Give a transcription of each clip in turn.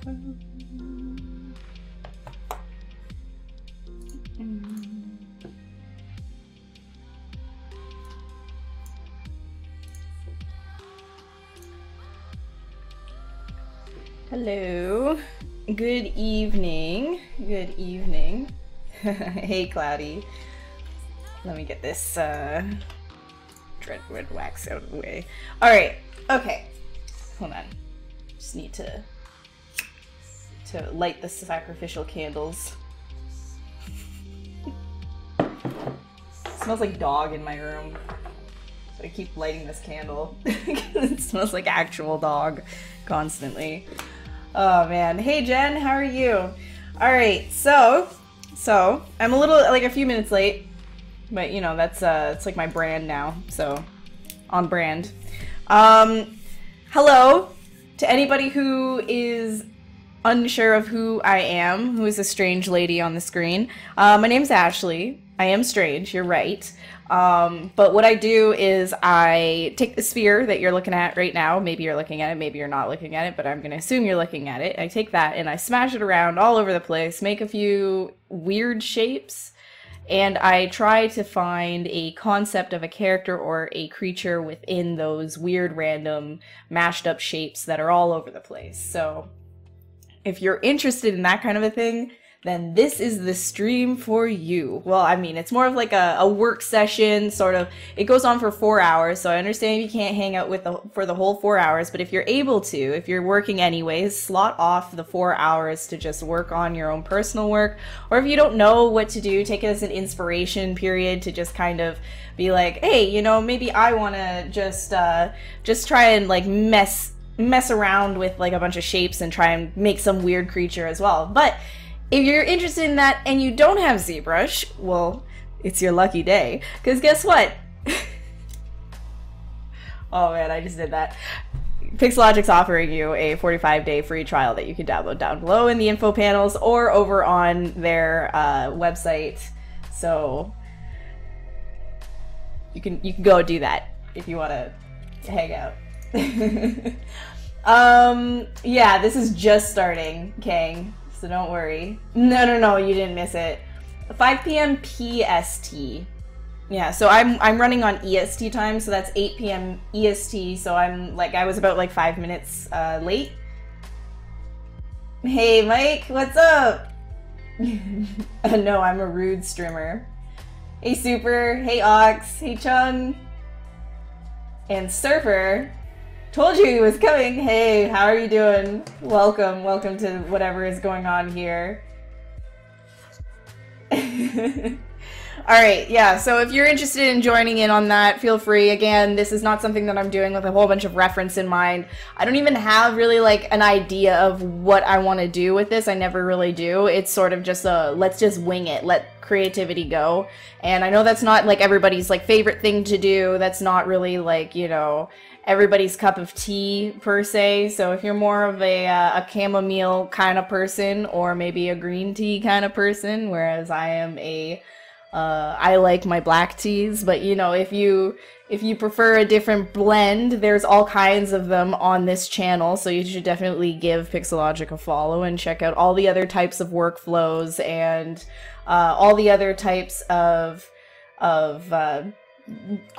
Hello. Good evening. Good evening. Hey, Cloudy. Let me get this Dreadwood wax out of the way. Alright. Okay. Hold on. Just need to light the sacrificial candles. Smells like dog in my room. So I keep lighting this candle. It smells like actual dog constantly. Oh man. Hey Jen, how are you? Alright, so I'm a little, like a few minutes late. But you know, that's it's like my brand now, so on brand. Hello to anybody who is unsure of who I am, who is a strange lady on the screen. My name's Ashley. I am strange, you're right. But what I do is I take the sphere that you're looking at right now. Maybe you're looking at it, maybe you're not looking at it, but I'm gonna assume you're looking at it. I take that and I smash it around all over the place, make a few weird shapes, and I try to find a concept of a character or a creature within those weird, random, mashed up shapes that are all over the place. So if you're interested in that kind of a thing, then this is the stream for you. Well, I mean, it's more of like a work session, sort of. It goes on for 4 hours, so I understand you can't hang out for the whole 4 hours, but if you're able to, if you're working anyways, slot off the 4 hours to just work on your own personal work. Or if you don't know what to do, take it as an inspiration period to just kind of be like, hey, you know, maybe I want to just try and like mess around with like a bunch of shapes and try and make some weird creature as well. But if you're interested in that and you don't have ZBrush, well, it's your lucky day. Because guess what? Oh man, I just did that. Pixelogic's offering you a 45-day free trial that you can download down below in the info panels or over on their website. So you can go do that if you want to hang out. Yeah, this is just starting, Kang. So don't worry. No, you didn't miss it. 5 p.m. PST. Yeah, so I'm running on EST time, so that's 8 p.m. EST, so I was about like 5 minutes late. Hey Mike, what's up? No, I'm a rude streamer. Hey Super, hey Ox, hey Chung. And Surfer. Told you he was coming. Hey, how are you doing? Welcome to whatever is going on here. Alright, yeah, so if you're interested in joining in on that, feel free. Again, this is not something that I'm doing with a whole bunch of reference in mind. I don't even have really like an idea of what I want to do with this. I never really do. It's sort of just a, let's just wing it, let creativity go. And I know that's not like everybody's like favorite thing to do. That's not really like, you know, everybody's cup of tea per se. So if you're more of a chamomile kind of person or maybe a green tea kind of person, whereas I am I like my black teas, but you know, if you prefer a different blend, there's all kinds of them on this channel, so you should definitely give Pixelogic a follow and check out all the other types of workflows and all the other types of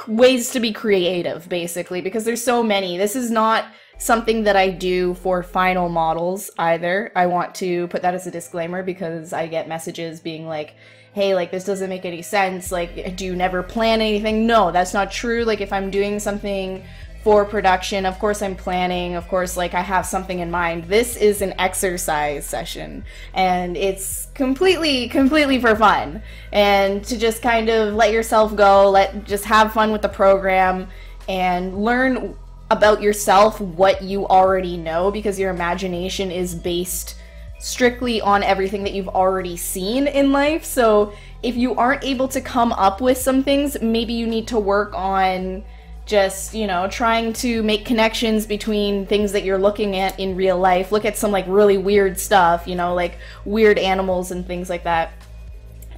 ways to be creative, basically, because there's so many. This is not something that I do for final models either. I want to put that as a disclaimer because I get messages being like, hey, like, this doesn't make any sense, like, do you never plan anything? No, that's not true. Like, if I'm doing something for production, of course I'm planning, of course, like, I have something in mind. This is an exercise session, and it's completely for fun, and to just kind of let yourself go, just have fun with the program, and learn about yourself what you already know, because your imagination is based strictly on everything that you've already seen in life. So if you aren't able to come up with some things, maybe you need to work on just, you know, trying to make connections between things that you're looking at in real life. Look at some like really weird stuff, you know, like weird animals and things like that,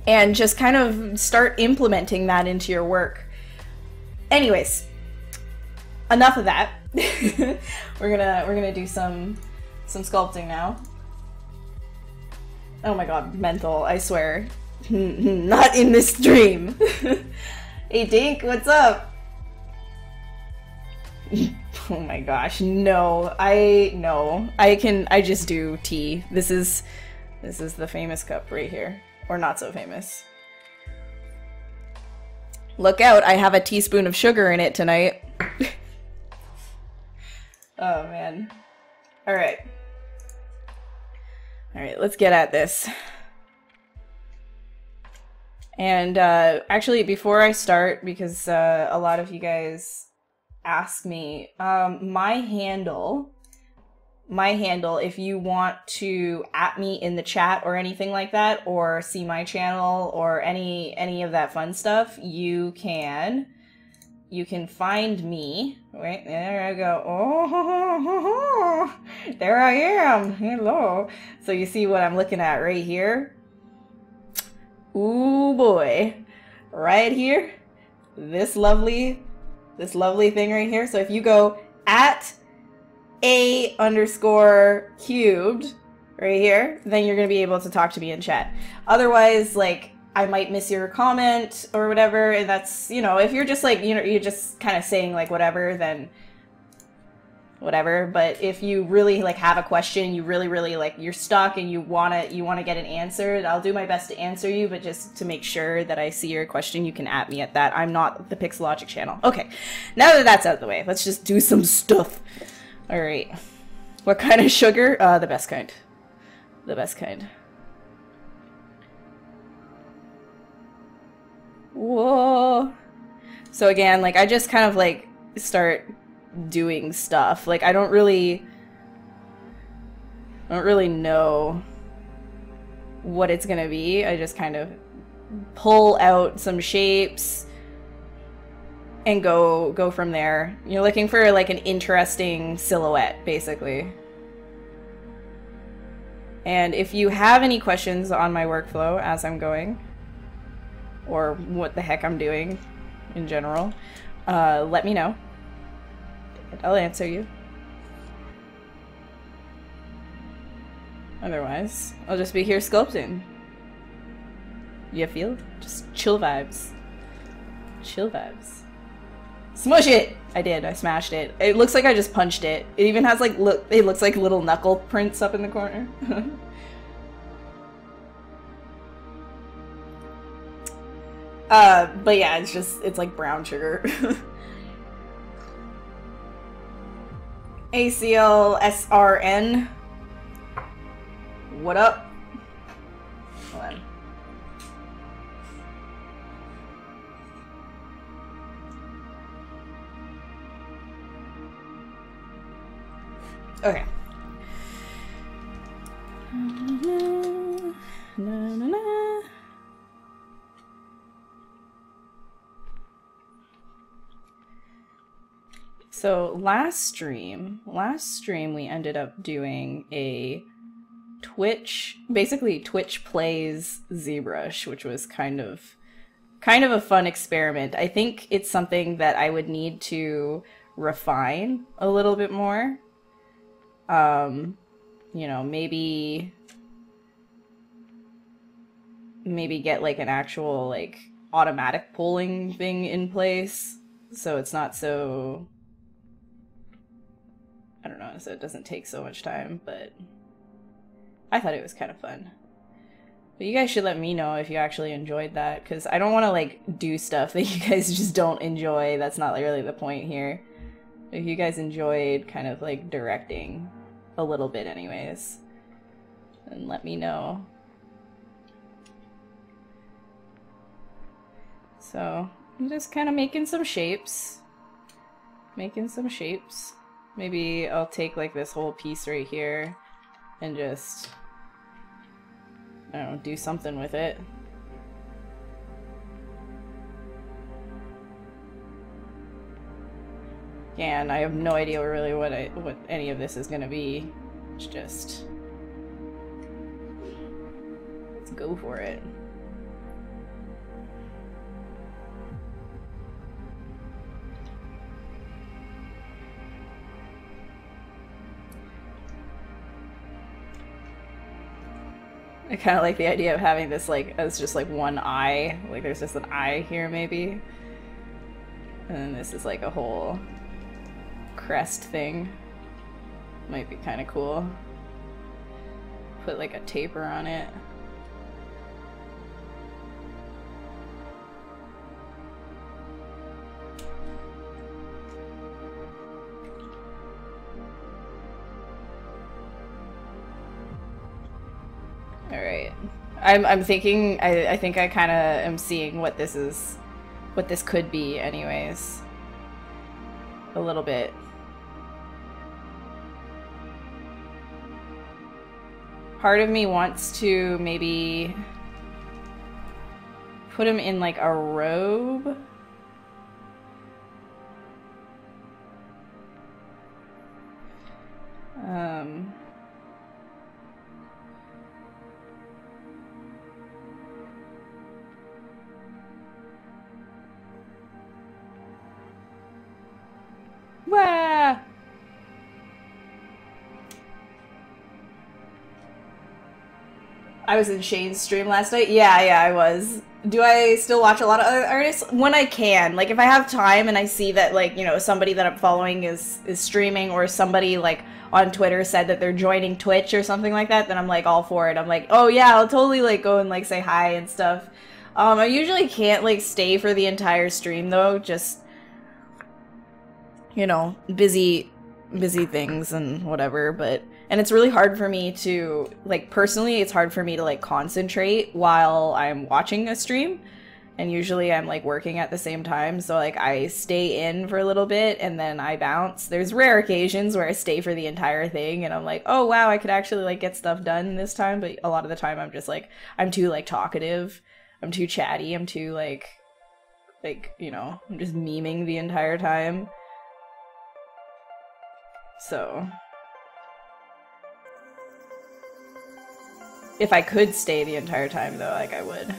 and just kind of start implementing that into your work. Anyways, enough of that. We're gonna do some sculpting now. Oh my god, mental, I swear. Not in this stream. Hey Dink, what's up? Oh my gosh, no. I just do tea. This is the famous cup right here. Or not so famous. Look out, I have a teaspoon of sugar in it tonight. Oh man. Alright. Alright, let's get at this. And actually, before I start, because a lot of you guys ask me, my handle, if you want to @ me in the chat or anything like that, or see my channel or any of that fun stuff, you can find me. Wait, there I go. Oh, there I am. Hello. So you see what I'm looking at right here? Ooh boy. Right here. This lovely thing right here. So if you go @A_cubed right here, then you're going to be able to talk to me in chat. Otherwise, like, I might miss your comment or whatever, and that's, you know, if you're just like, you know, you're just kind of saying like whatever, then whatever. But if you really like have a question, you really like, you're stuck and you want to get an answer, I'll do my best to answer you, but just to make sure that I see your question, you can @ me at that. I'm not the Pixelogic channel. Okay, now that that's out of the way, let's just do some stuff. All right. What kind of sugar? The best kind. The best kind. Whoa. So again, like, I just kind of like start doing stuff. Like, I don't really know what it's gonna be. I just kind of pull out some shapes and go from there. You're looking for like an interesting silhouette, basically. And if you have any questions on my workflow as I'm going, or what the heck I'm doing in general, let me know. I'll answer you. Otherwise, I'll just be here sculpting. You feel? Just chill vibes. Chill vibes. Smush it! I did. I smashed it. It looks like I just punched it. It even has like, look, it looks like little knuckle prints up in the corner. But yeah, it's like brown sugar. ACLSRN. What up? Hold on. Okay. So last stream we ended up doing a Twitch, basically Twitch plays ZBrush, which was kind of a fun experiment. I think it's something that I would need to refine a little bit more. You know, maybe get like an actual like automatic polling thing in place, so it's not so, I don't know, so it doesn't take so much time. But I thought it was kind of fun. But you guys should let me know if you actually enjoyed that, because I don't want to like do stuff that you guys just don't enjoy. That's not really the point here. If you guys enjoyed kind of like directing a little bit anyways, then let me know. So I'm just kind of making some shapes. Maybe I'll take like this whole piece right here and just, I don't know, do something with it. Yeah, and I have no idea really what any of this is gonna be. It's just, let's go for it. I kind of like the idea of having this like as just like one eye. Like there's just an eye here maybe. And then this is like a whole crest thing. Might be kind of cool. Put like a taper on it. Alright. I'm thinking, I think I kind of am seeing what this is, what this could be anyways. A little bit. Part of me wants to maybe put him in like a robe. Wah! I was in Shane's stream last night. Yeah, I was. Do I still watch a lot of other artists? When I can. Like, if I have time and I see that, like, you know, somebody that I'm following is streaming, or somebody, like, on Twitter said that they're joining Twitch or something like that, then I'm, like, all for it. I'm like, oh, yeah, I'll totally, like, go and, like, say hi and stuff. I usually can't, like, stay for the entire stream, though. Just, you know, busy things and whatever, but... And it's really hard for me to, like, personally, it's hard for me to, like, concentrate while I'm watching a stream. And usually I'm, like, working at the same time, so, like, I stay in for a little bit and then I bounce. There's rare occasions where I stay for the entire thing and I'm like, oh, wow, I could actually, like, get stuff done this time, but a lot of the time I'm just, like, I'm too, like, talkative. I'm too chatty. I'm too, like, you know, I'm just memeing the entire time. So... If I could stay the entire time, though, like, I would.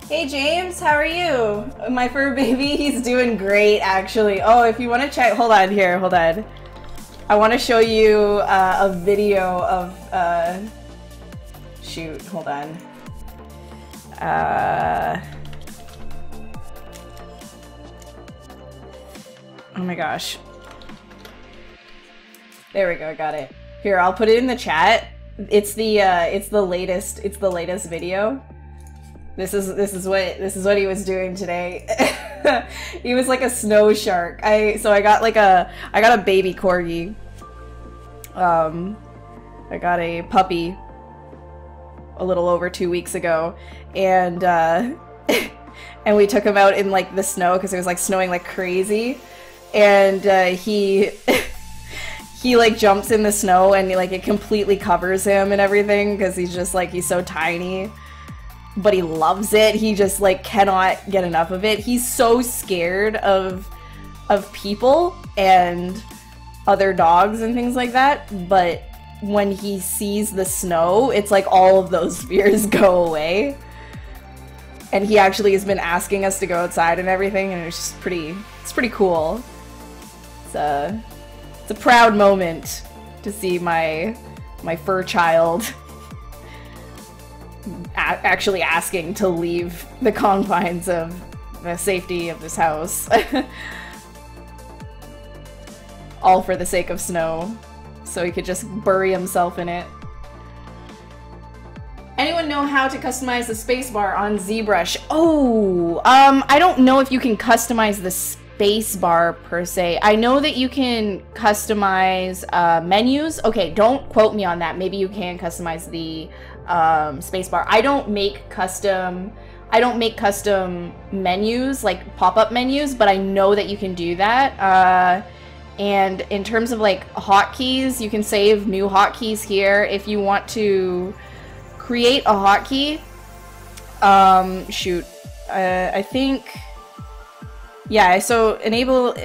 Hey, James, how are you? My fur baby, he's doing great, actually. Oh, if you want to check... Hold on, here, hold on. I want to show you a video of, shoot, hold on. Oh my gosh. There we go, I got it. Here, I'll put it in the chat. It's the latest video. This is what he was doing today. He was like a snow shark. I got a baby corgi. I got a puppy a little over 2 weeks ago, and and we took him out in like the snow because it was like snowing like crazy, and he he like jumps in the snow and like it completely covers him and everything because he's just like, he's so tiny. But he loves it. He just like cannot get enough of it. He's so scared of people and other dogs and things like that, but when he sees the snow, it's like all of those fears go away. And he actually has been asking us to go outside and everything, and it's just pretty cool. It's a proud moment to see my fur child actually asking to leave the confines of the safety of this house. All for the sake of snow, so he could just bury himself in it. Anyone know how to customize the spacebar on ZBrush? Oh, I don't know if you can customize the spacebar per se. I know that you can customize menus. Okay, don't quote me on that. Maybe you can customize the spacebar. I don't make custom menus, like pop-up menus, but I know that you can do that. And in terms of like hotkeys, you can save new hotkeys here. If you want to create a hotkey, shoot, I think, yeah, so enable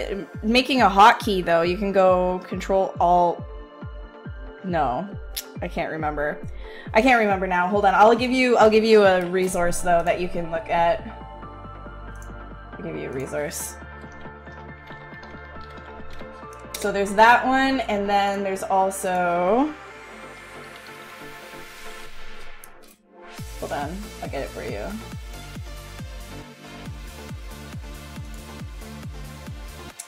making a hotkey though, you can go Control Alt No, I can't remember. I can't remember now. Hold on. I'll give you a resource though that you can look at. I'll give you a resource. So there's that one, and then there's also... Hold on, I'll get it for you.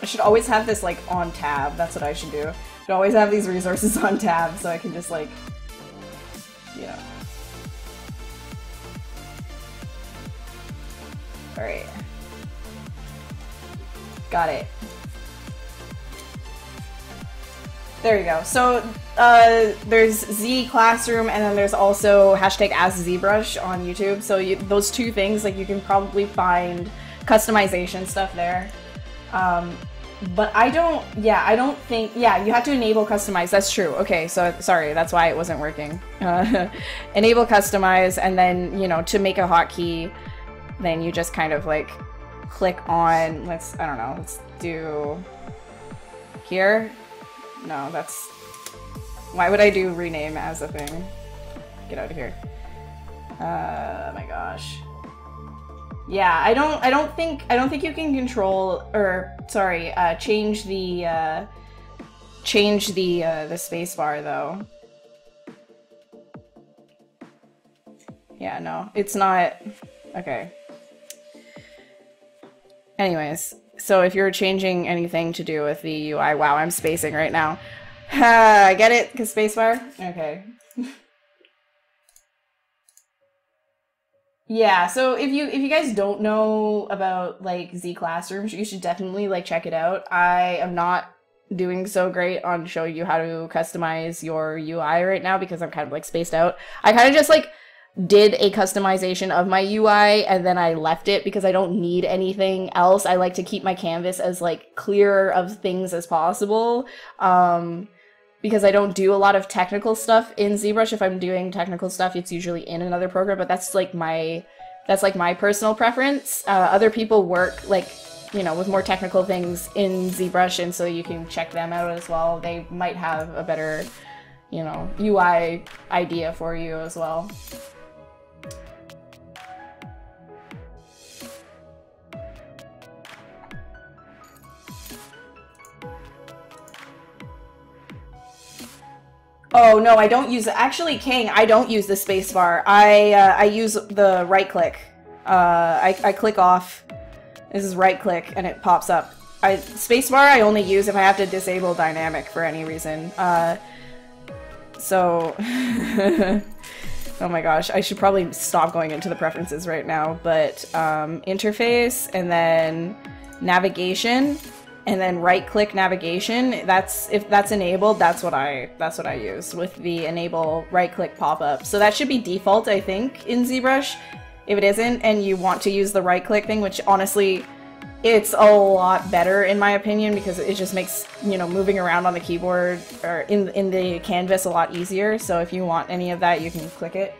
I should always have this like on tab. That's what I should do. I should always have these resources on tab so I can just like, you know. Alright. Got it. There you go. So there's Z Classroom, and then there's also hashtag AskZBrush on YouTube. So those two things, like you can probably find customization stuff there. But I don't think, yeah, you have to enable customize. That's true. Okay, so sorry, that's why it wasn't working. Enable customize, and then, you know, to make a hotkey, then you just kind of like click on, I don't know, let's do here. No, that's... Why would I do rename as a thing? Get out of here. Oh my gosh. Yeah, I don't think you can control, or sorry, change the spacebar though. Yeah, no, it's not. Okay. Anyways. So if you're changing anything to do with the UI, wow, I'm spacing right now. I get it, because spacebar? Okay. Yeah, so if you guys don't know about like Z Classrooms, you should definitely like check it out. I am not doing so great on showing you how to customize your UI right now because I'm kind of like spaced out. I kind of just like did a customization of my UI and then I left it because I don't need anything else. I like to keep my canvas as like clear of things as possible. Because I don't do a lot of technical stuff in ZBrush. If I'm doing technical stuff, it's usually in another program, but that's like my personal preference. Other people work like, you know, with more technical things in ZBrush, and so you can check them out as well. They might have a better, you know, UI idea for you as well. Oh no, I don't use it. Actually, King, I don't use the spacebar. I use the right click. I click off. This is right click and it pops up. Spacebar I only use if I have to disable dynamic for any reason. So oh my gosh, I should probably stop going into the preferences right now, but interface and then navigation. And then right-click navigation. If that's enabled, that's what I use with the enable right-click pop-up. So that should be default, I think, in ZBrush. If it isn't, and you want to use the right-click thing, which honestly, it's a lot better in my opinion because it just makes, you know, moving around on the keyboard or in the canvas a lot easier. So if you want any of that, you can click it.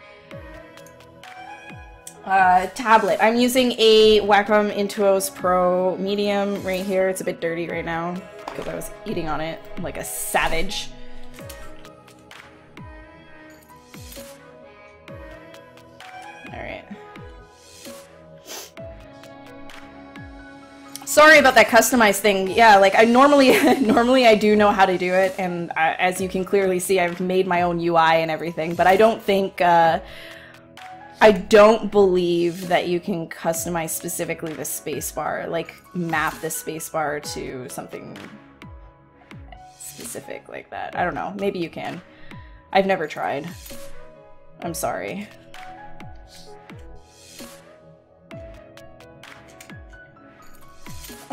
Tablet. I'm using a Wacom Intuos Pro Medium right here. It's a bit dirty right now because I was eating on it like a savage. Alright. Sorry about that customized thing. Yeah, like I normally I do know how to do it, and as you can clearly see, I've made my own UI and everything, but I don't think I don't believe that you can customize specifically the spacebar, like map the spacebar to something specific like that. I don't know, maybe you can. I've never tried. I'm sorry.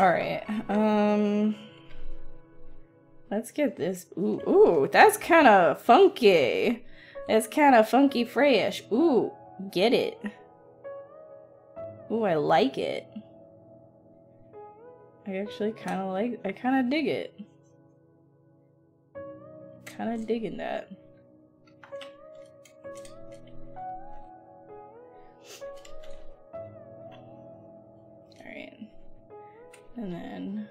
Alright, let's get this. Ooh, that's kind of funky. It's kind of funky fresh. Ooh. Get it. Ooh, I like it. I actually kind of dig it. Kind of digging that. Alright. And then...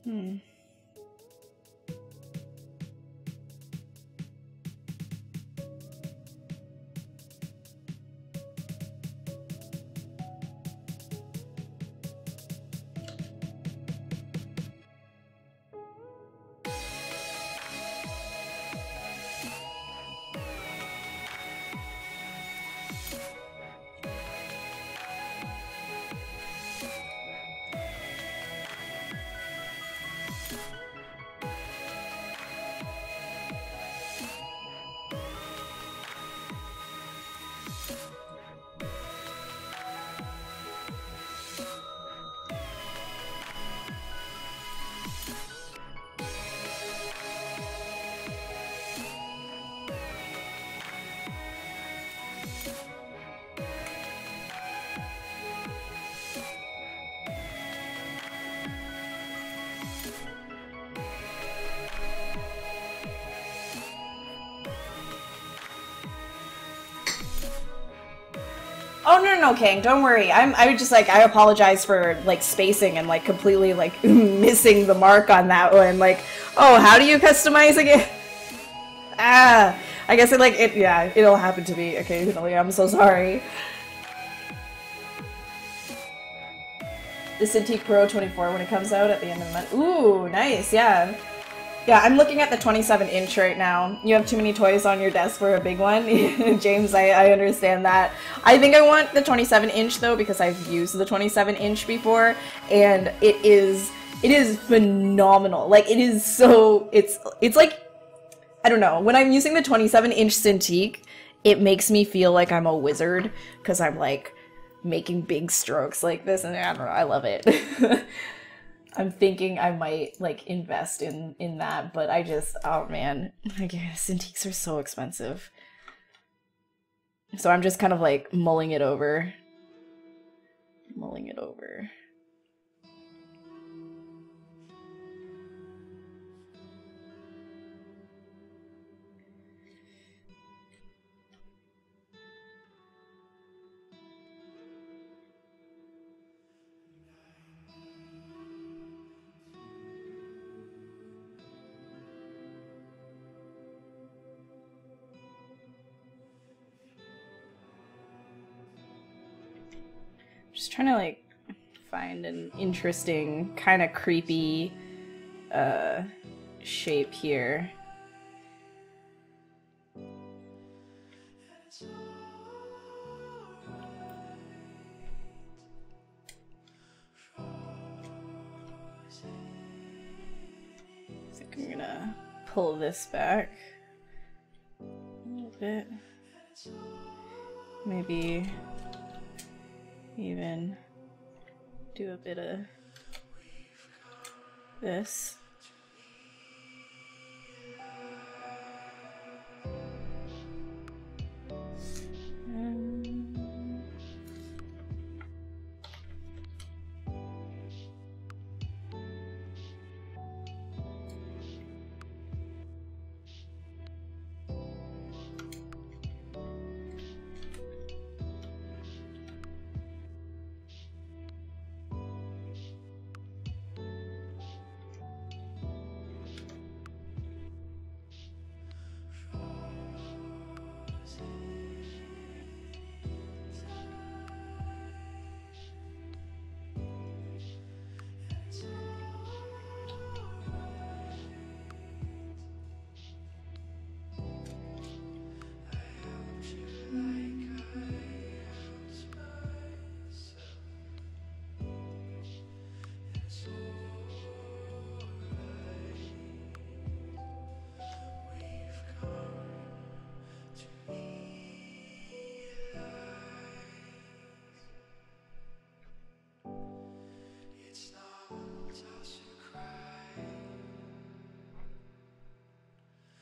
Hmm. Oh no, King, don't worry. I was just like, I apologize for like spacing and like completely like missing the mark on that one. Like, oh, how do you customize again? Ah, I guess yeah, it'll happen to me occasionally. I'm so sorry. The Cintiq Pro 24 when it comes out at the end of the month. Ooh, nice, yeah. Yeah, I'm looking at the 27-inch right now. You have too many toys on your desk for a big one. James, I understand that. I think I want the 27-inch though because I've used the 27-inch before and it is phenomenal. Like it is so it's like I don't know. When I'm using the 27-inch Cintiq, it makes me feel like I'm a wizard because I'm like making big strokes like this and I don't know, I love it. I'm thinking I might like invest in that, but I just oh man, like Cintiqs are so expensive. So I'm just kind of like mulling it over. Mulling it over. Just trying to like find an interesting, kind of creepy shape here. I think I'm gonna pull this back a little bit. Maybe even do a bit of this.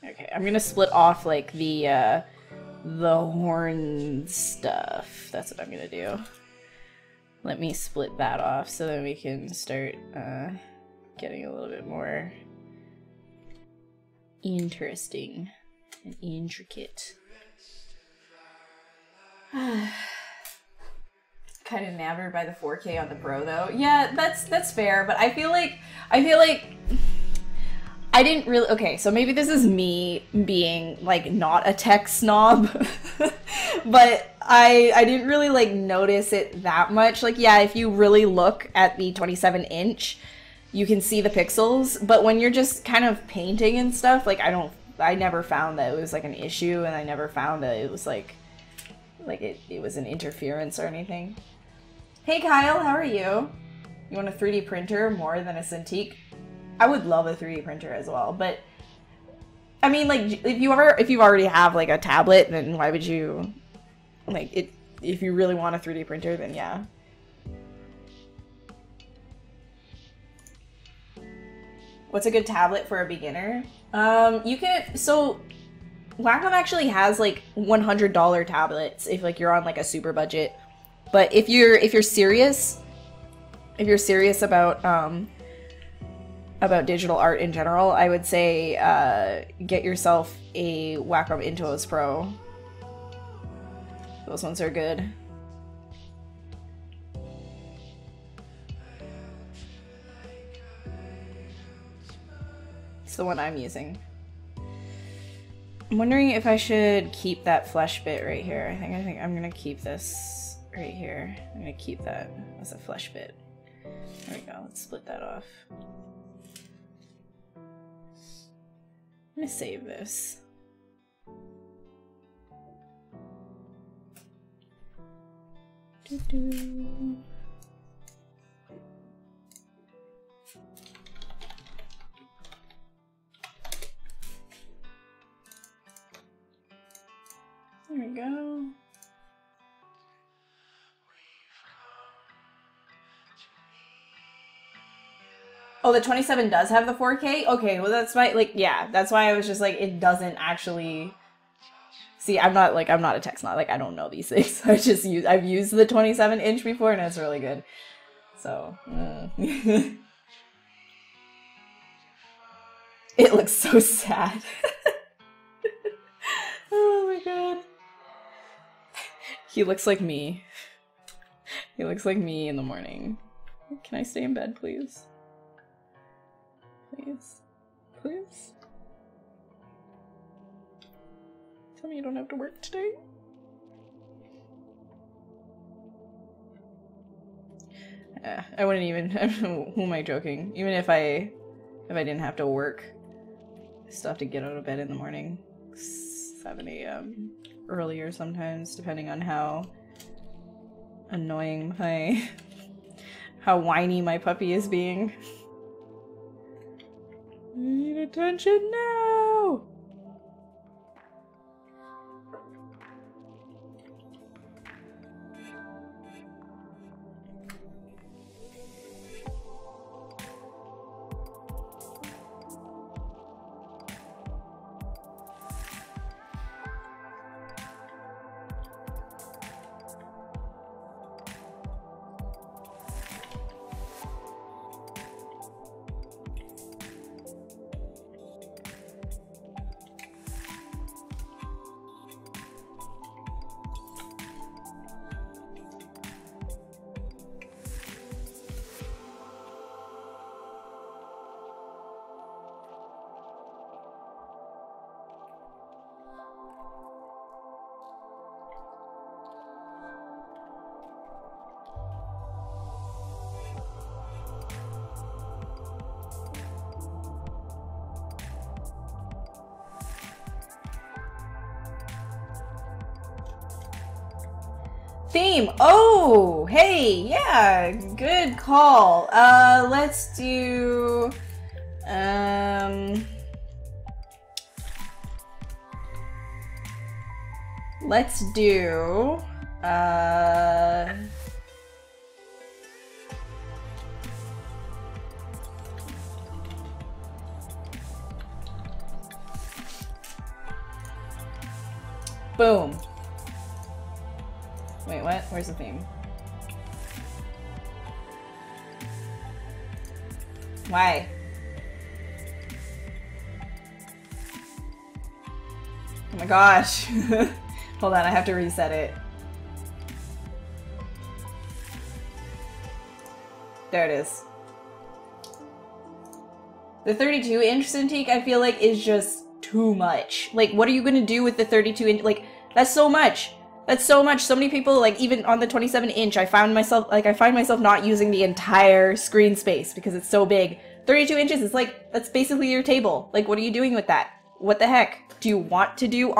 Okay, I'm gonna split off like the horn stuff. That's what I'm gonna do. Let me split that off so that we can start getting a little bit more interesting and intricate. God, kind of enamored by the 4K on the Pro though. Yeah, that's fair, but I feel like I didn't really. Okay, so maybe this is me being like not a tech snob, but I didn't really like notice it that much. Like, yeah, if you really look at the 27-inch, you can see the pixels, but when you're just kind of painting and stuff, like I never found that it was like an issue, and I never found that it was like it was an interference or anything. Hey Kyle, how are you? You want a 3D printer more than a Cintiq? I would love a 3D printer as well, but I mean, like, if you already have like a tablet, then why would you like it? If you really want a 3D printer, then yeah. What's a good tablet for a beginner? You can, so Wacom actually has like $100 tablets if like you're on like a super budget. But if you're serious about digital art in general, I would say get yourself a Wacom Intuos Pro. Those ones are good. It's the one I'm using. I'm wondering if I should keep that flesh bit right here. I think I'm gonna keep this right here. I'm gonna keep that as a flesh bit. There we go. Let's split that off. I'm gonna save this. Doo-doo. There we go. Oh, the 27 does have the 4K? Okay, well that's why, like, yeah, that's why I was just like, it doesn't actually... See, I'm not a tech snob, like, I don't know these things. I've used the 27-inch before and it's really good. So, It looks so sad. Oh my god. He looks like me. He looks like me in the morning. Can I stay in bed, please? Please? Please? Tell me you don't have to work today? I wouldn't even... Who am I joking? Even if I didn't have to work, I still have to get out of bed in the morning. 7 a.m. earlier sometimes, depending on how annoying how whiny my puppy is being. I need attention now! Theme! Oh! Hey! Yeah! Good call. Let's do... Let's do... Boom. Wait, what? Where's the theme? Why? Oh my gosh. Hold on, I have to reset it. There it is. The 32-inch Cintiq, I feel like, is just too much. Like, what are you gonna do with the 32-inch? Like, that's so much. That's so much. So many people, like, even on the 27-inch, I find myself not using the entire screen space because it's so big. 32 inches is like, that's basically your table. Like, what are you doing with that? What the heck? Do you want to do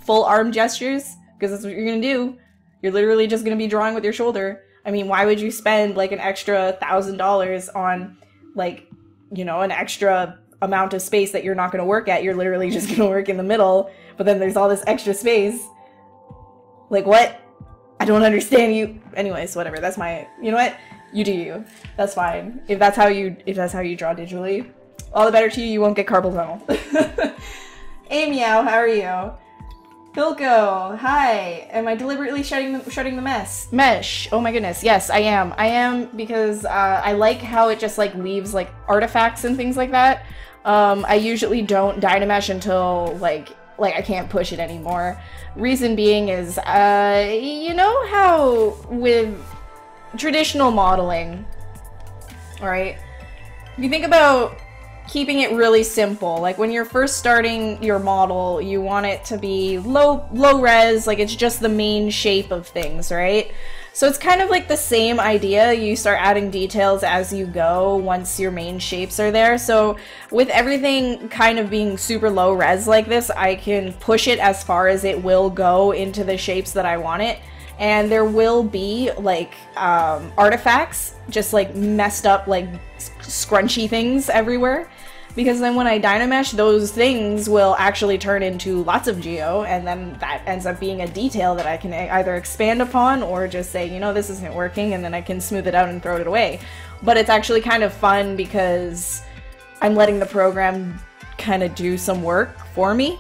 full arm gestures? Because that's what you're gonna do. You're literally just gonna be drawing with your shoulder. I mean, why would you spend, like, an extra $1,000 on, like, you know, an extra amount of space that you're not gonna work at? You're literally just gonna work in the middle, but then there's all this extra space. Like, what? I don't understand you. Anyways, whatever. That's my, you know what? You do you. That's fine. If that's how you draw digitally, all the better to you. You won't get carpal tunnel. Hey, Meow, how are you? Hilko, hi. Am I deliberately shutting the mesh? Oh my goodness. Yes, I am. I am because I like how it just like leaves like artifacts and things like that. I usually don't Dynamesh until like I can't push it anymore. Reason being is, you know how with traditional modeling, alright, if you think about keeping it really simple, like when you're first starting your model, you want it to be low res, like it's just the main shape of things, right? So it's kind of like the same idea. You start adding details as you go once your main shapes are there. So with everything kind of being super low res like this, I can push it as far as it will go into the shapes that I want it. And there will be like artifacts, just like messed up like scrunchy things everywhere. Because then when I Dynamesh, those things will actually turn into lots of geo, and then that ends up being a detail that I can either expand upon or just say, you know, this isn't working, and then I can smooth it out and throw it away. But it's actually kind of fun because I'm letting the program kind of do some work for me,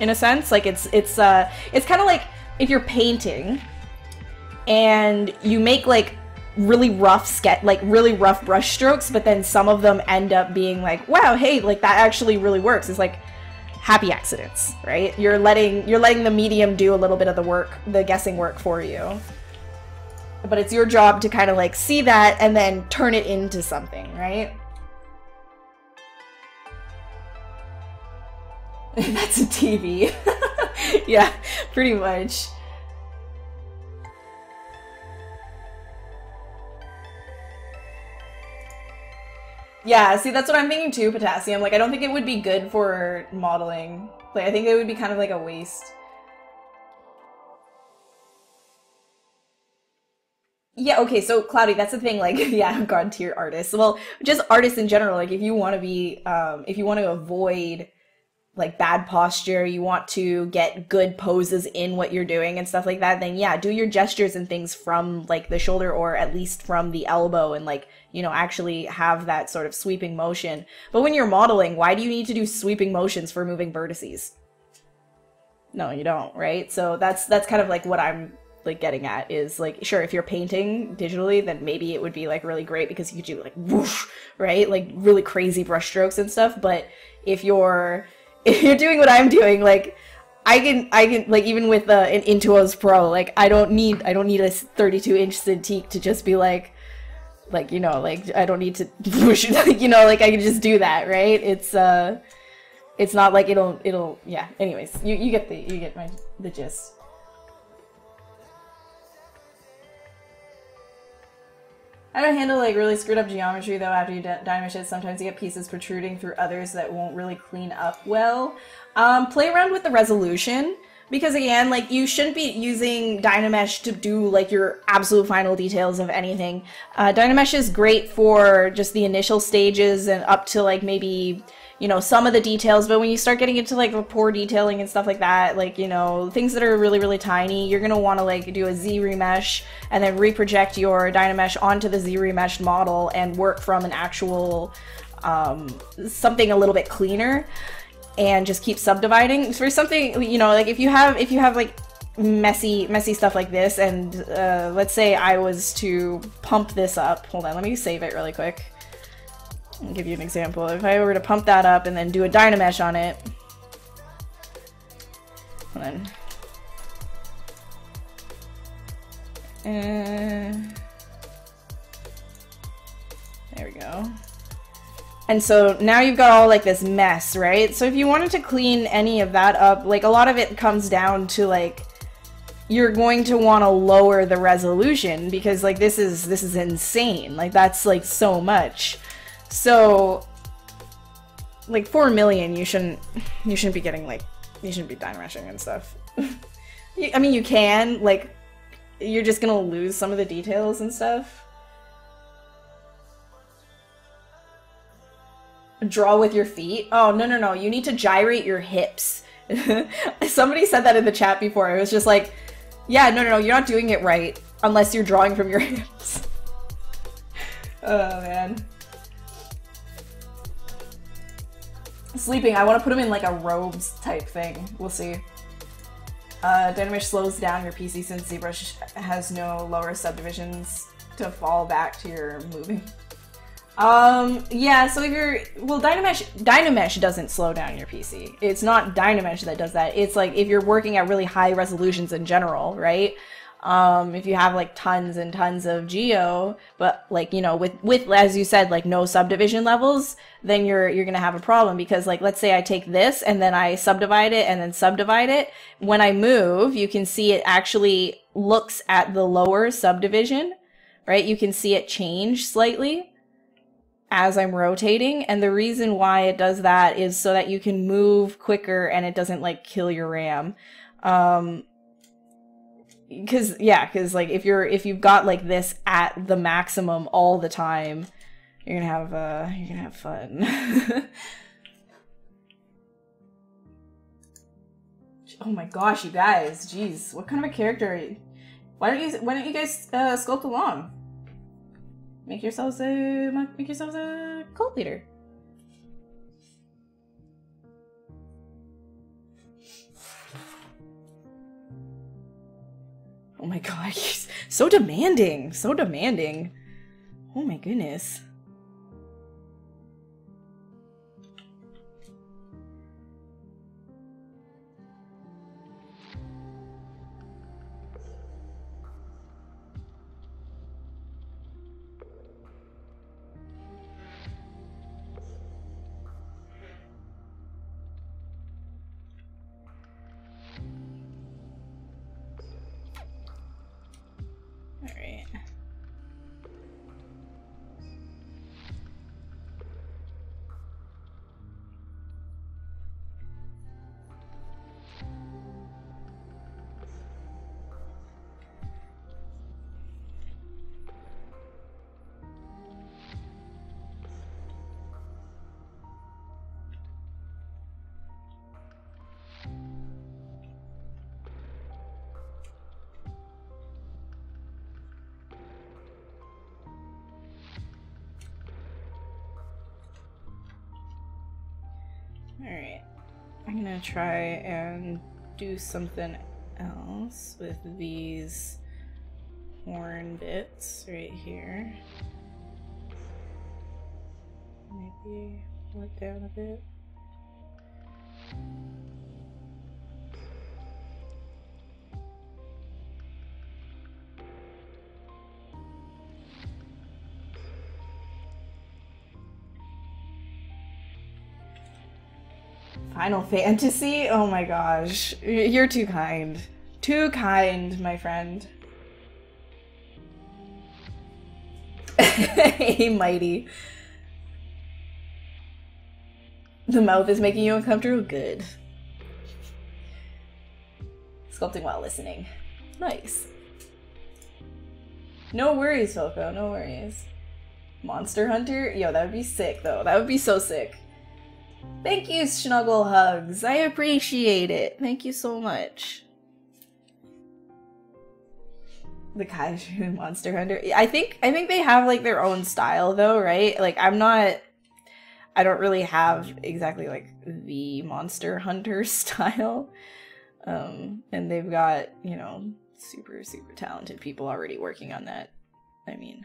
in a sense. Like it's kind of like if you're painting and you make like really rough really rough brush strokes, but then some of them end up being like, wow, hey, like that actually really works. It's like happy accidents, right? You're letting the medium do a little bit of the work, the guessing work for you. But it's your job to kind of like see that and then turn it into something, right? That's a TV. Yeah, pretty much. Yeah, see, that's what I'm thinking too, Potassium. Like, I don't think it would be good for modeling. Like, I think it would be kind of like a waste. Yeah, okay, so Cloudy, that's the thing, like, yeah, God tier artists. Well, just artists in general, like, if you want to be, if you want to avoid like bad posture, you want to get good poses in what you're doing and stuff like that, then yeah, do your gestures and things from like the shoulder or at least from the elbow and like, you know, actually have that sort of sweeping motion. But when you're modeling, why do you need to do sweeping motions for moving vertices? No, you don't, right? So that's kind of like what I'm like getting at is like, sure, if you're painting digitally, then maybe it would be like really great because you could do like whoosh, right? Like really crazy brush strokes and stuff. But if you're doing what I'm doing, like I can like even with an Intuos Pro, like I don't need a 32-inch Cintiq to just be like you know, like I don't need to push, like, you know, like I can just do that, right? It's not like it'll yeah. Anyways, you get the gist. I don't handle like really screwed up geometry though after you Dynamesh it. Sometimes you get pieces protruding through others that won't really clean up well. Play around with the resolution, because again, like you shouldn't be using Dynamesh to do like your absolute final details of anything. Dynamesh is great for just the initial stages and up to like maybe, you know, some of the details, but when you start getting into like the poor detailing and stuff like that, like, you know, things that are really, really tiny, you're gonna want to like do a Z remesh and then reproject your Dynamesh onto the Z remeshed model and work from an actual something a little bit cleaner and just keep subdividing. For something, you know, like if you have like messy stuff like this, and let's say I was to pump this up, hold on, let me save it really quick. I'll give you an example. If I were to pump that up and then do a Dynamesh on it, and then we go. And so now you've got all like this mess, right? So if you wanted to clean any of that up, like a lot of it comes down to like, you're going to want to lower the resolution because like this is insane. Like that's like so much. So like 4 million, you shouldn't be getting like, you shouldn't be Dynameshing and stuff. I mean, you can, like, you're just gonna lose some of the details and stuff. Draw with your feet? Oh, no. You need to gyrate your hips. Somebody said that in the chat before. It was just like, yeah, no. You're not doing it right unless you're drawing from your hips. Oh, man. Sleeping. I want to put him in like a robes type thing. We'll see. Dynamesh slows down your PC since ZBrush has no lower subdivisions to fall back to your moving. Yeah, so if you're, well, Dynamesh doesn't slow down your PC. It's not Dynamesh that does that. It's like if you're working at really high resolutions in general, right? If you have like tons and tons of geo, but like, you know, with as you said, like no subdivision levels, then you're gonna have a problem because like, let's say I take this and then I subdivide it and then subdivide it. When I move, you can see it actually looks at the lower subdivision, right? You can see it change slightly as I'm rotating, and the reason why it does that is so that you can move quicker and it doesn't like kill your RAM. Because like if you've got like this at the maximum all the time, you're gonna have fun. Oh my gosh, you guys, jeez, what kind of a character are you? Why don't you guys sculpt along? Make yourselves a cult leader. Oh my god, he's so demanding. So demanding. Oh my goodness. Alright. Alright, I'm gonna try and do something else with these horn bits right here. Maybe work down a bit. Final Fantasy? Oh my gosh. You're too kind. Too kind, my friend. Hey, Mighty. The mouth is making you uncomfortable? Good. Sculpting while listening. Nice. No worries, Falco. No worries. Monster Hunter? Yo, that would be sick, though. That would be so sick. Thank you, Snuggle Hugs. I appreciate it. Thank you so much. The Kaiju Monster Hunter. I think they have like their own style though, right? Like I don't really have exactly like the Monster Hunter style. And they've got, you know, super talented people already working on that. I mean,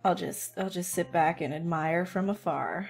I'll just sit back and admire from afar.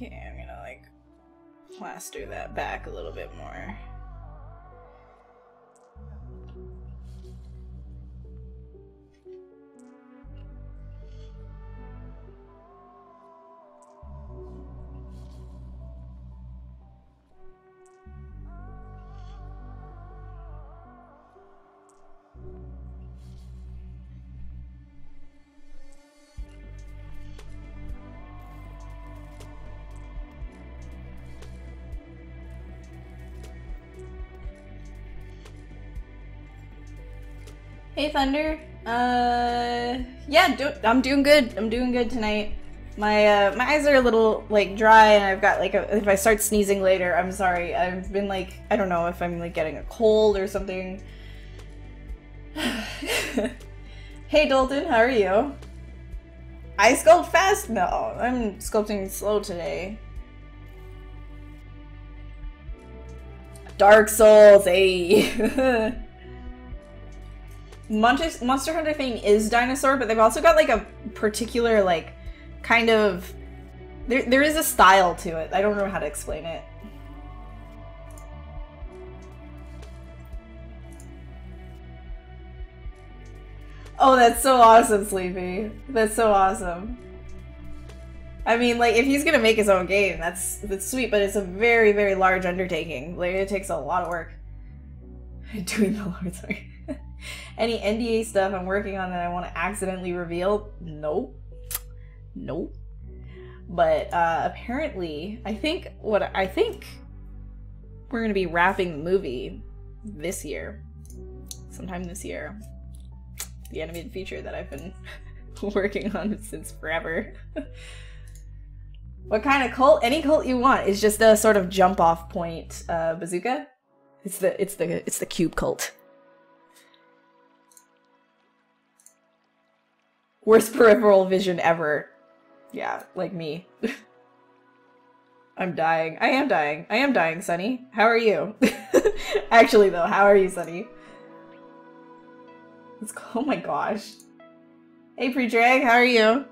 Okay, I'm gonna like plaster that back a little bit more. Hey Thunder, yeah, I'm doing good. I'm doing good tonight. My eyes are a little like dry, and I've got like if I start sneezing later, I'm sorry. I've been like I don't know if I'm like getting a cold or something. Hey Dalton, how are you? I sculpt fast? No, I'm sculpting slow today. Dark Souls, hey. Monster Hunter thing is dinosaur, but they've also got like a particular like kind of there is a style to it. I don't know how to explain it. Oh, that's so awesome, Sleepy. That's so awesome. I mean, like if he's gonna make his own game, that's sweet, but it's a very, very large undertaking. Like it takes a lot of work. Doing the Lord's work. Any NDA stuff I'm working on that I want to accidentally reveal? Nope. Nope. But apparently, I think we're gonna be wrapping the movie this year, sometime this year. The animated feature that I've been working on since forever. What kind of cult? Any cult you want. It's just a sort of jump off point. Bazooka. It's the cube cult. Worst peripheral vision ever. Yeah, like me. I'm dying. I am dying. I am dying, Sunny. How are you? Actually, though, how are you, Sunny? Oh my gosh. Hey, Pre-Drag, how are you?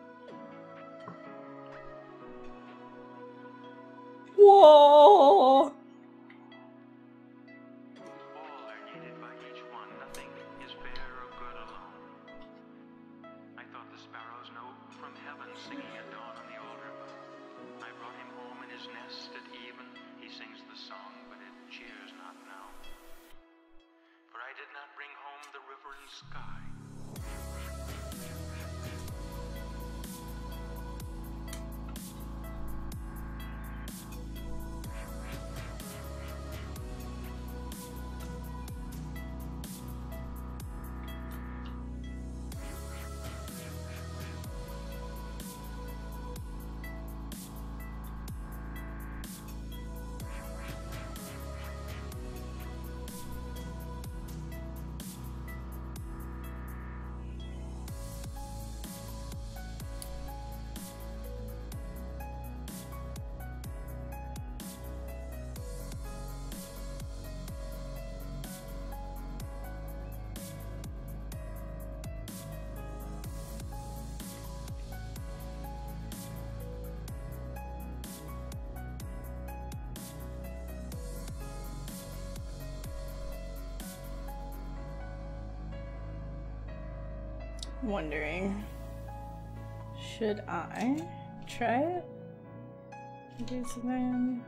Whoa! Wondering, should I try it? Do something.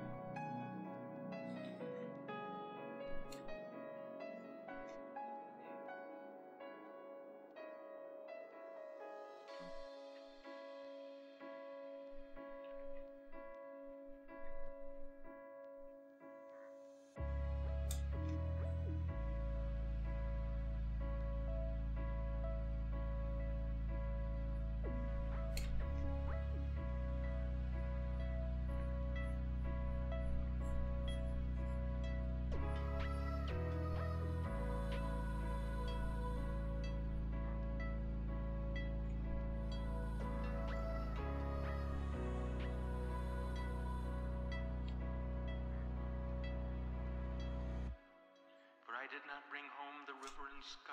did not bring home the river and sky.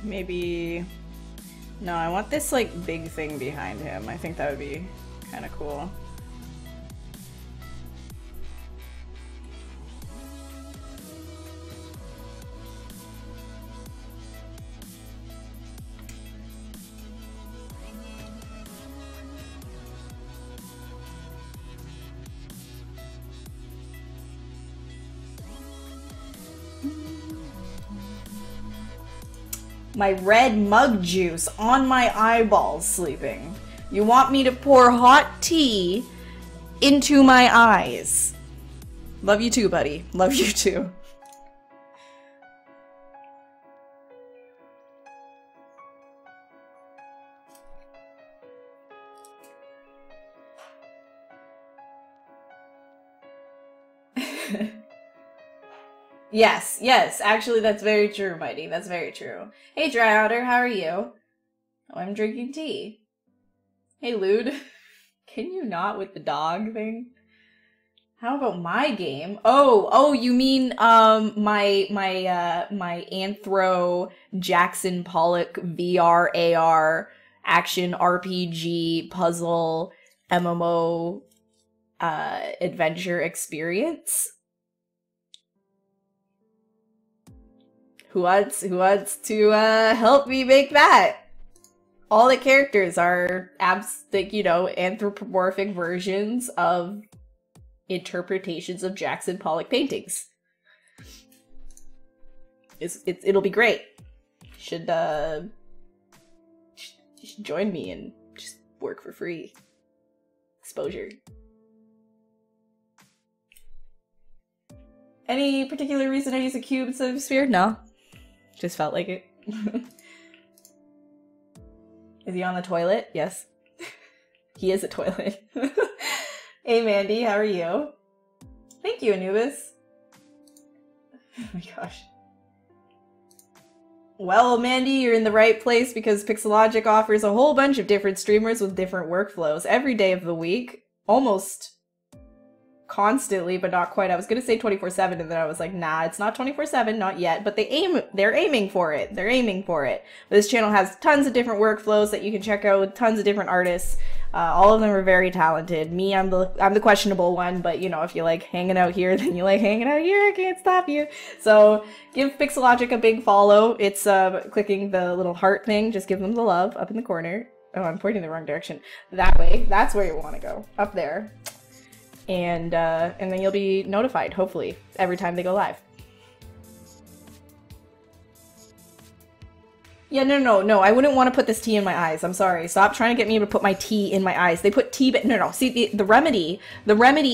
Maybe... No, I want this, like, big thing behind him. I think that would be kind of cool. My red mug juice on my eyeballs sleeping. You want me to pour hot tea into my eyes. Love you too, buddy. Love you too. Yes, yes, actually that's very true, Mighty. That's very true. Hey, Dry Otter, how are you? Oh, I'm drinking tea. Hey, Lude. Can you not with the dog thing? How about my game? Oh, you mean, my Anthro Jackson Pollock VR AR action RPG puzzle MMO, adventure experience? Who wants to help me make that? All the characters are anthropomorphic versions of interpretations of Jackson Pollock paintings. It'll be great. You should join me and just work for free. Exposure. Any particular reason I use a cube instead of a sphere? No. Just felt like it. Is he on the toilet? Yes. He is a toilet. Hey Mandy, how are you? Thank you, Anubis. Oh my gosh. Well, Mandy, you're in the right place because Pixelogic offers a whole bunch of different streamers with different workflows every day of the week. Almost constantly, but not quite. I was gonna say 24/7 and then I was like, nah, it's not 24/7, not yet, but they're aiming for it. They're aiming for it. This channel has tons of different workflows that you can check out with tons of different artists. All of them are very talented. Me, I'm the questionable one, but you know, if you like hanging out here, then you like hanging out here, I can't stop you. So give Pixelogic a big follow. It's clicking the little heart thing, just give them the love up in the corner. Oh, I'm pointing the wrong direction. That way, that's where you want to go, up there. And then you'll be notified, hopefully, every time they go live. Yeah, no, I wouldn't want to put this tea in my eyes. I'm sorry. Stop trying to get me to put my tea in my eyes. They put tea, no. See, the remedy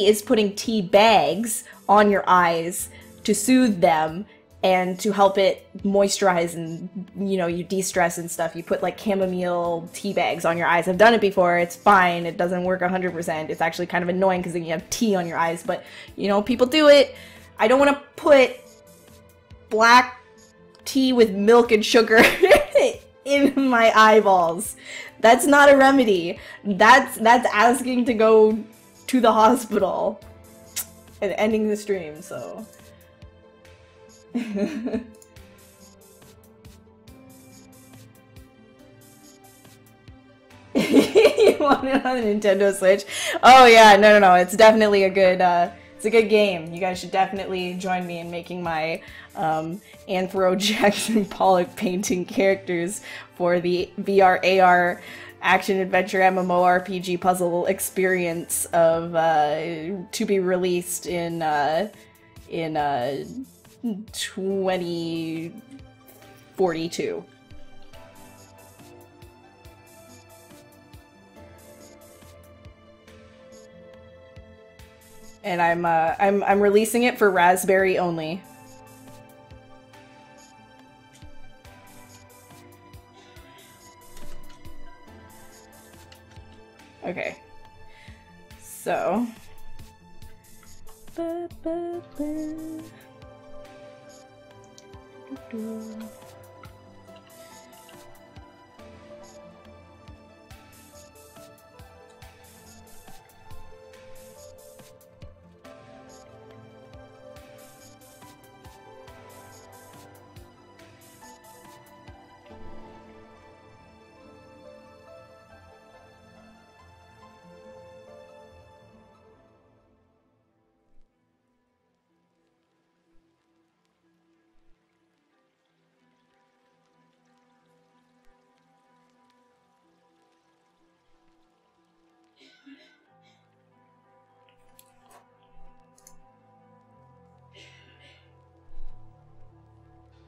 is putting tea bags on your eyes to soothe them and to help it moisturize and, you know, you de-stress and stuff. You put like chamomile tea bags on your eyes. I've done it before. It's fine. It doesn't work 100%. It's actually kind of annoying because then you have tea on your eyes. But, you know, people do it. I don't want to put black tea with milk and sugar in my eyeballs. That's not a remedy. That's asking to go to the hospital and ending the stream, so... You want it on the Nintendo Switch? Oh yeah, no. It's definitely a good, it's a good game. You guys should definitely join me in making my Anthro Jackson Pollock painting characters for the VR AR action adventure MMORPG puzzle experience of to be released in 2042. And I'm releasing it for Raspberry only. Okay. So.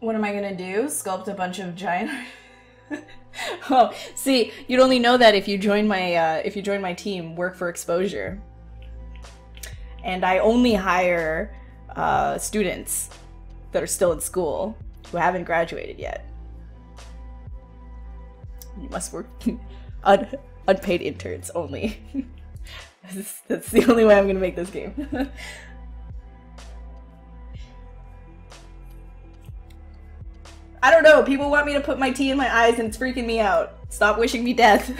What am I gonna do? Sculpt a bunch of giant. Oh, see, you'd only know that if you join my team. Work for exposure, and I only hire students that are still in school who haven't graduated yet. You must work unpaid interns only. That's the only way I'm gonna make this game. I don't know, people want me to put my tea in my eyes and it's freaking me out. Stop wishing me death.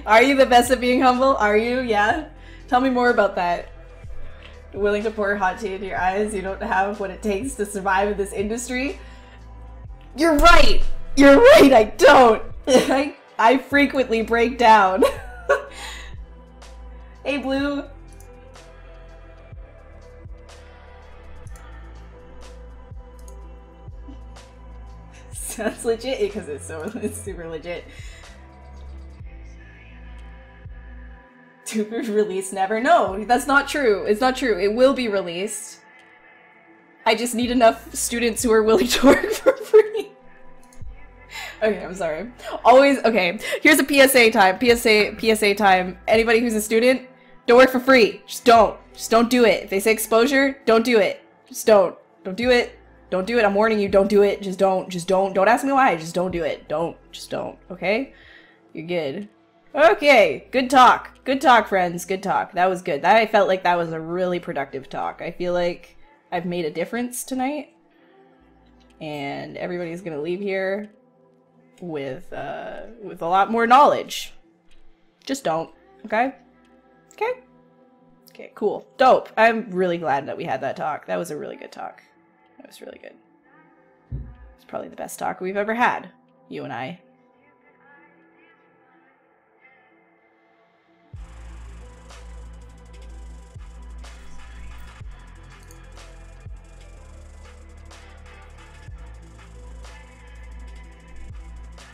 Are you the best at being humble? Are you? Yeah? Tell me more about that. Willing to pour hot tea into your eyes? You don't have what it takes to survive in this industry? You're right! You're right, I don't! I frequently break down. Hey, Blue. Sounds legit because it's super legit. To be released never. No, that's not true. It's not true. It will be released. I just need enough students who are willing to work for free. Okay, I'm sorry. Always, okay. Here's a PSA time. PSA time. Anybody who's a student, don't work for free. Just don't. Just don't do it. If they say exposure, don't do it. Just don't. Don't do it. Don't do it. I'm warning you, don't do it. Just don't. Just don't. Don't ask me why. Just don't do it. Don't. Just don't. Okay? You're good. Okay. Good talk. Good talk, friends. Good talk. That was good. I felt like that was a really productive talk. I feel like I've made a difference tonight. And everybody's gonna leave here with a lot more knowledge. Just don't. Okay? Okay? Okay, cool. Dope. I'm really glad that we had that talk. That was a really good talk. That was really good. It's probably the best talk we've ever had, you and I.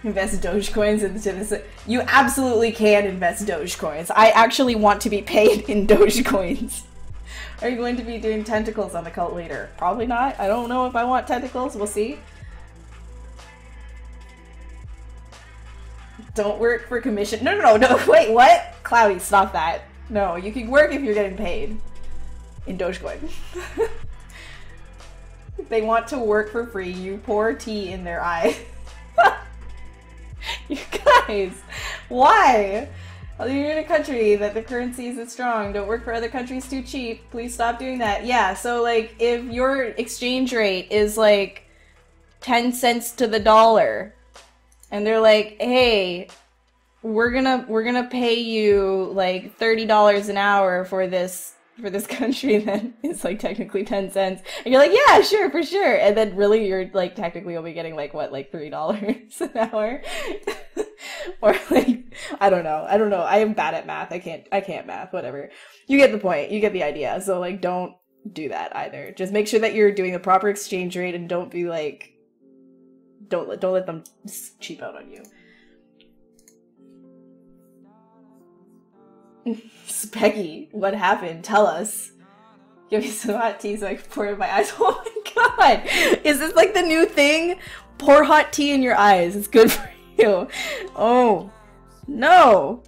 Invest Dogecoins into this. You absolutely can invest Dogecoins. I actually want to be paid in Dogecoins. Are you going to be doing tentacles on the cult leader? Probably not. I don't know if I want tentacles. We'll see. Don't work for commission. No. Wait, what? Cloudy, stop that. No, you can work if you're getting paid in Dogecoin. They want to work for free. You pour tea in their eye. You guys, why? You're in a country that the currency isn't strong. Don't work for other countries too cheap. Please stop doing that. Yeah, so like if your exchange rate is like 10 cents to the dollar and they're like, hey, we're gonna pay you like $30 an hour for this country that is like technically 10 cents, and you're like, yeah, sure, for sure, and then really you're like technically only getting like what, like $3 an hour. Or like, I don't know, I am bad at math. I can't math, whatever. You get the point, you get the idea. So like, don't do that either. Just make sure that you're doing the proper exchange rate and don't be like, don't let them cheap out on you. Peggy, what happened? Tell us. Give me some hot tea so I can pour it in my eyes. Oh my god! Is this like the new thing? Pour hot tea in your eyes. It's good for you. Oh. No!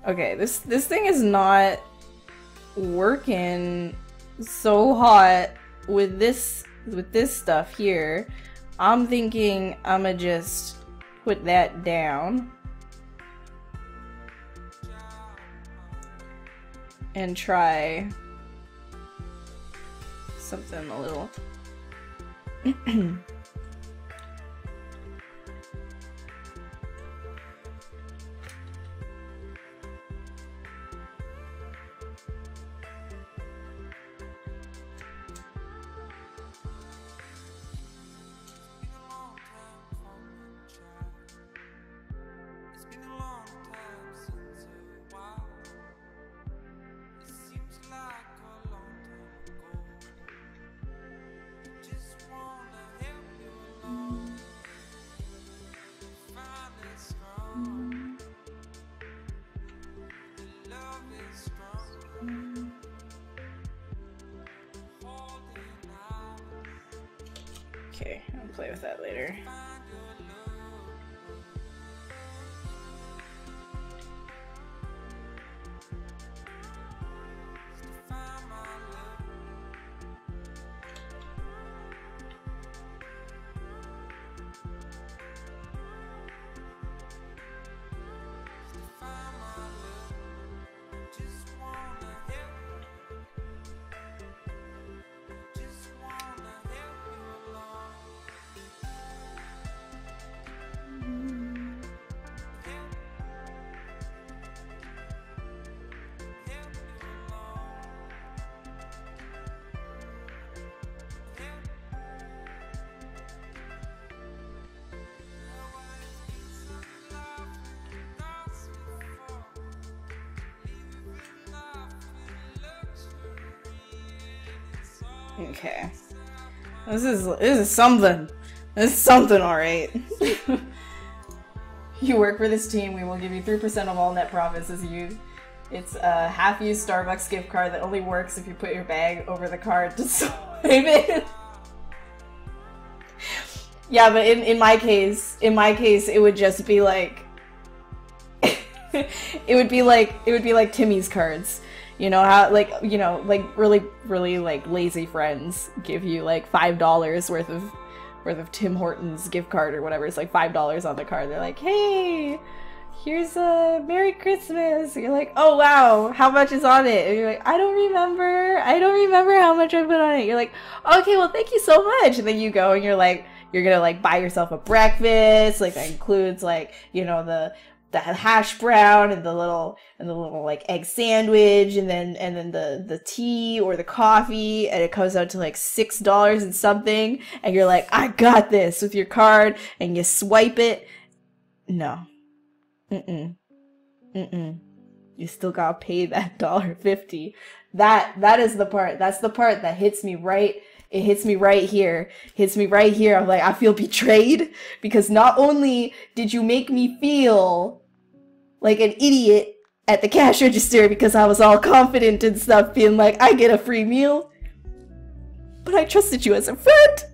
Okay, this thing is not working so hot with this stuff here. I'm thinking I'ma just put that down and try something a little okay, I'll play with that later. Okay. This is something. This is something, alright. You work for this team, we will give you 3% of all net profits as you. It's a half-used Starbucks gift card that only works if you put your bag over the card to swipe it. Yeah, but in my case, it would just be like it would be like Timmy's cards. You know how, like, you know, like really like lazy friends give you like $5 worth of Tim Hortons gift card or whatever. It's like $5 on the card. They're like, hey, here's a Merry Christmas. And you're like, oh wow, how much is on it? And you're like, I don't remember how much I put on it. You're like, okay, well thank you so much. And then you go and you're gonna like buy yourself a breakfast. Like that includes like, you know, the hash brown and the little like egg sandwich and then the tea or the coffee, and it comes out to like $6 and something, and you're like, I got this, with your card, and you swipe it. No. You still gotta pay that $1.50. That is the part. That's the part that hits me right. It hits me right here. I'm like, I feel betrayed, because not only did you make me feel like an idiot at the cash register because I was all confident and stuff, being like, I get a free meal, but I trusted you as a friend,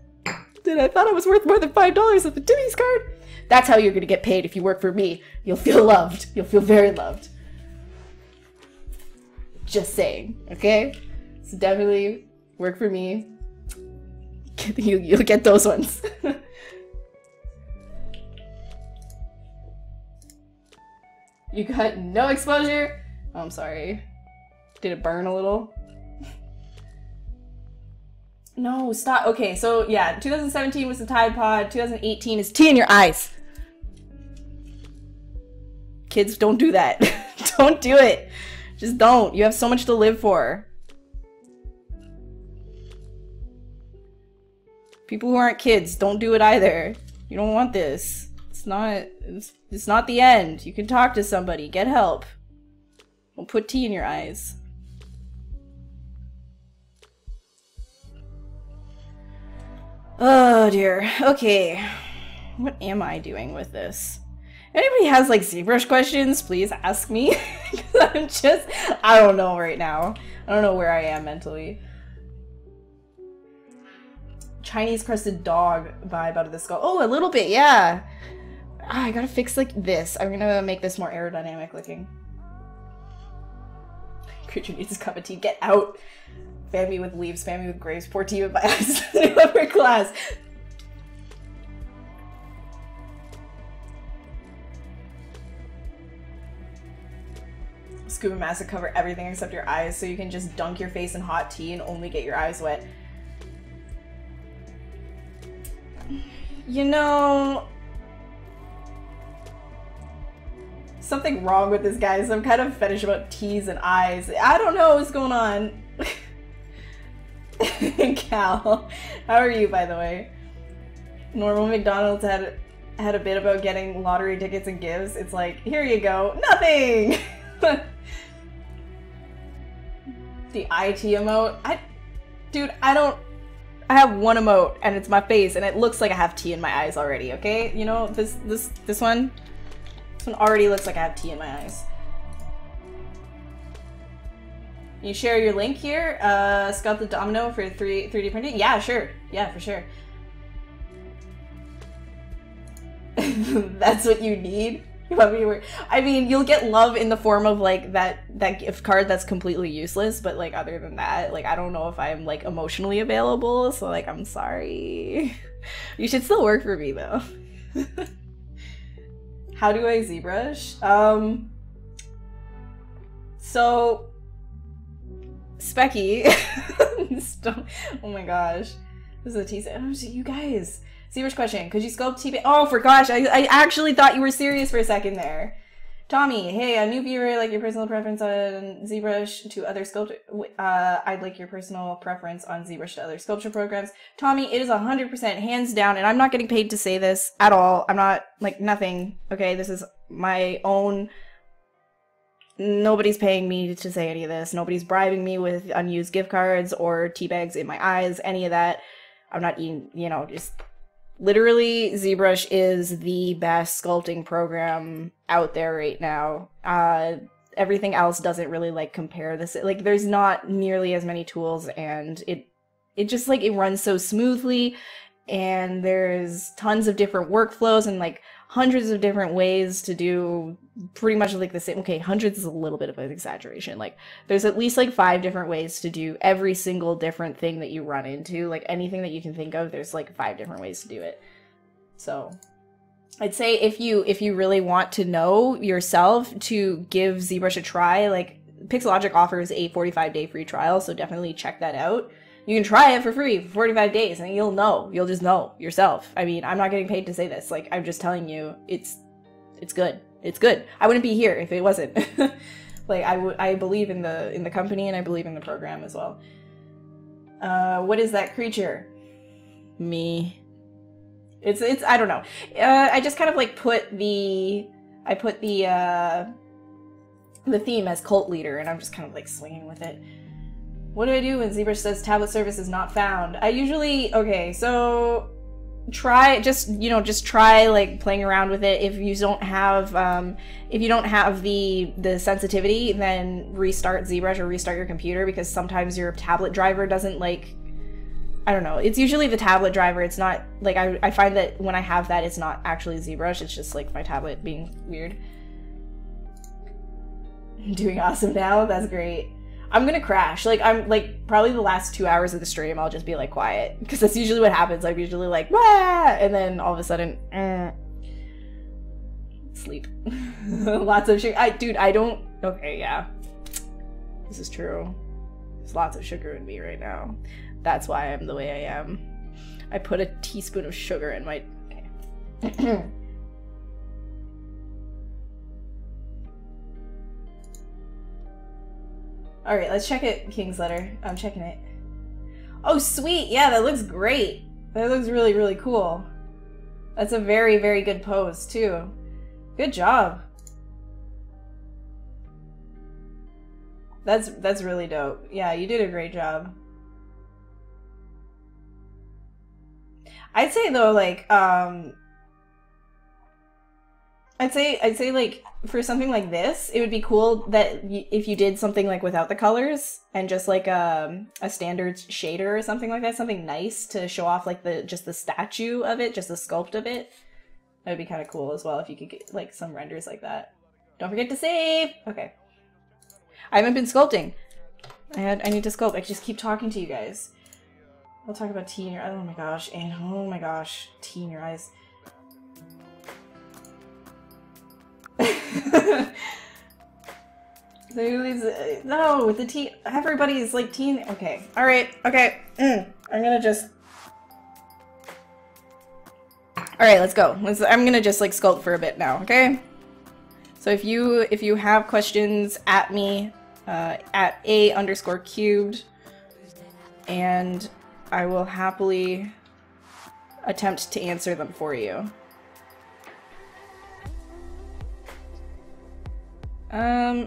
and I thought I was worth more than $5 with the Timmy's card. That's how you're gonna get paid if you work for me. You'll feel loved. You'll feel very loved. Just saying, okay? So definitely work for me. You'll get those ones. You got no exposure? Oh, I'm sorry. Did it burn a little? No, stop. Okay, so yeah, 2017 was the Tide Pod. 2018 is tea in your eyes. Kids, don't do that. Don't do it. Just don't. You have so much to live for. People who aren't kids, don't do it either. You don't want this. It's not the end. You can talk to somebody. Get help. Don't put tea in your eyes. Oh dear. Okay. What am I doing with this? If anybody has like ZBrush questions, please ask me. I don't know right now. I don't know where I am mentally. Chinese crusted dog vibe out of the skull. Oh, a little bit, yeah. I gotta fix like this. I'm gonna make this more aerodynamic looking. Creature needs a cup of tea. Get out. Fan me with leaves, fan me with graves, pour tea with my eyes. New upper class. Scuba mask to cover everything except your eyes, so you can just dunk your face in hot tea and only get your eyes wet. You know... something wrong with this guy. Some kind of fetish about teas and eyes. I don't know what's going on. Cal, how are you, by the way? Normal McDonald's had a bit about getting lottery tickets and gifts. It's like, here you go. Nothing! The IT emote? Dude, I have one emote, and it's my face, and it looks like I have tea in my eyes already, okay? You know, this one? This one already looks like I have tea in my eyes. You share your link here? Sculpt the domino for 3D printing? Yeah, sure. Yeah, for sure. That's what you need? You want me to work? I mean, you'll get love in the form of, like, that gift card that's completely useless, but, like, other than that, like, I don't know if I'm, like, emotionally available, so, like, I'm sorry. You should still work for me, though. How do I ZBrush? So... Specky. Oh my gosh. This is a teaser. Oh, you guys. ZBrush question. Could you sculpt TP? Oh, for gosh. I actually thought you were serious for a second there. Tommy, hey, a new viewer, like your personal preference on ZBrush to other sculpture. I'd like your personal preference on ZBrush to other sculpture programs. Tommy, it is 100% hands down, and I'm not getting paid to say this at all. I'm not, like, nothing. Okay, this is my own... Nobody's paying me to say any of this. Nobody's bribing me with unused gift cards or tea bags in my eyes, any of that. I'm not eating, you know, just... Literally, ZBrush is the best sculpting program out there right now. Everything else doesn't really, like, compare this. Like, there's not nearly as many tools, and it just, like, it runs so smoothly, and there's tons of different workflows and, like, hundreds of different ways to do pretty much like the same. Okay, hundreds is a little bit of an exaggeration. Like, there's at least like 5 different ways to do every single different thing that you run into. Like, anything that you can think of, there's like 5 different ways to do it. So I'd say if you really want to know yourself, to give ZBrush a try, like Pixologic offers a 45-day free trial, so definitely check that out. You can try it for free for 45 days and you'll know. You'll just know yourself. I mean, I'm not getting paid to say this. Like, I'm just telling you, it's good. It's good. I wouldn't be here if it wasn't. Like, I believe in the company, and I believe in the program as well. What is that creature? Me. It's I don't know. I just kind of like put the theme as cult leader, and I'm just kind of like swinging with it. What do I do when ZBrush says tablet service is not found? I usually, okay, so just try like playing around with it. If you don't have the sensitivity, then restart ZBrush or restart your computer, because sometimes your tablet driver doesn't, like, I don't know. It's usually the tablet driver. It's not like, I find that when I have that, it's not actually ZBrush. It's just like my tablet being weird. I'm doing awesome now. That's great. I'm gonna crash. Like, I'm like, probably the last 2 hours of the stream, I'll just be like quiet, because that's usually what happens. I'm usually like, wah! And then all of a sudden, sleep. Lots of sugar. Dude, I don't. Okay, yeah, this is true. There's lots of sugar in me right now. That's why I'm the way I am. I put a teaspoon of sugar in my. Okay. All right, let's check it, King's Letter. I'm checking it. Oh, sweet. Yeah, that looks great. That looks really, really cool. That's a very, very good pose, too. Good job. That's really dope. Yeah, you did a great job. I'd say, though, like, I'd say like, for something like this, it would be cool that if you did something like without the colors and just like a standard shader or something like that, something nice to show off like just the statue of it, just the sculpt of it. That would be kind of cool as well if you could get like some renders like that. Don't forget to save! Okay. I haven't been sculpting. I need to sculpt. I just keep talking to you guys. I'll talk about tea in your eyes. Oh my gosh, and oh my gosh, tea in your eyes. No, with the tea, everybody's like teen. Okay, all right, okay. I'm gonna just. All right, let's go. I'm gonna just like sculpt for a bit now. Okay. So if you have questions, at me, at @A_cubed, and I will happily attempt to answer them for you.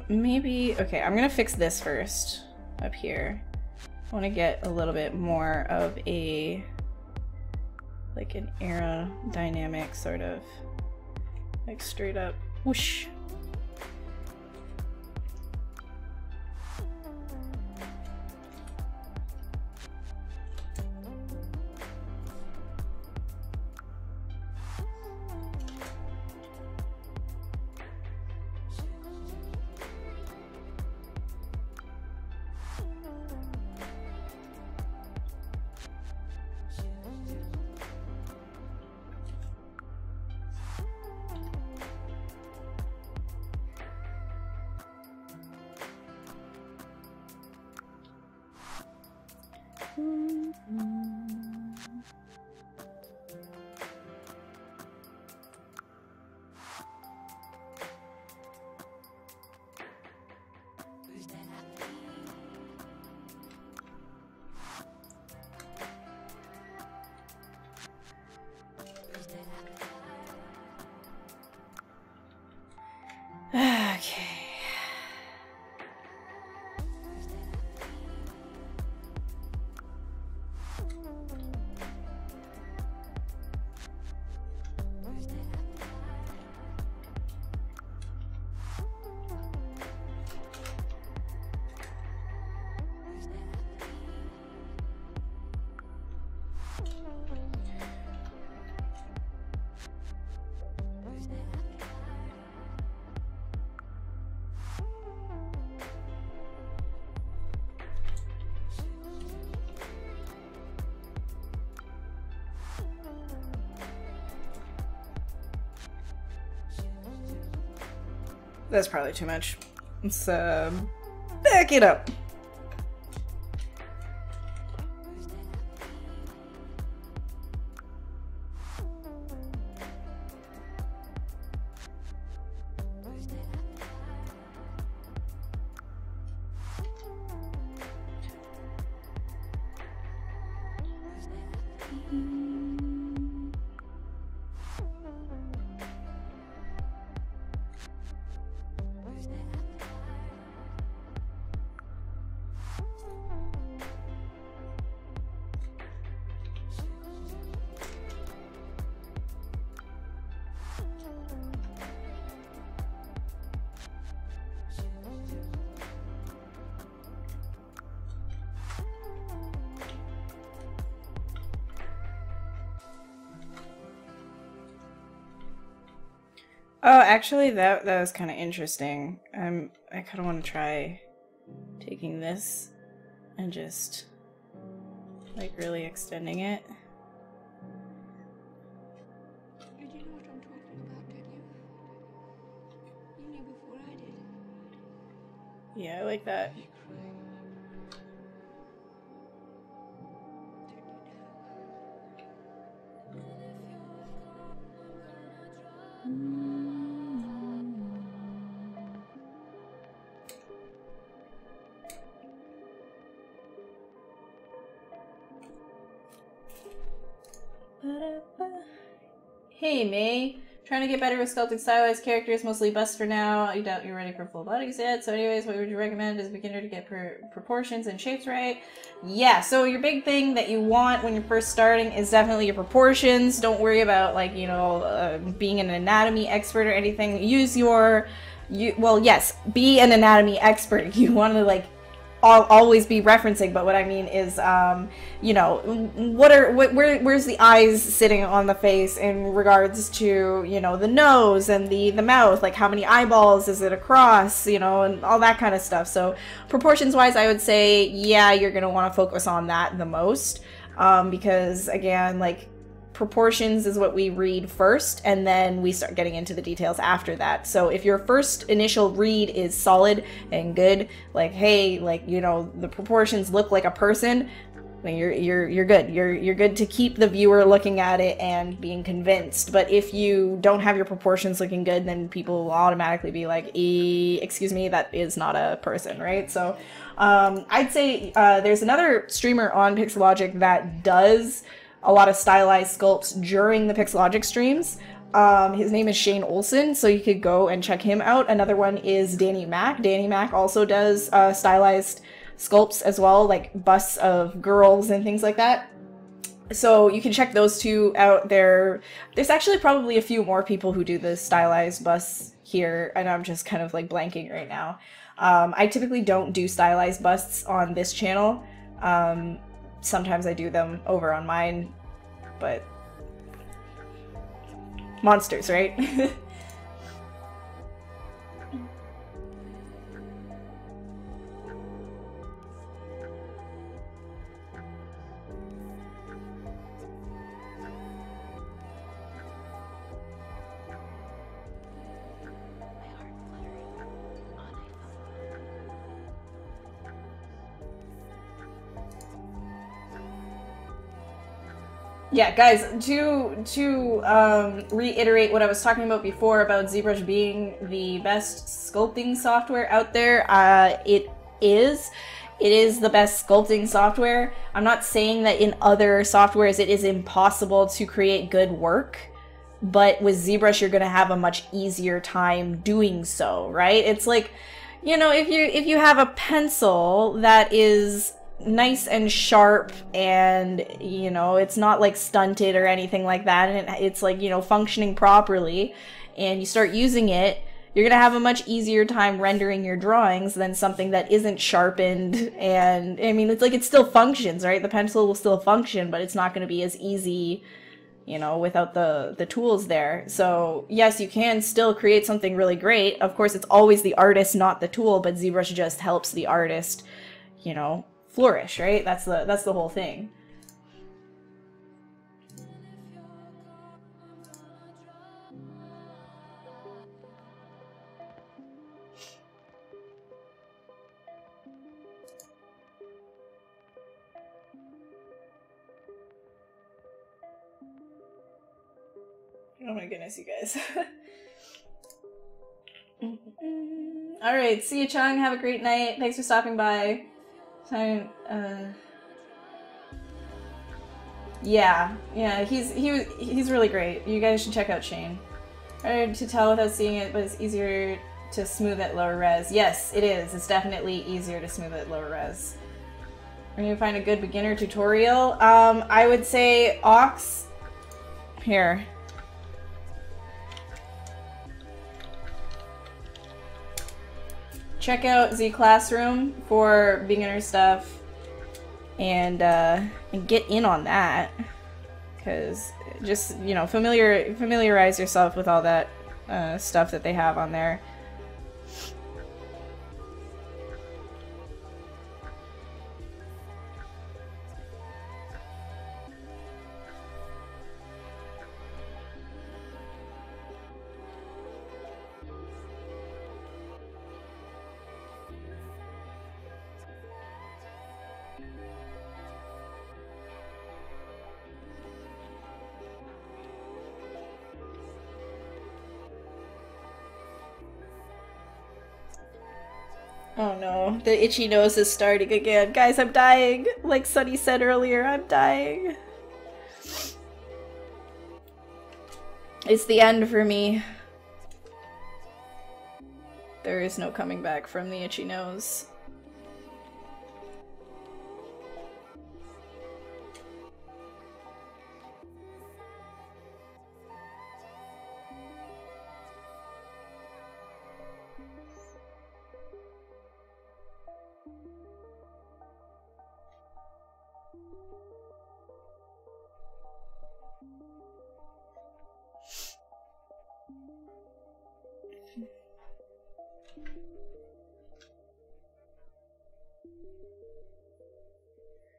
Maybe, okay, I'm gonna fix this first up here. I want to get a little bit more of a, like an aerodynamic sort of, like straight up whoosh. Okay. That's probably too much. Let's back it up. Oh, actually, that was kind of interesting. I kind of want to try taking this and just like really extending it. You do know what I'm talking about, don't you? You knew before I did. Yeah, I like that. Hey, May. Trying to get better with sculpting stylized characters, mostly bust for now. You doubt you're ready for full bodies yet. So anyways, what would you recommend as a beginner to get proportions and shapes right? Yeah, so your big thing that you want when you're first starting is definitely your proportions. Don't worry about, like, you know, being an anatomy expert or anything. Use your... well, yes, be an anatomy expert. You want to, like, I'll always be referencing, but what I mean is, you know, where's the eyes sitting on the face in regards to, you know, the nose and the mouth, like how many eyeballs is it across, you know, and all that kind of stuff. So proportions wise, I would say, yeah, you're going to want to focus on that the most, because again, like, proportions is what we read first, and then we start getting into the details after that. So if your first initial read is solid and good, like, hey, like, you know, the proportions look like a person, then you're good. You're good to keep the viewer looking at it and being convinced. But if you don't have your proportions looking good, then people will automatically be like, excuse me, that is not a person, right? So I'd say there's another streamer on Pixelogic that does a lot of stylized sculpts during the Pixelogic streams. His name is Shane Olson, so you could go and check him out. Another one is Danny Mac. Danny Mac also does stylized sculpts as well, like busts of girls and things like that. So you can check those two out there. There's actually probably a few more people who do the stylized busts here, and I'm just kind of like blanking right now. I typically don't do stylized busts on this channel. Sometimes I do them over on mine, but monsters, right? Yeah, guys, to reiterate what I was talking about before about ZBrush being the best sculpting software out there, it is the best sculpting software. I'm not saying that in other softwares it is impossible to create good work, but with ZBrush you're gonna have a much easier time doing so, right? It's like, you know, if you have a pencil that is nice and sharp and, you know, it's not like stunted or anything like that, and it's like, you know, functioning properly, and you start using it, you're gonna have a much easier time rendering your drawings than something that isn't sharpened. And I mean, it's like, it still functions, right? The pencil will still function, but it's not gonna be as easy, you know, without the tools there. So yes, you can still create something really great. Of course, it's always the artist, not the tool, but ZBrush just helps the artist, you know, flourish, right? That's the whole thing. Oh my goodness, you guys. All right, see you, Chung. Have a great night. Thanks for stopping by. Time, yeah, he's really great. You guys should check out Shane. Hard to tell without seeing it, but it's easier to smooth at lower res. Yes, it is. It's definitely easier to smooth at lower res. Where do you find a good beginner tutorial? I would say Ox. Here. Check out Z Classroom for beginner stuff, and get in on that, because just, you know, familiarize yourself with all that stuff that they have on there. Oh no, the itchy nose is starting again. Guys, I'm dying. Like Sunny said earlier, I'm dying. It's the end for me. There is no coming back from the itchy nose.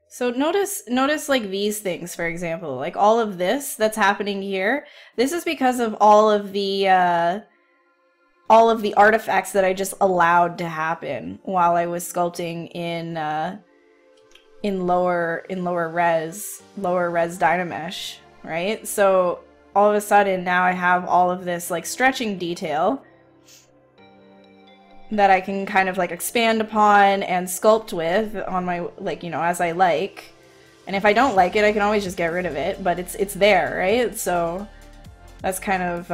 So notice like these things, for example, like all of this that's happening here. This is because of all of the artifacts that I just allowed to happen while I was sculpting in lower res Dynamesh, right? So all of a sudden now I have all of this like stretching detail that I can kind of like expand upon and sculpt with on my, like, you know, as I like. And if I don't like it, I can always just get rid of it, but it's there, right? So that's kind of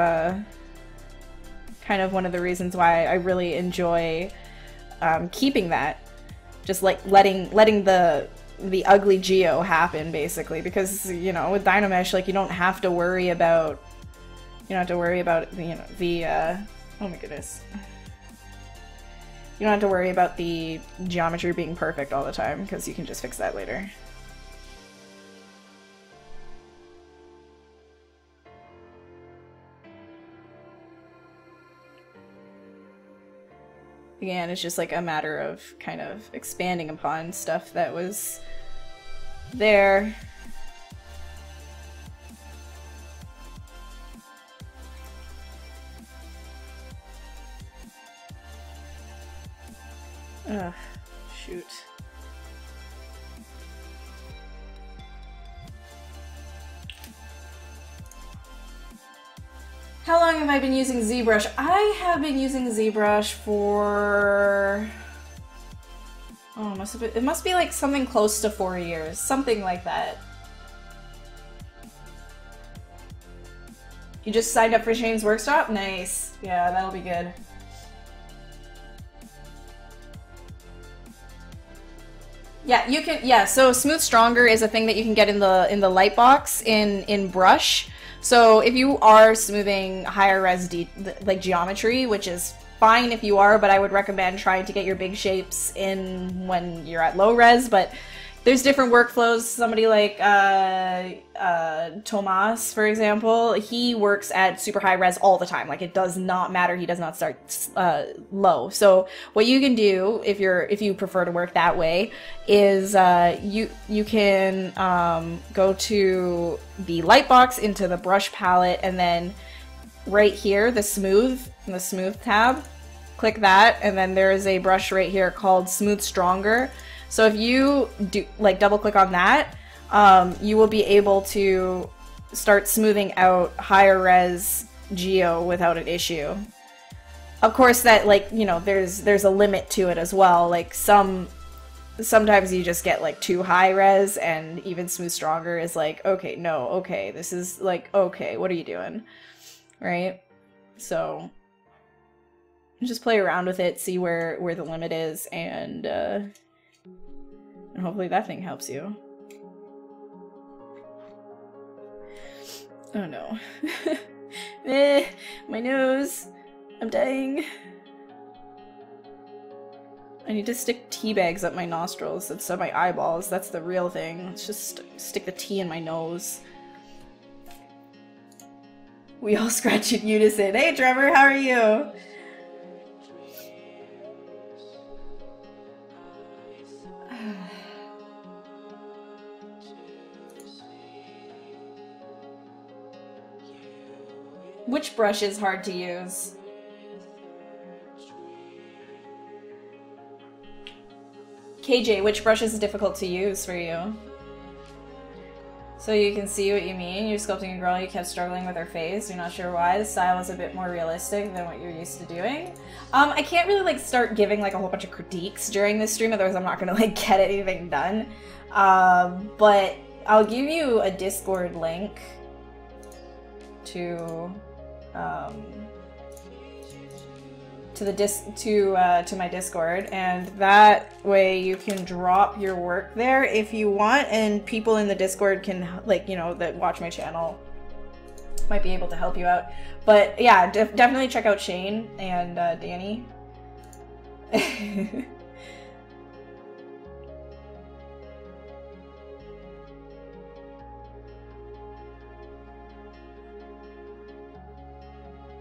one of the reasons why I really enjoy keeping that. Just like letting the ugly geo happen, basically, because, you know, with Dynamesh, like, you don't have to worry about you know the oh my goodness. You don't have to worry about the geometry being perfect all the time, because you can just fix that later. Again, it's just like a matter of kind of expanding upon stuff that was there. Ugh, shoot. How long have I been using ZBrush? I have been using ZBrush for... oh, it must be like something close to 4 years. Something like that. You just signed up for Shane's workshop? Nice. Yeah, that'll be good. Yeah, you can. Yeah, so Smooth Stronger is a thing that you can get in the light box in Brush. So if you are smoothing higher res like geometry, which is fine if you are, but I would recommend trying to get your big shapes in when you're at low res. But there's different workflows. Somebody like Tomas, for example, he works at super high res all the time. Like, it does not matter. He does not start low. So what you can do if you prefer to work that way is you can go to the light box, into the brush palette, and then right here, the smooth tab, click that, and then there is a brush right here called Smooth Stronger. So if you do like double click on that, you will be able to start smoothing out higher res geo without an issue. Of course, that, like, you know, there's a limit to it as well. Like, sometimes you just get like too high res, and even Smooth Stronger is like, okay, no, okay, this is like, okay, what are you doing, right? So just play around with it, see where the limit is, and hopefully that thing helps you. Oh no. My nose. I'm dying. I need to stick tea bags up my nostrils instead of my eyeballs. That's the real thing. Let's just stick the tea in my nose. We all scratch in unison. Hey Trevor, how are you? Which brush is hard to use? KJ, which brush is difficult to use for you? So you can see what you mean. You're sculpting a girl, you kept struggling with her face. You're not sure why. The style is a bit more realistic than what you're used to doing. I can't really like start giving like a whole bunch of critiques during this stream, otherwise I'm not gonna like get anything done. But I'll give you a Discord link to my Discord, and that way you can drop your work there if you want, and people in the Discord can, like, you know, that watch my channel might be able to help you out. But yeah, definitely check out Shane and Danny.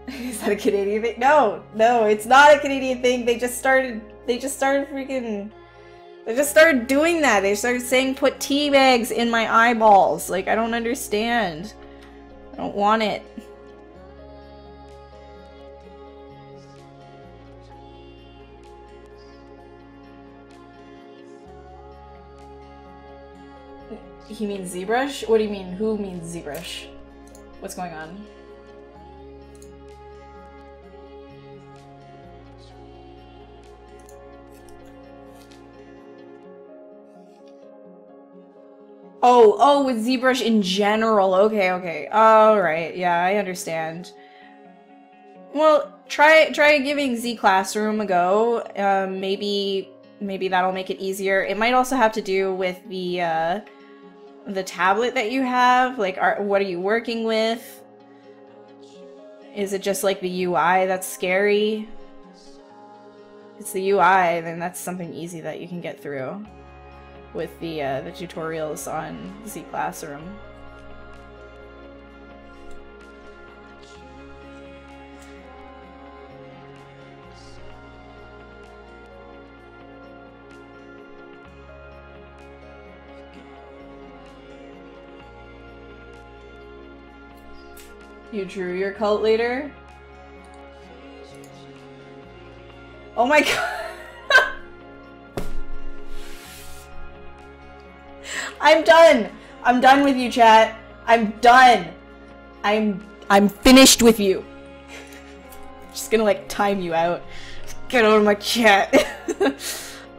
Is that a Canadian thing? No, it's not a Canadian thing. They just started freaking They just started doing that. They started saying put tea bags in my eyeballs. Like, I don't understand. I don't want it. He means ZBrush? What do you mean? Who means ZBrush? What's going on? Oh, with ZBrush in general. Okay. Alright, yeah, I understand. Well, try giving Z Classroom a go. Maybe that'll make it easier. It might also have to do with the tablet that you have. Like, what are you working with? Is it just like the UI that's scary? If it's the UI, then that's something easy that you can get through with the tutorials on Z Classroom. You drew your cult leader? Oh my god! I'm done! I'm done with you, chat. I'm done! I'm finished with you. Just gonna like time you out. Just get out of my chat.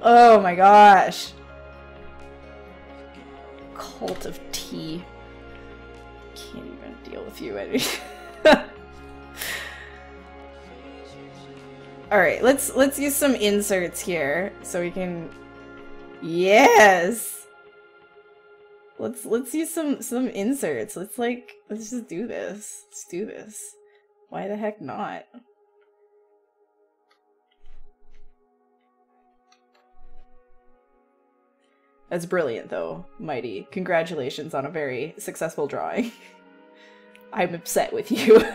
Oh my gosh. Cult of tea. Can't even deal with you anymore. Alright, let's use some inserts here so we can. Yes! Let's use some inserts. Let's just do this. Let's do this. Why the heck not? That's brilliant though, Mighty. Congratulations on a very successful drawing. I'm upset with you.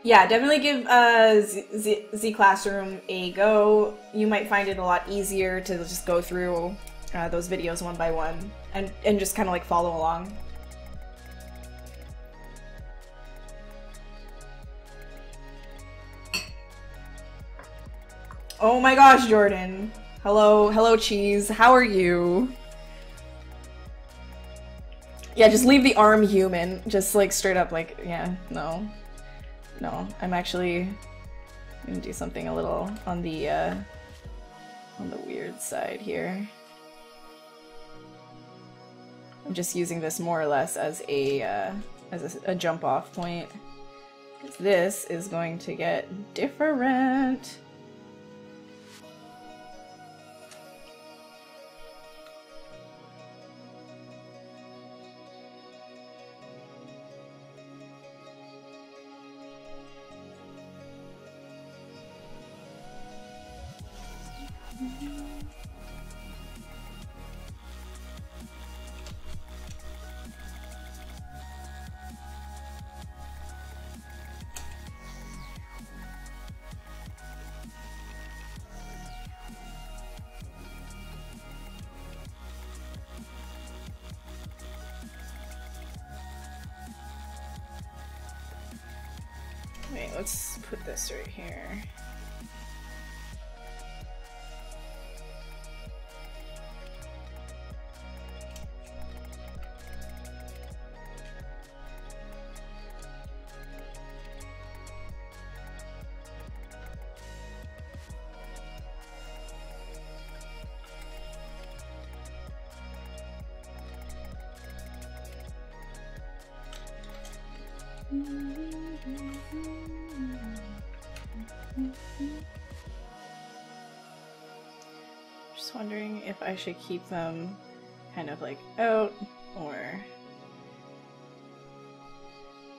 Yeah, definitely give Z Classroom a go. You might find it a lot easier to just go through those videos one by one and just kind of like follow along. Oh my gosh, Jordan. Hello, Cheese. How are you? Yeah, just leave the arm human. Just like straight up like, yeah, no. No, I'm actually gonna do something a little on the weird side here. I'm just using this more or less as a jump off point. 'Cause this is going to get different. Wait, let's put this right here. Just wondering if I should keep them kind of like out, or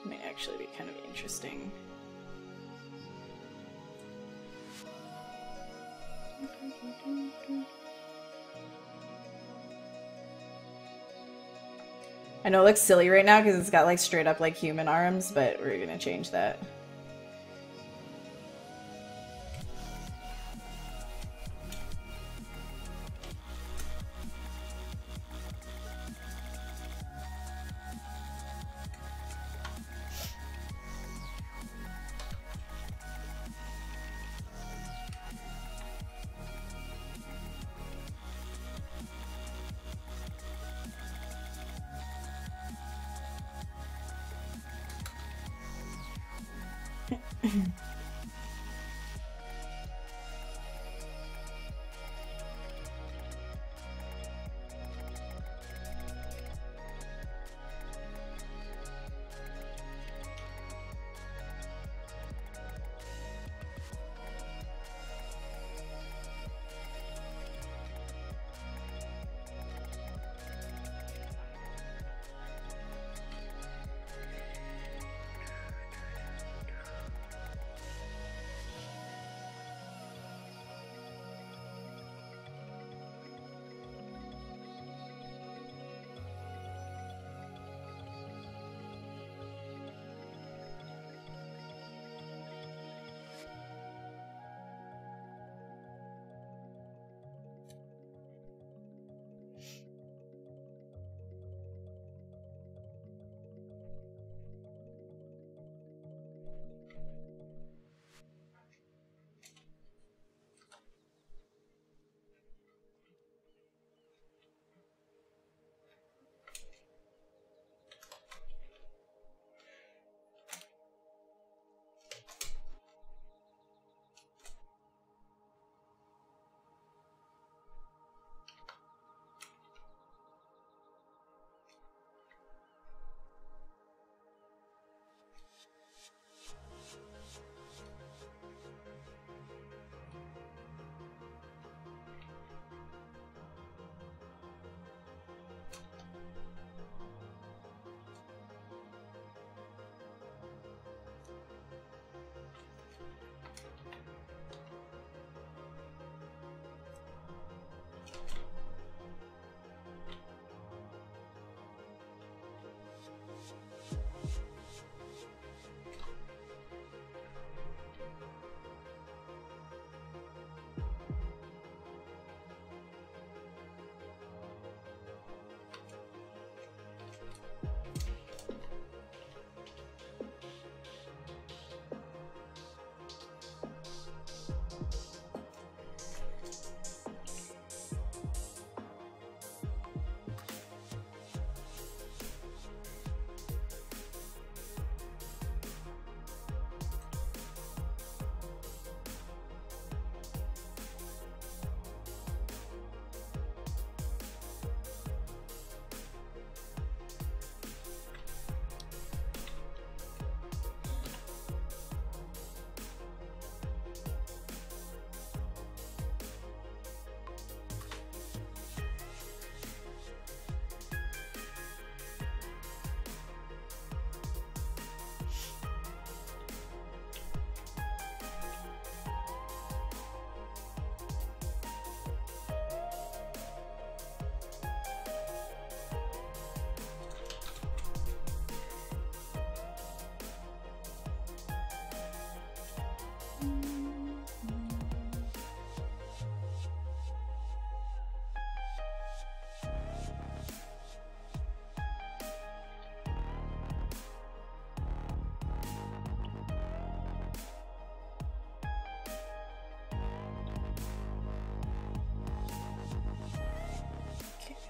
it might actually be kind of interesting. I know it looks silly right now because it's got like straight up like human arms, but we're gonna change that.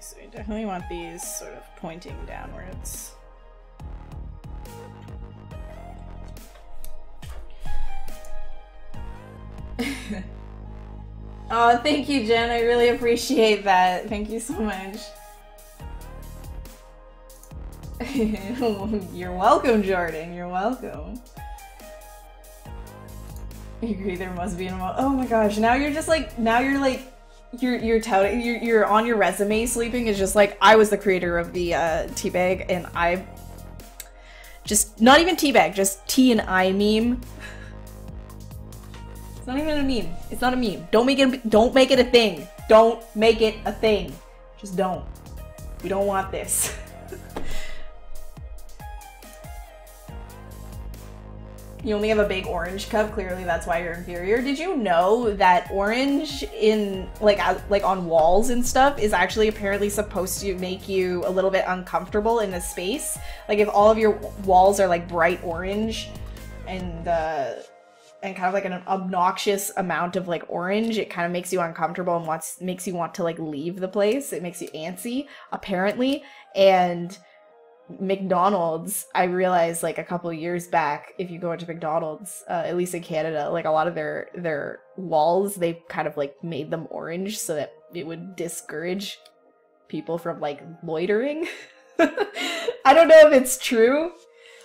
So we definitely want these sort of pointing downwards. Oh, thank you, Jen. I really appreciate that. Thank you so much. You're welcome, Jordan. You're welcome. You agree there must be an emo- Oh my gosh, now you're just like, you're touting, you're on your resume sleeping is just like, I was the creator of the teabag, and I just, not even teabag, just T and I meme. It's not even a meme. It's not a meme. Don't make it a thing. Don't make it a thing. Just don't. We don't want this. You only have a big orange cup. Clearly, that's why you're inferior. Did you know that orange in like on walls and stuff is actually apparently supposed to make you a little bit uncomfortable in a space? Like if all of your walls are like bright orange and kind of like an obnoxious amount of like orange, it kind of makes you uncomfortable and makes you want to like leave the place. It makes you antsy, apparently. And McDonald's, I realized like a couple of years back, if you go into McDonald's, at least in Canada, like a lot of their walls, they kind of like made them orange so that it would discourage people from like loitering. I don't know if it's true,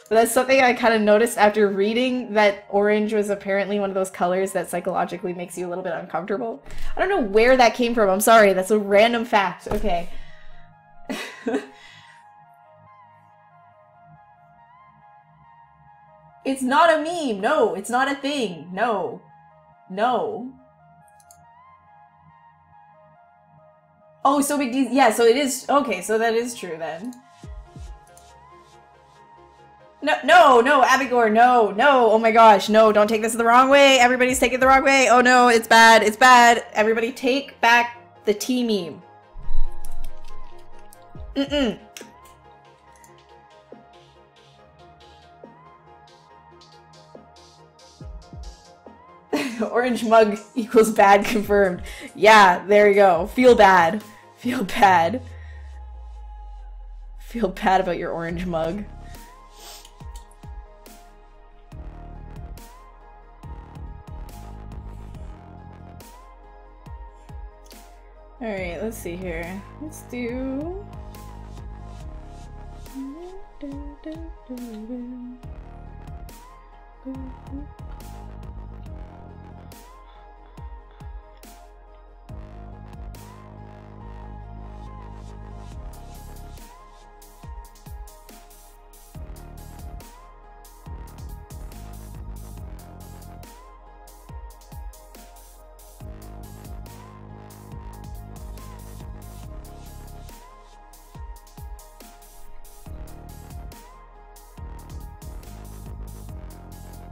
but that's something I kind of noticed after reading that orange was apparently one of those colors that psychologically makes you a little bit uncomfortable. I don't know where that came from. I'm sorry. That's a random fact. Okay. It's not a meme. No, it's not a thing. No. No. Oh, so big. Yeah, so it is. Okay, so that is true then. No, no, no, Abigor, no, no, oh my gosh, no, don't take this the wrong way. Everybody's taking it the wrong way. Oh no, it's bad, it's bad. Everybody take back the tea meme. Mm-mm. Orange mug equals bad confirmed. Yeah, there you go. Feel bad. Feel bad. Feel bad about your orange mug. Alright, let's see here. Let's do...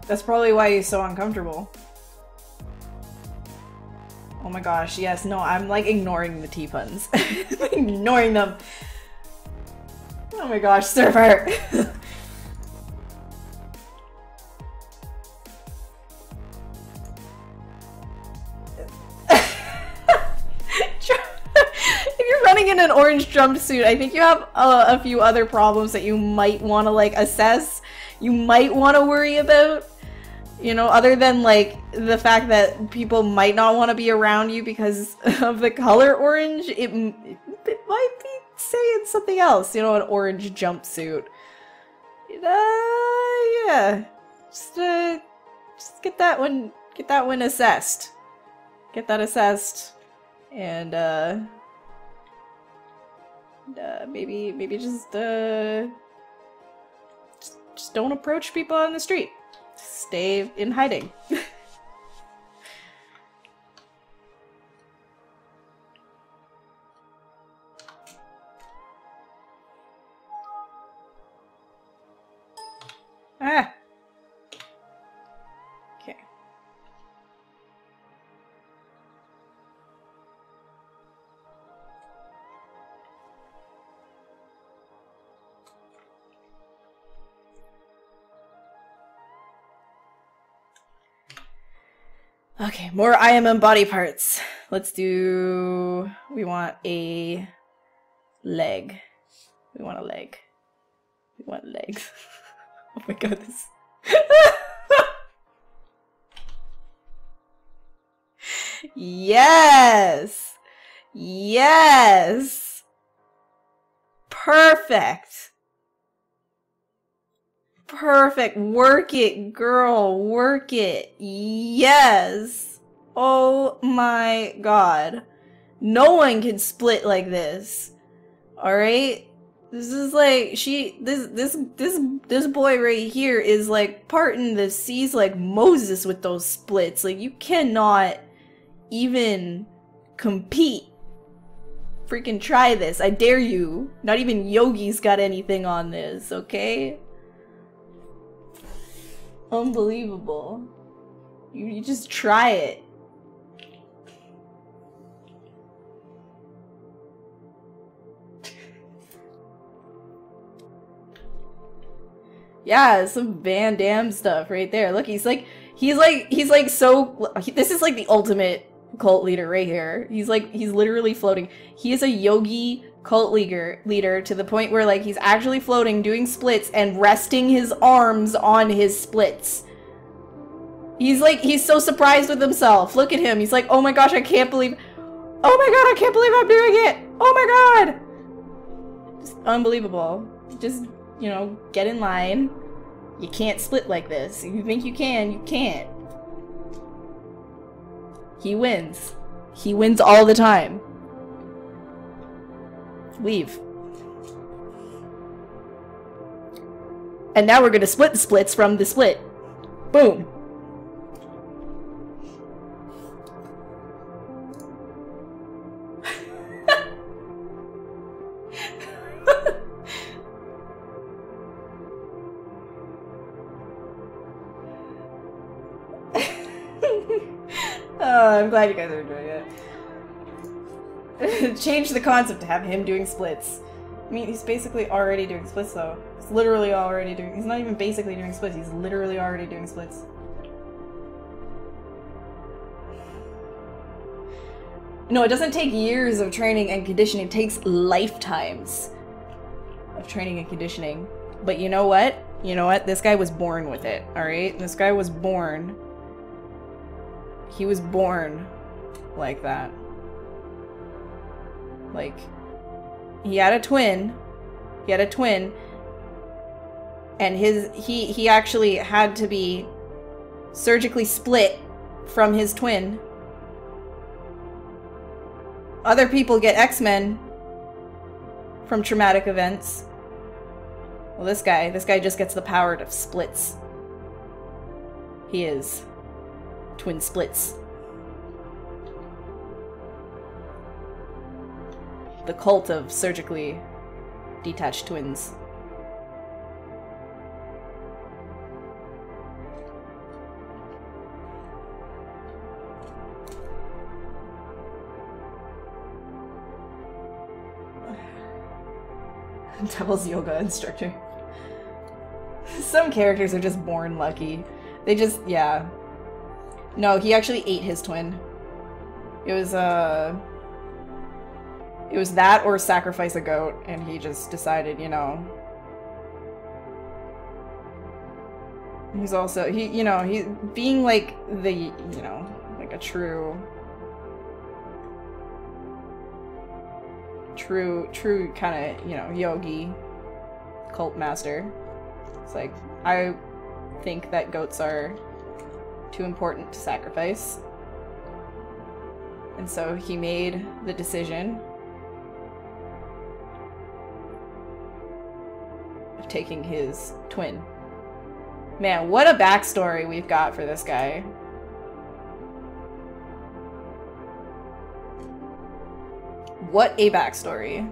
That's probably why he's so uncomfortable. Oh my gosh, yes, no, I'm like ignoring the tea puns. Ignoring them. Oh my gosh, server! If you're running in an orange jumpsuit, I think you have a few other problems that you might want to like assess. You might want to worry about. You know, other than, like, the fact that people might not want to be around you because of the color orange, it might be saying something else. You know, an orange jumpsuit. Yeah. Just get that one assessed. Get that assessed. And, maybe just don't approach people on the street. Stay in hiding. Ah. Okay. Okay, more IMM body parts. Let's do... We want a leg. We want a leg. We want legs. Oh my god, this... Yes! Yes! Perfect! Perfect. Work it, girl. Work it. Yes. Oh my god. No one can split like this. Alright? This is like, this boy right here is like parting the seas like Moses with those splits. Like, you cannot even compete. Freaking try this. I dare you. Not even Yogi's got anything on this, okay? Unbelievable. You just try it. Yeah, some Van Damme stuff right there. Look, he's like so, this is like the ultimate cult leader right here. He's literally floating. He is a yogi cult leader to the point where like he's actually floating, doing splits, and resting his arms on his splits. He's so surprised with himself. Look at him. He's like, oh my gosh, I can't believe, oh my god, I can't believe I'm doing it. Oh my god. Just unbelievable. Just, you know, get in line. You can't split like this. If you think you can, you can't. He wins. He wins all the time. Leave. And now we're gonna split the splits from the split. Boom. Oh, I'm glad you guys are enjoying it. Change the concept to have him doing splits. I mean, he's basically already doing splits, though. He's literally already doing- he's not even basically doing splits, he's literally already doing splits. No, it doesn't take years of training and conditioning, it takes lifetimes of training and conditioning. But you know what? You know what? This guy was born with it, alright? This guy was born. He was born like that. Like, he had a twin. He had a twin. And he actually had to be surgically split from his twin. Other people get X-Men from traumatic events. Well, this guy just gets the power of splits. He is twin splits. The cult of surgically detached twins. Devil's yoga instructor. Some characters are just born lucky. They just, yeah. No, he actually ate his twin. It was that or sacrifice a goat, and he just decided, you know. He's also, you know, he's being like the, you know, like a true kind of, you know, yogi cult master. It's like, I think that goats are too important to sacrifice. And so he made the decision of taking his twin. Man, what a backstory we've got for this guy. What a backstory.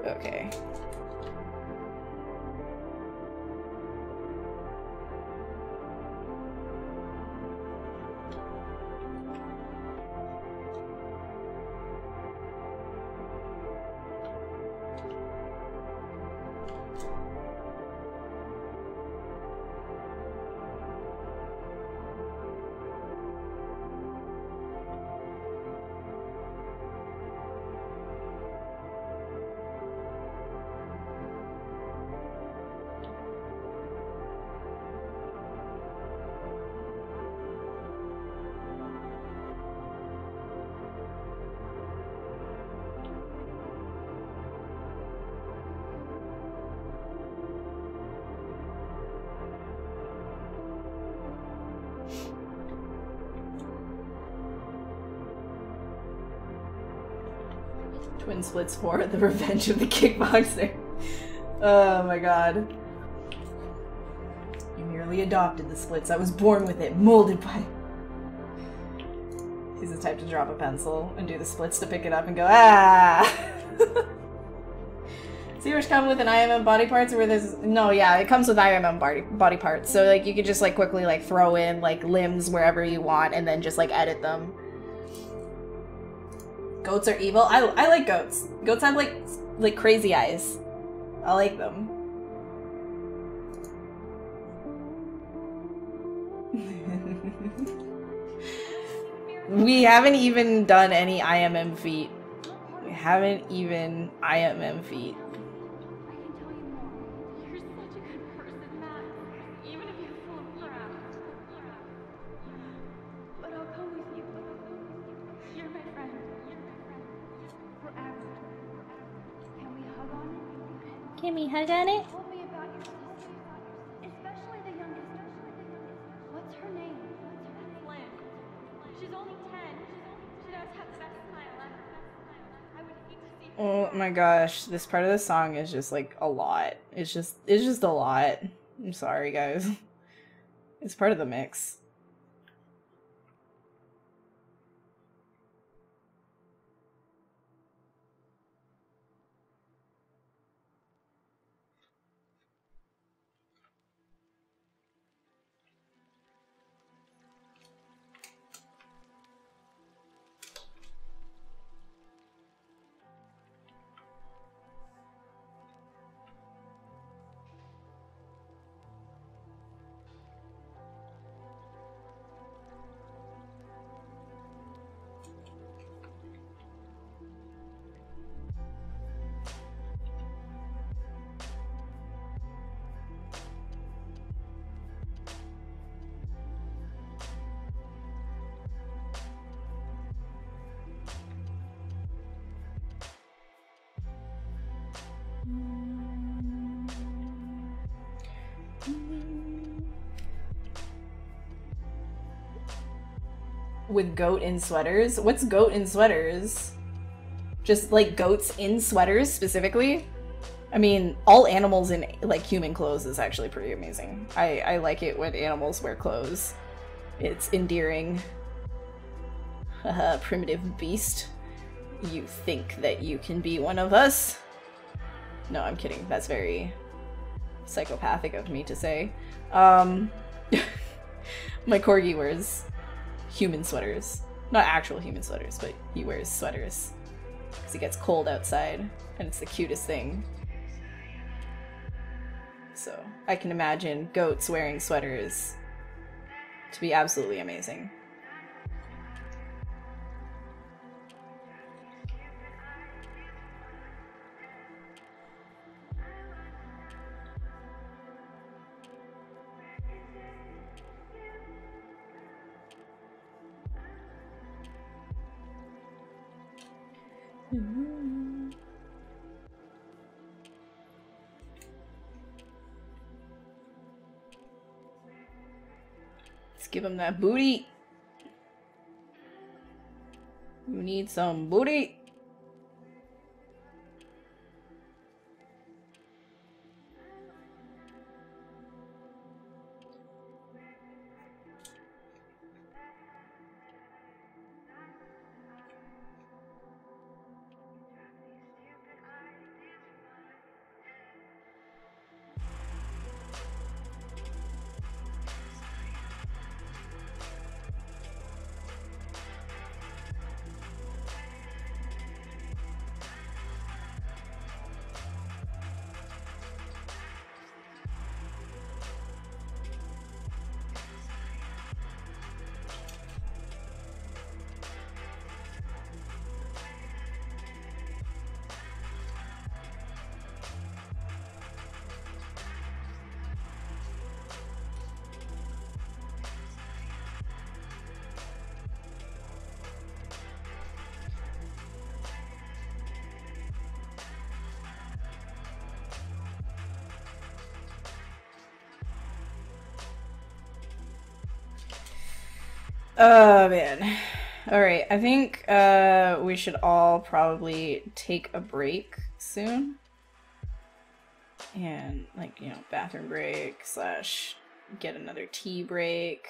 Okay. Twin Splits 4, The Revenge of the Kickboxer. Oh my god. You merely adopted the splits. I was born with it, molded by... He's the type to drop a pencil and do the splits to pick it up and go, ah! Sears come with an IMM body parts where there's no, yeah, it comes with IMM body parts. So like you could just like quickly like throw in like limbs wherever you want and then just like edit them. Goats are evil. I like goats. Goats have like crazy eyes. I like them. We haven't even done any IMM feat. We haven't even IMM feat. I can tell you more. You're such a good person, Matt. Even if you're full of crap. But I'll come with you. You're my friend. Forever. Can we hug on it? Can we hug on it? Told me about your sister. Especially the youngest. What's her name? Flynn. She's only 10. She does have the best smile ever. I would hate to see her. Oh my gosh, this part of the song is just like a lot. It's just a lot. I'm sorry, guys. It's part of the mix. With goat in sweaters? What's goat in sweaters? Just like goats in sweaters specifically? I mean, all animals in like human clothes is actually pretty amazing. I like it when animals wear clothes. It's endearing. Haha, primitive beast. You think that you can be one of us? No, I'm kidding. That's very psychopathic of me to say. My corgi wears human sweaters. Not actual human sweaters, but he wears sweaters. Because it gets cold outside, and it's the cutest thing. So, I can imagine goats wearing sweaters to be absolutely amazing. Let's give him that booty. You need some booty. Oh man. Alright, I think we should all probably take a break soon. And like, you know, bathroom break / get another tea break.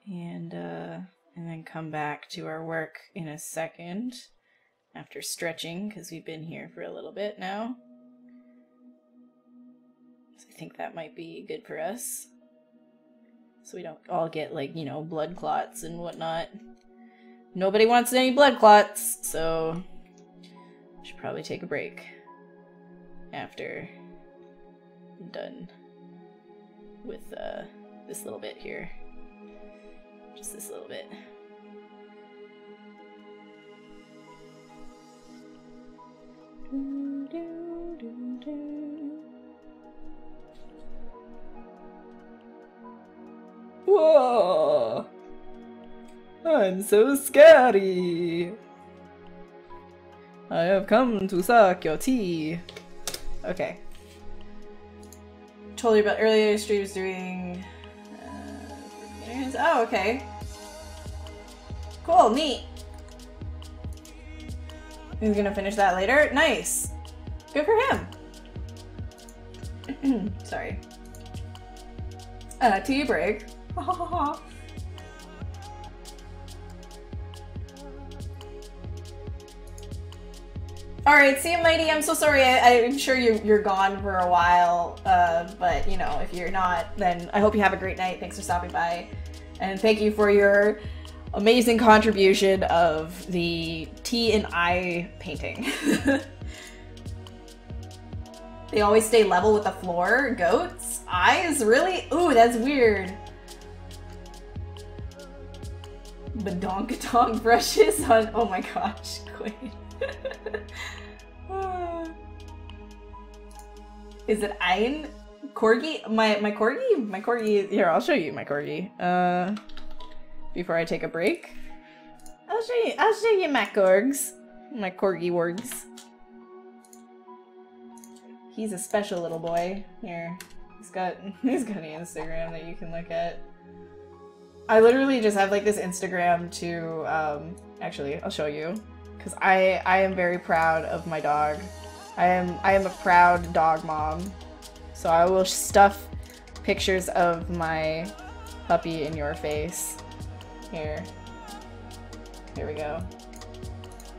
And then come back to our work in a second. after stretching, because we've been here for a little bit now. So I think that might be good for us. So we don't all get, like, you know, blood clots and whatnot. Nobody wants any blood clots, so I should probably take a break after I'm done with this little bit here. Just this little bit. Whoa! I'm so scary! I have come to suck your tea. Okay. Told you about earlier streams doing... oh, okay. Cool, neat. He's gonna finish that later? Nice! Good for him! Sorry. Tea break. Alright, CM Mighty, I'm so sorry. I'm sure you're gone for a while, but, you know, if you're not, then I hope you have a great night. Thanks for stopping by. And thank you for your amazing contribution of the T and I painting. They always stay level with the floor. Goats? Eyes? Really? Ooh, that's weird. Badonkatong brushes on... Oh my gosh, Queen. Is it Ein? Corgi? My corgi? My corgi... Here, I'll show you my corgi. Before I take a break. I'll show you my corgs. My corgi wargs. He's a special little boy. Here. He's got an Instagram that you can look at. I literally just have like this Instagram to actually I'll show you. Because I am very proud of my dog. I am a proud dog mom. So I will stuff pictures of my puppy in your face. Here. Here we go.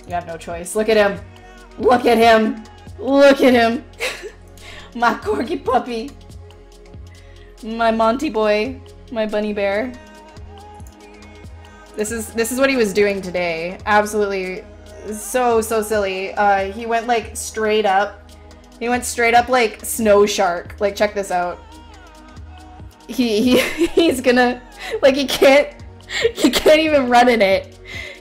You have no choice. Look at him! Look at him! Look at him! My corgi puppy! My Monty boy. My bunny bear. This is what he was doing today. Absolutely so silly. He went like straight up. He went straight up like Snow Shark. Like, check this out. He's gonna, like, he can't even run in it.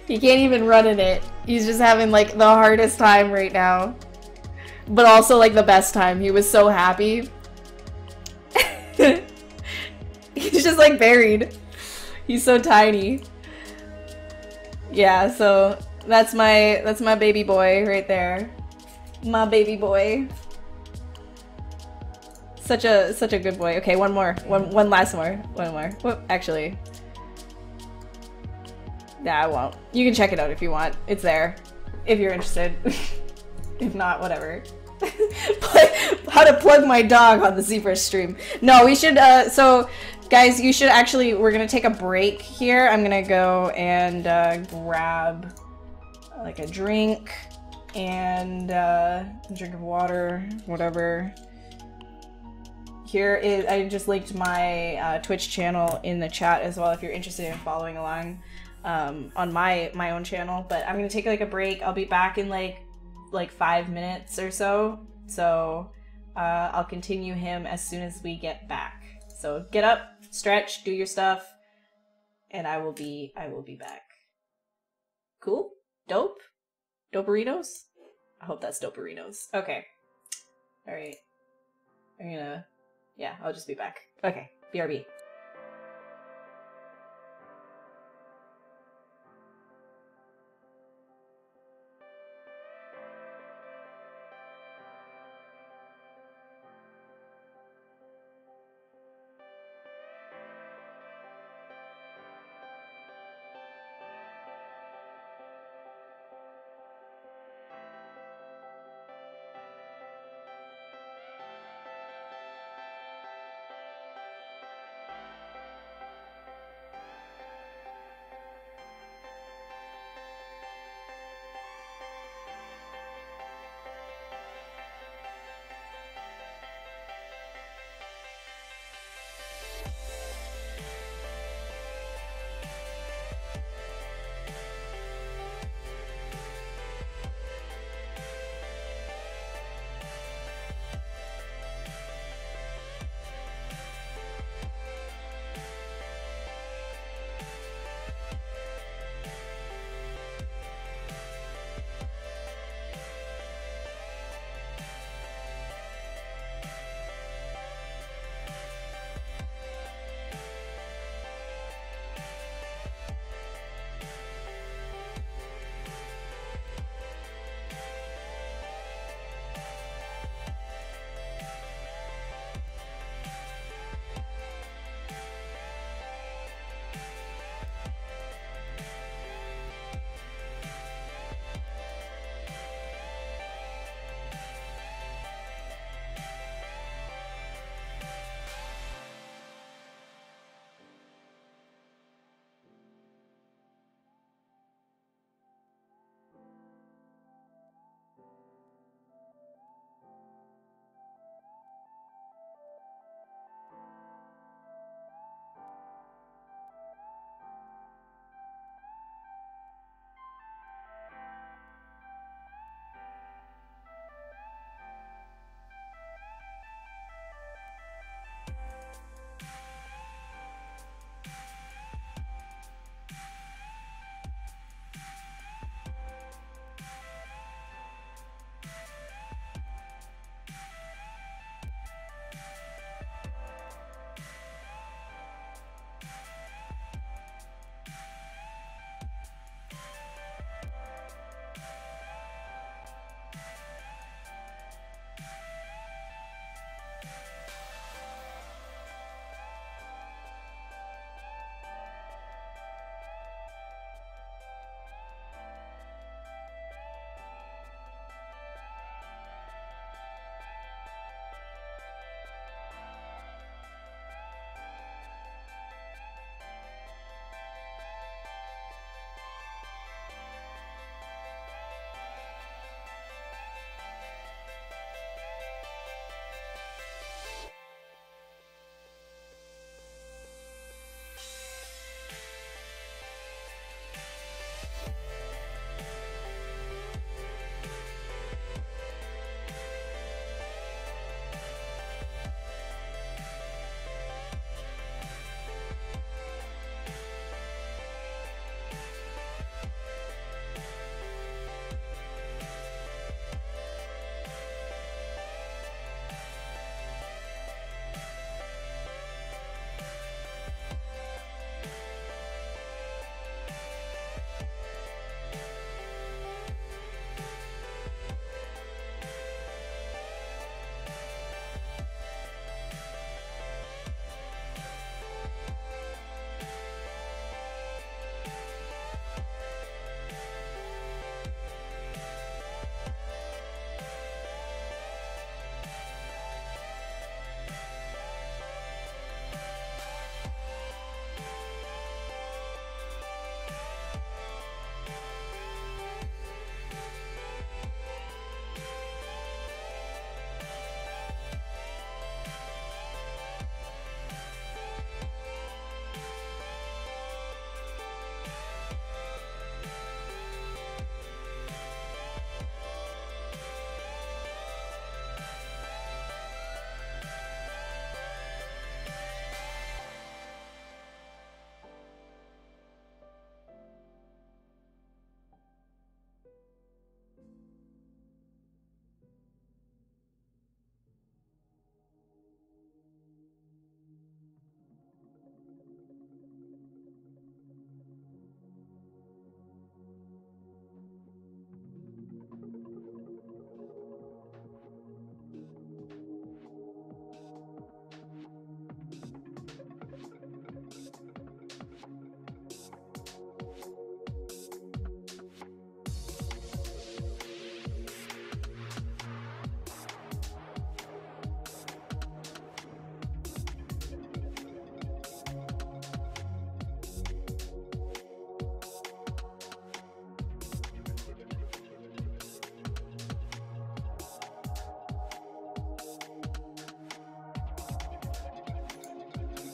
He can't even run in it. He's just having like the hardest time right now. But also like the best time. He was so happy. He's just like buried. He's so tiny. Yeah, so that's my baby boy right there. My baby boy. Such a good boy. Okay, one more. One last more. One more. Whoop, actually. Nah, I won't. You can check it out if you want. It's there. If you're interested. If not, whatever. How to plug my dog on the ZBrush stream. No, we should, so, guys, you should actually, we're gonna take a break here. I'm gonna go and, grab, like, a drink, and, a drink of water, whatever. Here is, I just linked my, Twitch channel in the chat as well if you're interested in following along, on my own channel. But I'm gonna take, like, a break. I'll be back in, like 5 minutes or so. So I'll continue him as soon as we get back. So get up, stretch, do your stuff, and I will be back. Cool? Dope? Doperinos? I hope that's Doperinos. Okay. Alright. Yeah, I'll just be back. Okay, BRB.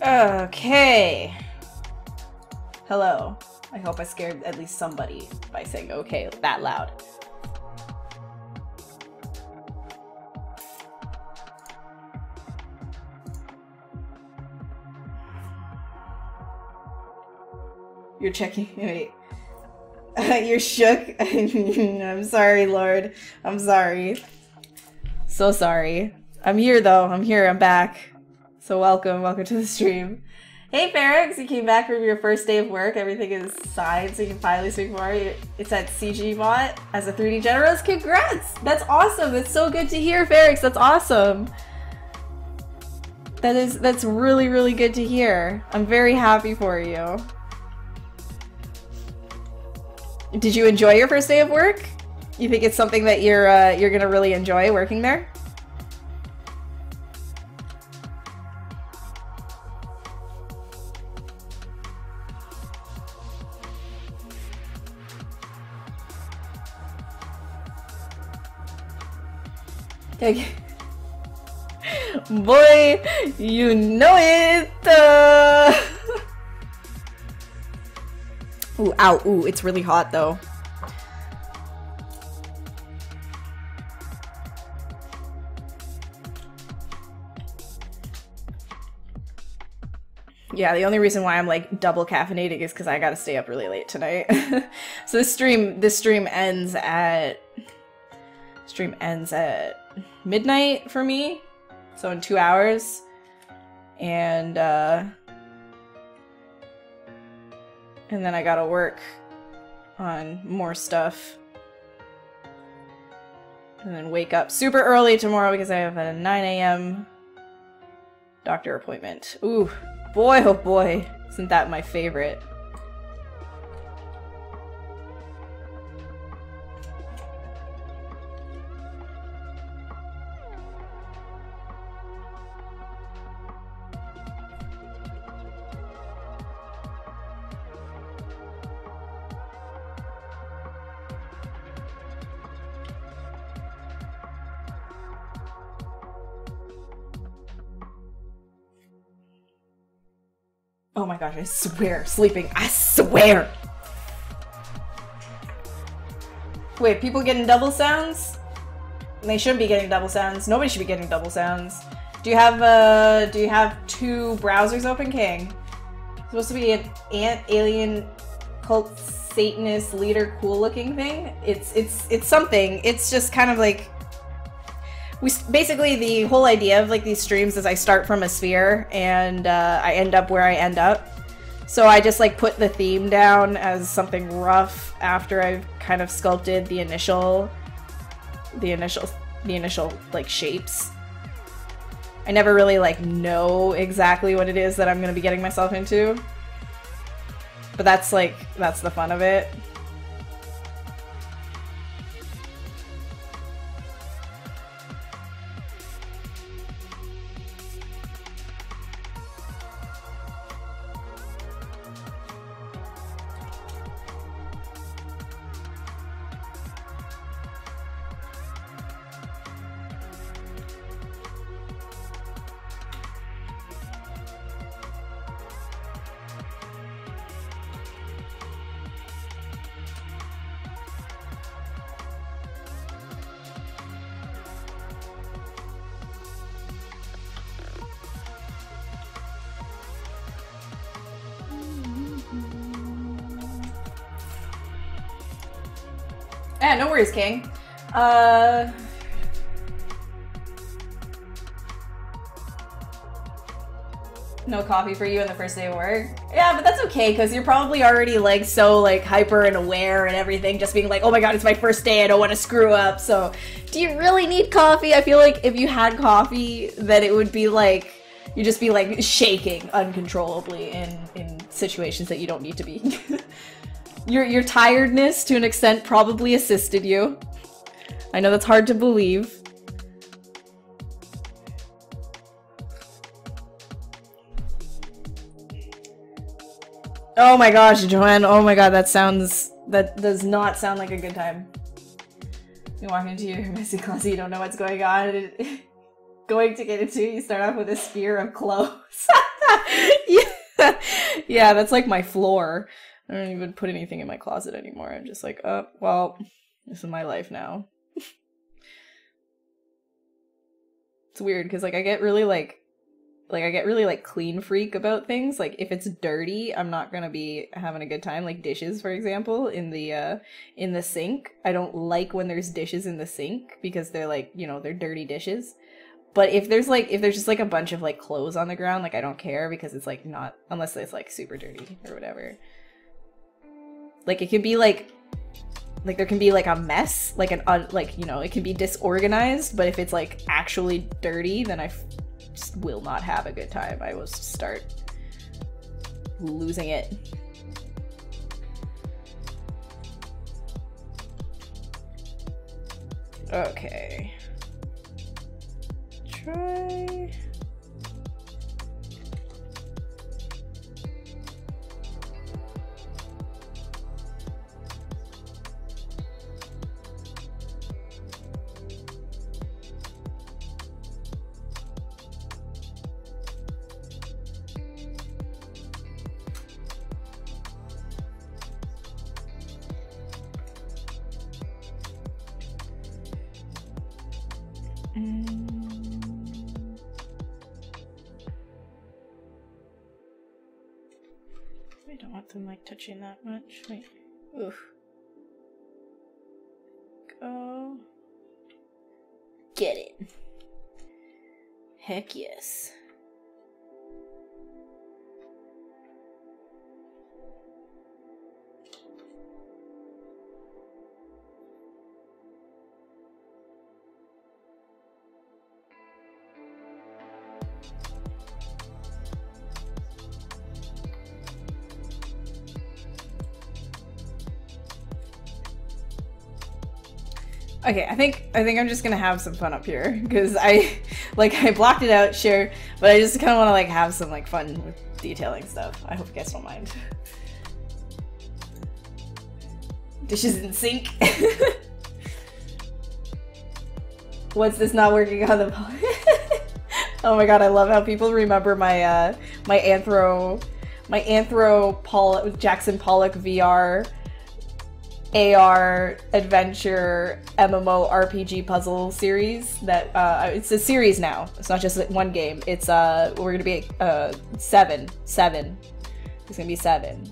Okay. Hello. I hope I scared at least somebody by saying okay that loud. You're checking. Wait. You're shook. I'm sorry, Lord. I'm sorry. So sorry. I'm here though. I'm here. I'm back. So welcome. Welcome to the stream. Hey, Ferrex. You came back from your first day of work. Everything is signed so you can finally speak more. It's at CGBot as a 3D generalist. Congrats! That's awesome. That's so good to hear, Ferrex. That's awesome. That's really, really good to hear. I'm very happy for you. Did you enjoy your first day of work? You think it's something that you're gonna really enjoy working there? Okay. Boy, you know it! Ooh, ow, ooh, it's really hot though. Yeah, the only reason why I'm like double caffeinating is because I gotta stay up really late tonight. So this stream ends at midnight for me. So in 2 hours. And then I gotta work on more stuff. And then wake up super early tomorrow because I have a 9 AM doctor appointment. Ooh, boy, oh boy. Isn't that my favorite? Oh my gosh, I swear, sleeping, I swear! Wait, people getting double sounds? They shouldn't be getting double sounds. Nobody should be getting double sounds. Do you have two browsers open, King? It's supposed to be an alien cult Satanist leader cool looking thing? It's something. It's just kind of like basically the whole idea of like these streams is I start from a sphere and I end up where I end up. So I just like put the theme down as something rough after I've kind of sculpted the initial like shapes. I never really like know exactly what it is that I'm gonna be getting myself into. But that's the fun of it. Yeah, no worries, King. No coffee for you on the first day of work? Yeah, but that's okay, because you're probably already like so like hyper and aware and everything, just being like, oh my god, it's my first day, I don't want to screw up. So do you really need coffee? I feel like if you had coffee, then it would be like, you'd just be like shaking uncontrollably in situations that you don't need to be. Your tiredness, to an extent, probably assisted you. I know that's hard to believe. Oh my gosh, Joanne, oh my god, that does not sound like a good time. You walk into your messy closet, you don't know what's going on. Going to get into, you start off with a sphere of clothes. Yeah, that's like my floor. I don't even put anything in my closet anymore. I'm just like, oh, well, this is my life now. It's weird because like I get really like clean freak about things. Like if it's dirty, I'm not gonna be having a good time. Like dishes, for example, in the sink. I don't like when there's dishes in the sink because they're like, you know, they're dirty dishes. But if there's just like a bunch of like clothes on the ground, like I don't care because it's like not, unless it's like super dirty or whatever. Like it can be like there can be like a mess, like like, you know, it can be disorganized, but if it's like actually dirty, then I just will not have a good time. I will start losing it. Okay. Try... I don't want them like touching that much. Wait. Oof. Go. Get it. Heck yes. Okay, I think I'm just gonna have some fun up here because I blocked it out, sure, but I just kind of want to like have some like fun with detailing stuff. I hope you guys don't mind. Dishes in sink. What's this not working on the? Oh my god, I love how people remember my my Anthro Jackson Pollock VR AR adventure MMO RPG puzzle series that it's a series now. It's not just one game. It's we're gonna be seven. It's gonna be 7.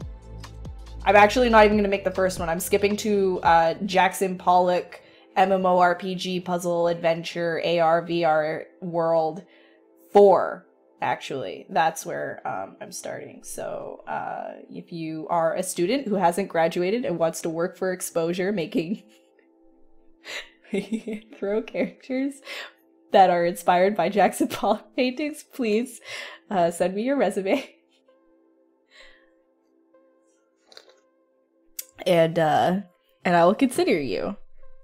I'm actually not even gonna make the first one. I'm skipping to Jackson Pollock MMO RPG puzzle adventure AR VR world 4. Actually, that's where I'm starting. So if you are a student who hasn't graduated and wants to work for Exposure making throw characters that are inspired by Jackson Pollock paintings, please send me your resume. And I will consider you.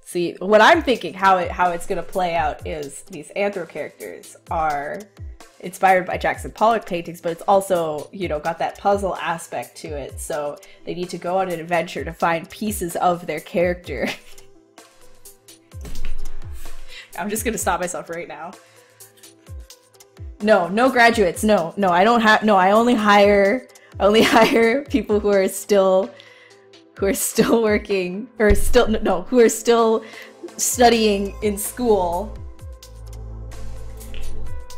See, what I'm thinking, how it's gonna play out is these Anthro characters are inspired by Jackson Pollock paintings, but it's also, you know, got that puzzle aspect to it, so they need to go on an adventure to find pieces of their character. I'm just gonna stop myself right now. No graduates, no, I don't have, no, I only hire people who are still working, or still, no, who are still studying in school.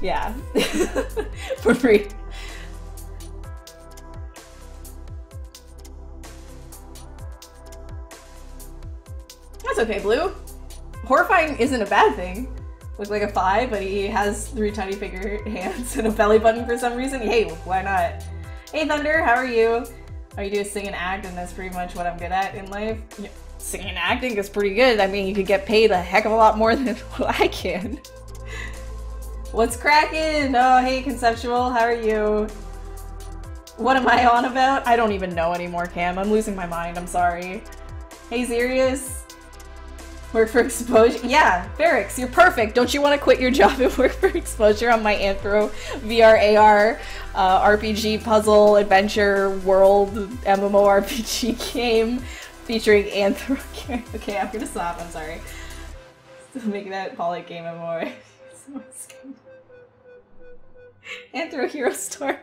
Yeah. For free. That's okay, Blue. Horrifying isn't a bad thing. Looks like a 5, but he has 3 tiny finger hands and a belly button for some reason. Hey, why not? Hey, Thunder, how are you? All you do is sing and act, and that's pretty much what I'm good at in life. Yeah, singing and acting is pretty good. I mean, you could get paid a heck of a lot more than what I can. What's crackin'? Oh, hey, Conceptual, how are you? What am I on about? I don't even know anymore, Cam. I'm losing my mind, I'm sorry. Hey, Zerius. Work for Exposure? Yeah, Ferrix, you're perfect. Don't you want to quit your job and work for Exposure on my Anthro VR AR RPG puzzle adventure world MMORPG game featuring Anthro? Okay, I'm gonna stop, I'm sorry. Still making that Pollock game MMO. Anthro Hero Store.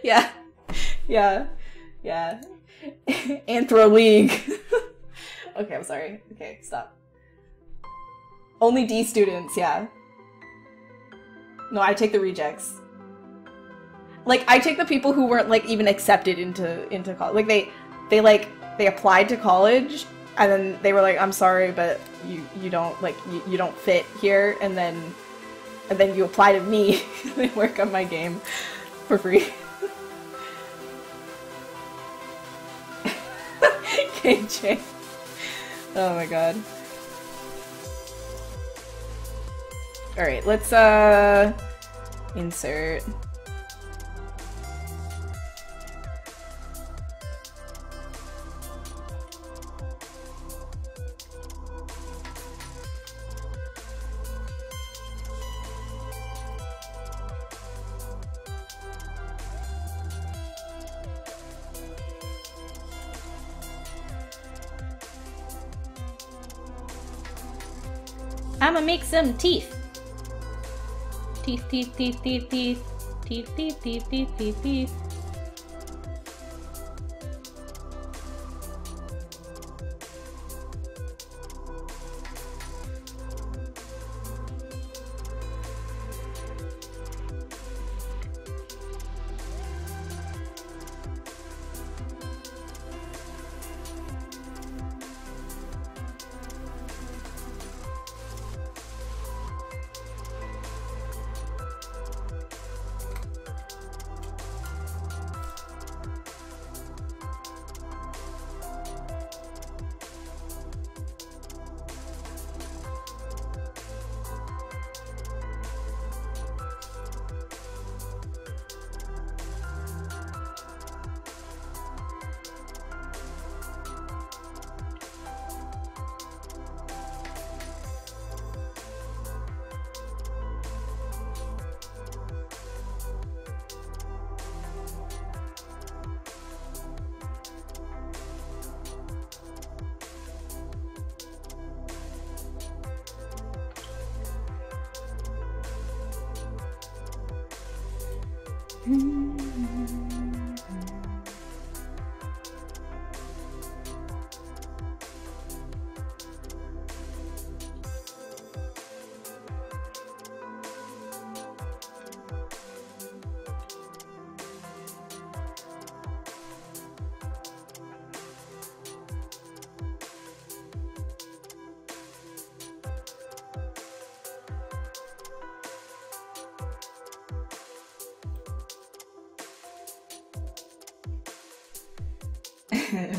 Yeah. Yeah. Yeah. Anthro League. Okay, I'm sorry. Okay, stop. Only D students, yeah. No, I take the rejects. Like, I take the people who weren't, like, even accepted into college. Like, they applied to college, and then they were like, I'm sorry, but you don't, like, you don't fit here, and then you apply to me, and work on my game for free. KJ. Oh my god. Alright, let's, insert. I'ma make some teeth. Teeth, teeth, teeth, teeth, teeth. Teeth, teeth, teeth, teeth, teeth, teeth.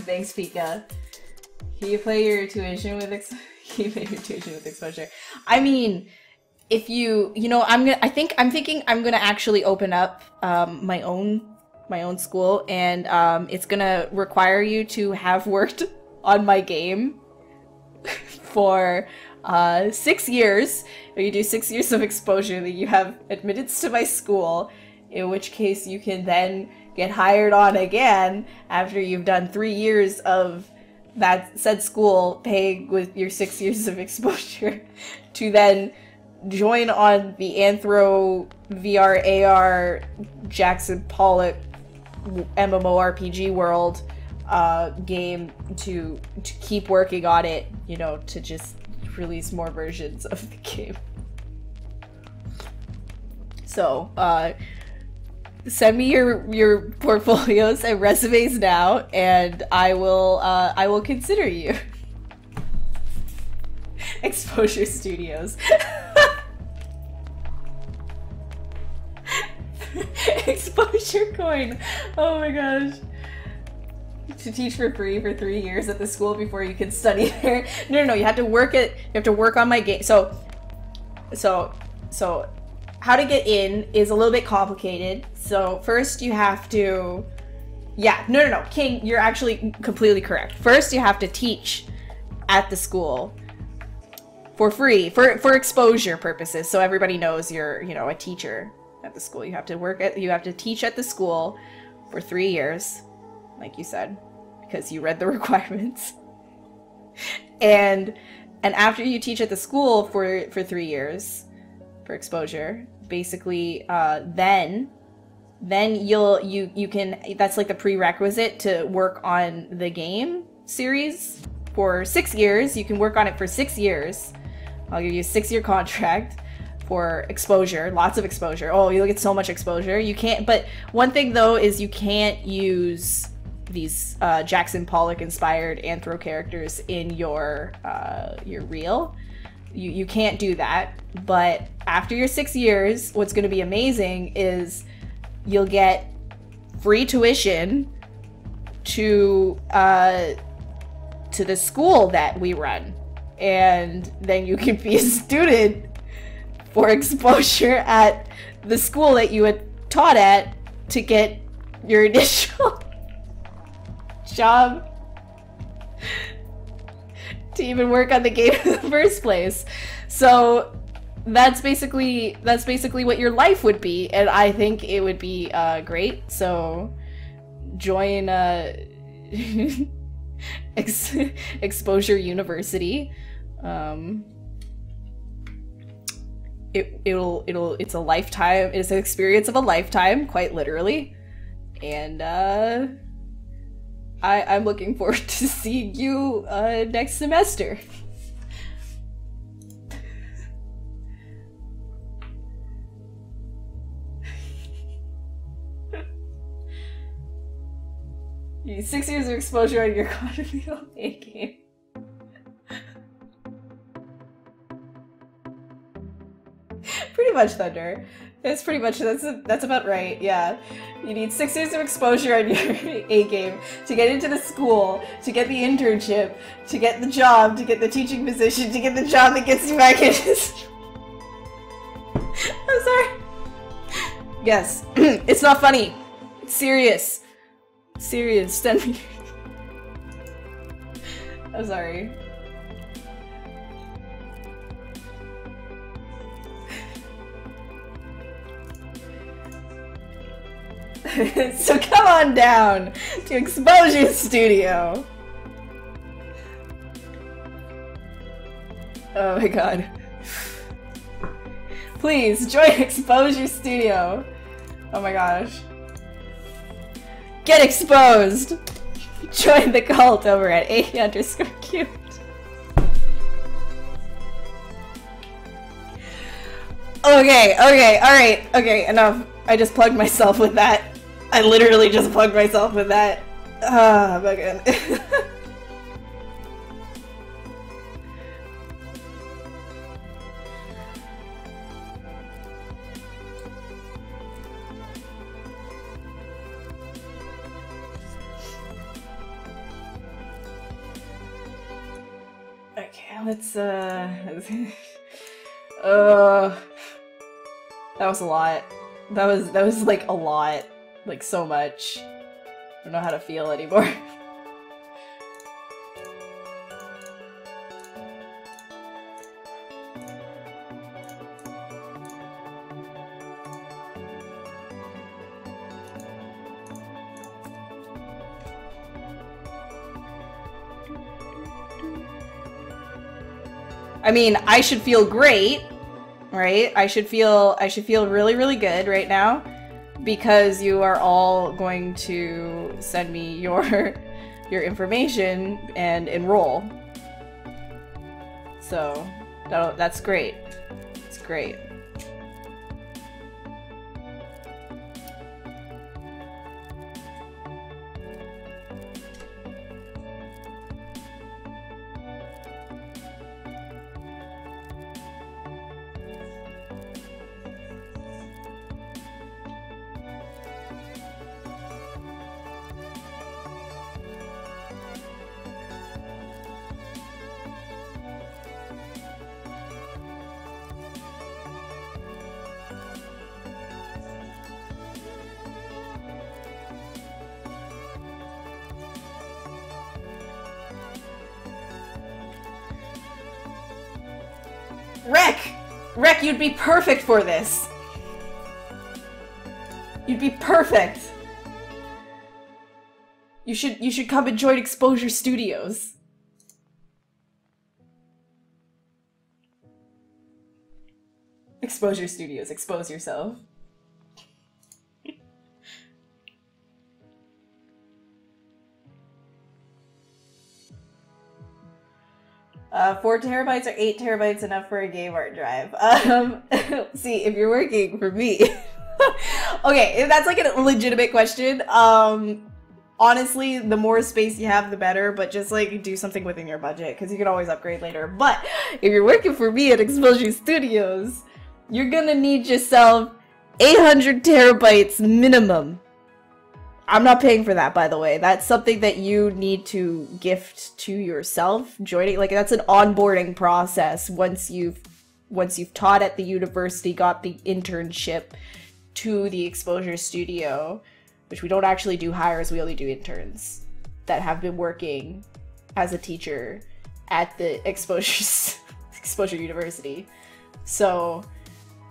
Thanks, Pika. Can you play your tuition with exposure? I mean, if you know, I'm thinking I'm gonna actually open up my own school, and it's gonna require you to have worked on my game for 6 years. You do 6 years of exposure, that you have admittance to my school, in which case you can then get hired on again after you've done 3 years of that said school, paying with your 6 years of exposure, to then join on the Anthro VR AR Jackson Pollock MMORPG world game, to keep working on it, you know, to just release more versions of the game. So, send me your portfolios and resumes now, and I will consider you. Exposure Studios. Exposure coin. Oh my gosh. To teach for free for 3 years at the school before you can study there. No, you have to work it. You have to work on my game. So how to get in is a little bit complicated. So first you have to, yeah, no, King, you're actually completely correct. First you have to teach at the school for free, for exposure purposes, so everybody knows you're, you know, a teacher at the school. You have to teach at the school for 3 years, like you said, because you read the requirements. And after you teach at the school for 3 years for exposure, basically then then you can, that's like the prerequisite to work on the game series for 6 years. You can work on it for 6 years. I'll give you a 6-year contract for exposure, lots of exposure. Oh, you'll get so much exposure. You can't, but one thing though is you can't use these Jackson Pollock inspired anthro characters in your reel. You can't do that. But after your 6 years, what's going to be amazing is you'll get free tuition to the school that we run, and then you can be a student for exposure at the school that you had taught at to get your initial job to even work on the game in the first place. So that's basically what your life would be, and I think it would be great. So join Exposure University. It's a lifetime. It's an experience of a lifetime, quite literally, and I'm looking forward to seeing you next semester. You need 6 years of exposure on your Confield A game. Pretty much, Thunder. That's pretty much, that's about right, yeah. You need 6 years of exposure on your A game to get into the school, to get the internship, to get the job, to get the teaching position, to get the job that gets you back into. I'm sorry. Yes, it's not funny. It's serious. Serious. Send me. I'm sorry. So come on down to Exposure Studio. Oh my god. Please join Exposure Studio. Oh my gosh. Get exposed! Join the cult over at A_cute. Okay, alright, okay, enough. I just plugged myself with that. I literally just plugged myself with that. Ah, my god. Okay, let's that was a lot. That was like a lot. Like so much. I don't know how to feel anymore. I mean, I should feel great, right? I should feel really, really good right now because you are all going to send me your information and enroll. So that's great. It's great. Rek, you'd be perfect for this. You'd be perfect. You should come and join Exposure Studios. Exposure Studios, expose yourself. 4 terabytes or 8 terabytes enough for a game art drive? See, if you're working for me. Okay, if that's like a legitimate question. Honestly, the more space you have, the better, but just like do something within your budget because you can always upgrade later. But if you're working for me at Exposure Studios, you're gonna need yourself 800 terabytes minimum. I'm not paying for that, by the way. That's something that you need to gift to yourself. Joining, like, that's an onboarding process once you've taught at the university, got the internship to the Exposure Studio, which we don't actually do hires, we only do interns that have been working as a teacher at the Exposure University. So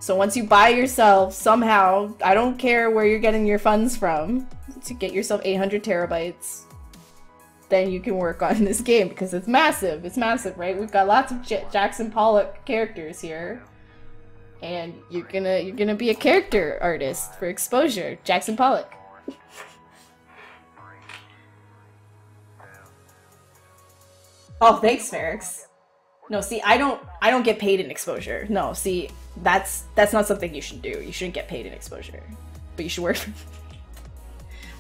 once you buy yourself somehow, I don't care where you're getting your funds from, to get yourself 800 terabytes, then you can work on this game because it's massive. It's massive, right? We've got lots of Jackson Pollock characters here. And you're gonna be a character artist for Exposure, Jackson Pollock. Oh, thanks, Ferrix. No, see, I don't get paid in Exposure. No, see, that's not something you should do. You shouldn't get paid in Exposure, but you should work.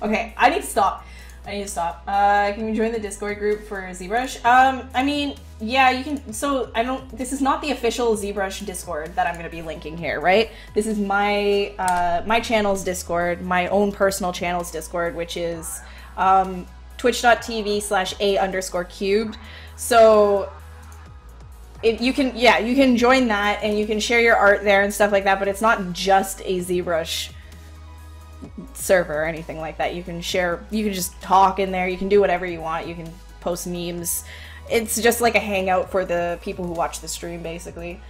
Okay, I need to stop. Can we join the Discord group for ZBrush? I mean, yeah, you can. So this is not the official ZBrush Discord that I'm going to be linking here, right? This is my my channel's Discord, my own personal channel's Discord, which is twitch.tv/a_cubed. So if you can, yeah, you can join that and you can share your art there and stuff like that, but it's not just a ZBrush server or anything like that. You can share, you can just talk in there, you can do whatever you want, you can post memes. It's just like a hangout for the people who watch the stream, basically.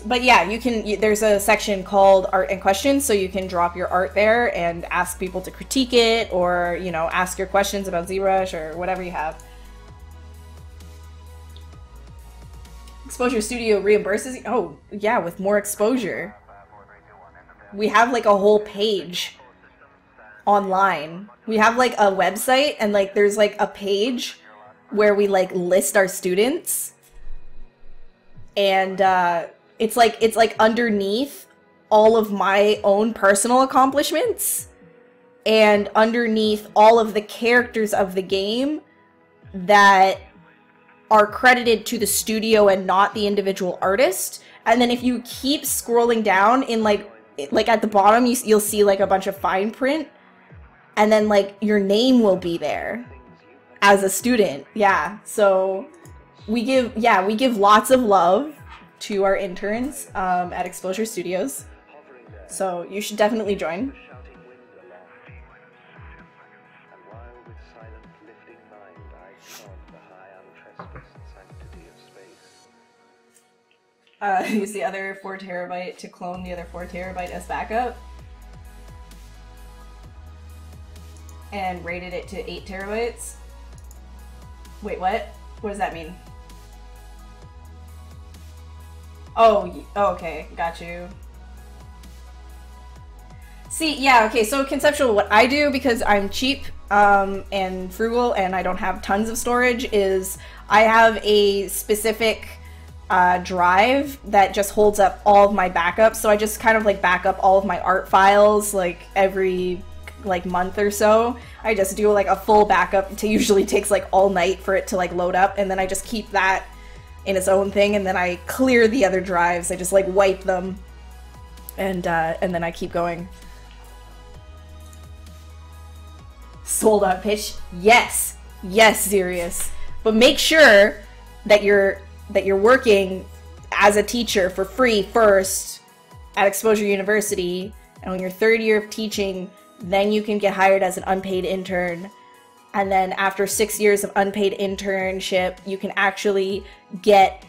But yeah, you can, there's a section called Art and Questions, so you can drop your art there and ask people to critique it, or, you know, ask your questions about ZBrush or whatever you have. Exposure Studio reimburses you? Oh, yeah, with more exposure. We have like a whole page online. We have like a website, and like there's like a page where we like list our students, and it's like underneath all of my own personal accomplishments and underneath all of the characters of the game that are credited to the studio and not the individual artist. And then if you keep scrolling down in like at the bottom, you'll see like a bunch of fine print, and then like your name will be there as a student. Yeah, so we give lots of love to our interns at Exposure Studios, so you should definitely join. Use the other 4 terabyte to clone the other 4 terabyte as backup. And rated it to 8 terabytes. Wait, what? What does that mean? Oh, okay, got you. See, yeah, okay, so conceptual, what I do, because I'm cheap and frugal and I don't have tons of storage, is I have a specific drive that just holds up all of my backups. So I just kind of like back up all of my art files like every like month or so. I just do like a full backup. It usually takes like all night for it to like load up, and then I just keep that in its own thing, and then I clear the other drives. I just like wipe them, and then I keep going. Sold on pitch? Yes, yes, Xerius. But make sure that you're working as a teacher for free first at Exposure University, and on your 3rd year of teaching, then you can get hired as an unpaid intern. And then after 6 years of unpaid internship, you can actually get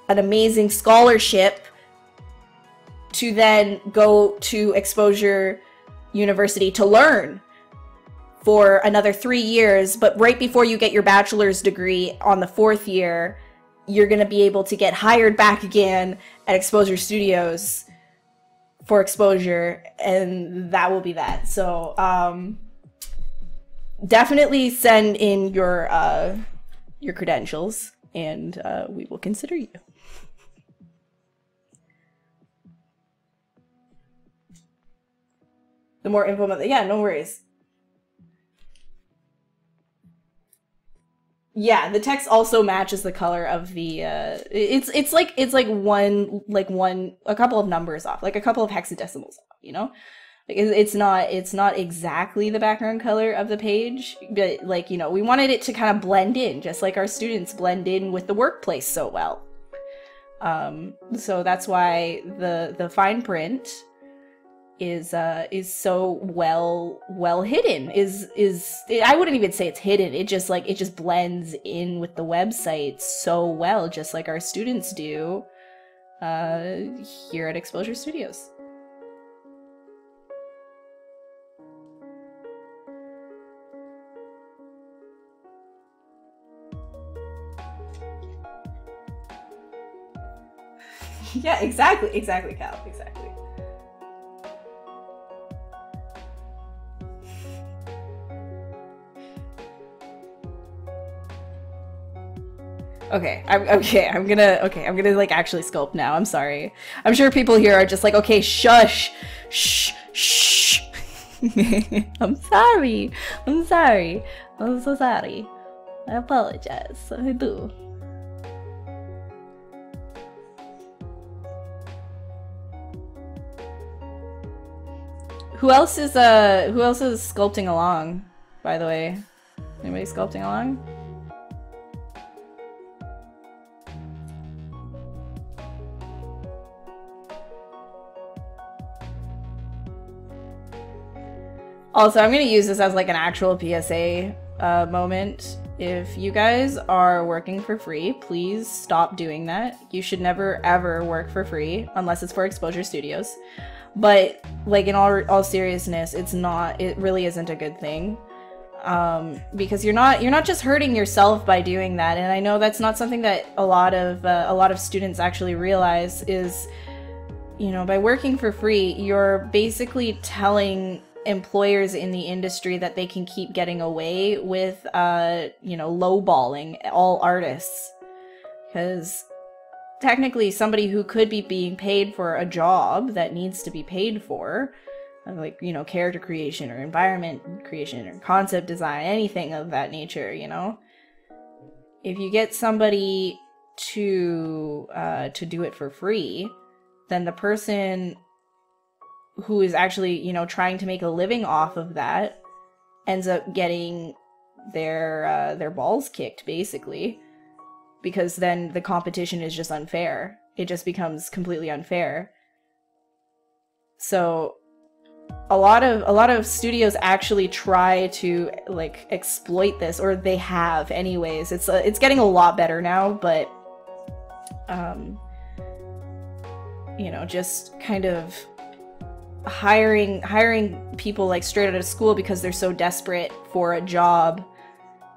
an amazing scholarship to then go to Exposure University to learn for another 3 years. But right before you get your bachelor's degree on the 4th year, you're going to be able to get hired back again at Exposure Studios for Exposure, and that will be that. So definitely send in your credentials and we will consider you. The more info, yeah, no worries. Yeah, the text also matches the color of the it's like a couple of numbers off, like a couple of hexadecimals off, you know? Like it's not exactly the background color of the page, but like, you know, we wanted it to kind of blend in, just like our students blend in with the workplace so well. So that's why the fine print is so well hidden. I wouldn't even say it's hidden. It just blends in with the website so well, just like our students do here at Exposure Studios. Yeah, exactly, Cal, exactly. Okay, I'm gonna like actually sculpt now. I'm sorry. I'm sure people here are just like, okay, shush, shh. I'm sorry. I'm so sorry. I apologize. I do. Who else is sculpting along, by the way? Anybody sculpting along? Also, I'm gonna use this as like an actual PSA moment. If you guys are working for free, please stop doing that. You should never ever work for free unless it's for Exposure Studios. But like in all seriousness, it really isn't a good thing. Because you're not just hurting yourself by doing that, and I know that's not something that a lot of students actually realize is, you know, by working for free, you're basically telling employers in the industry that they can keep getting away with, you know, lowballing all artists. Because technically somebody who could be being paid for a job that needs to be paid for, like, you know, character creation or environment creation or concept design, anything of that nature, you know, if you get somebody to do it for free, then the person who is actually, you know, trying to make a living off of that ends up getting their balls kicked, basically, because then the competition is just unfair. It just becomes completely unfair. So a lot of studios actually try to like exploit this, or they have anyways. It's getting a lot better now, but you know, just kind of hiring people like straight out of school because they're so desperate for a job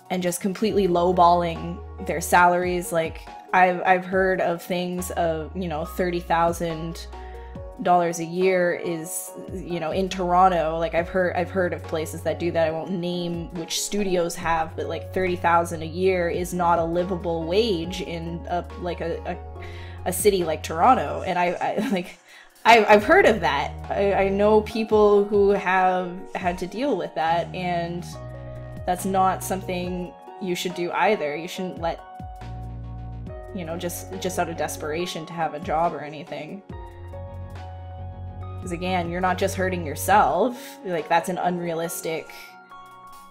and just completely lowballing their salaries. Like I've heard of things of, you know, $30,000 a year is, you know, in Toronto. Like I've heard of places that do that. I won't name which studios have, but like $30,000 a year is not a livable wage in a city like Toronto. And I've heard of that. I know people who have had to deal with that, and that's not something you should do either. You shouldn't let, you know, just out of desperation to have a job or anything. Because again, you're not just hurting yourself. Like, that's an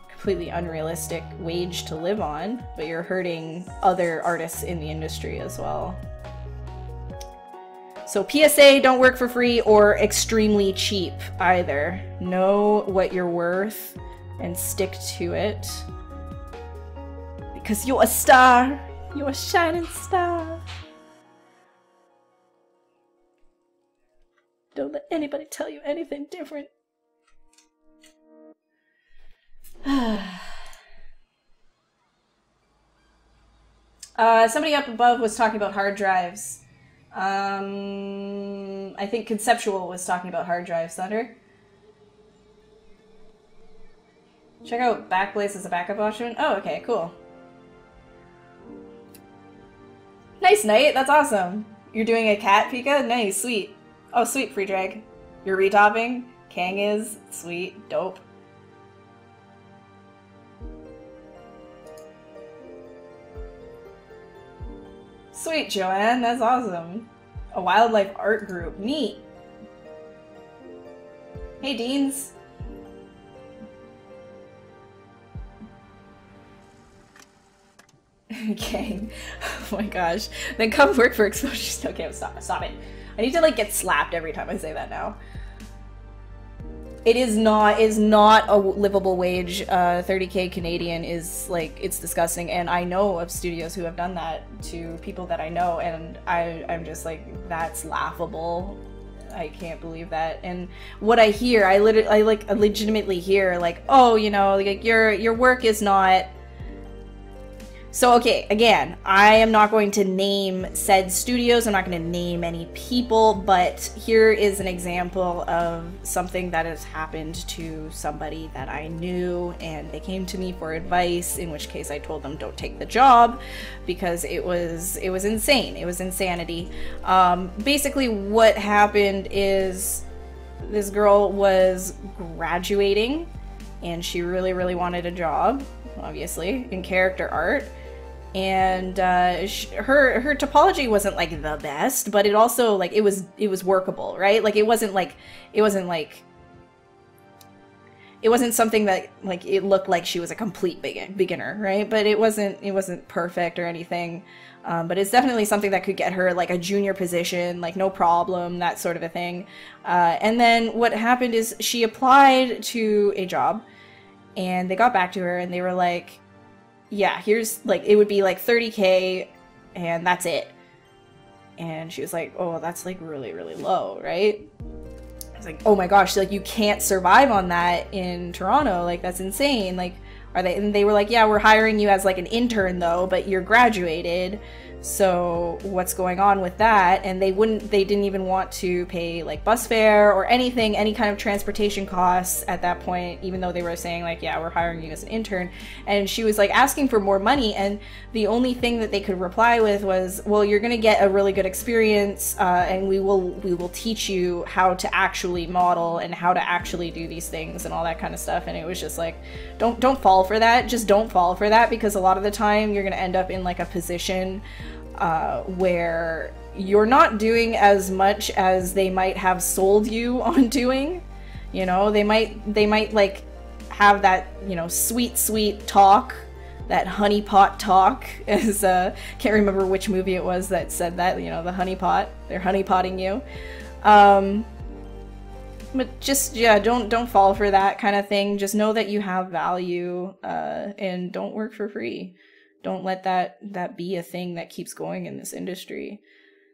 completely unrealistic wage to live on, but you're hurting other artists in the industry as well. So PSA, don't work for free or extremely cheap either. Know what you're worth and stick to it. Because you're a star. You're a shining star. Don't let anybody tell you anything different. Somebody up above was talking about hard drives. I think Conceptual was talking about hard drives, Thunder. Check out Backblaze as a backup option. Oh, okay, cool. Nice, Knight. That's awesome. You're doing a cat, Pika? Nice, sweet. Oh, sweet, Free Drag. You're retopping? Kang is? Sweet, dope. Sweet, Joanne. That's awesome. A wildlife art group. Neat. Hey, Deans. Okay. Oh my gosh. Then come work for Exposure. Okay, stop it. I need to like get slapped every time I say that now. It is not a livable wage. 30k Canadian is like, it's disgusting, and I know of studios who have done that to people that I know, and I'm just like, that's laughable. I can't believe that. And what I hear, I legitimately hear like, oh, you know, like your work is not. So, okay, again, I am not going to name said studios, I'm not going to name any people, but here is an example of something that has happened to somebody that I knew, and they came to me for advice, in which case I told them don't take the job, because it was insane. It was insanity. Basically, what happened is this girl was graduating, and she really, really wanted a job, obviously, in character art. And her topology wasn't like the best, but it also like it was workable, right? Like it wasn't something that like it looked like she was a complete beginner, right? But it wasn't perfect or anything. But it's definitely something that could get her like a junior position, like no problem, that sort of a thing. And then what happened is she applied to a job, and they got back to her and they were like, yeah, here's like, it would be like 30k and that's it. And she was like, oh, that's like really, really low, right? I was like, oh my gosh, like you can't survive on that in Toronto. Like that's insane. Like, are they? And they were like, yeah, we're hiring you as like an intern though, but you're graduated. So what's going on with that? And they didn't even want to pay like bus fare or anything, any kind of transportation costs at that point, even though they were saying like, yeah, we're hiring you as an intern. And she was like asking for more money, and the only thing that they could reply with was, well, you're gonna get a really good experience, and we will teach you how to actually model and how to actually do these things and all that kind of stuff. And it was just like, don't fall for that. Just don't fall for that, because a lot of the time you're gonna end up in like a position where you're not doing as much as they might have sold you on doing. You know, they might like have that, you know, sweet talk, that honeypot talk, as can't remember which movie it was that said that, you know, the honeypot, they're honeypotting you. But just, yeah, don't fall for that kind of thing. Just know that you have value, and don't work for free. Don't let that be a thing that keeps going in this industry,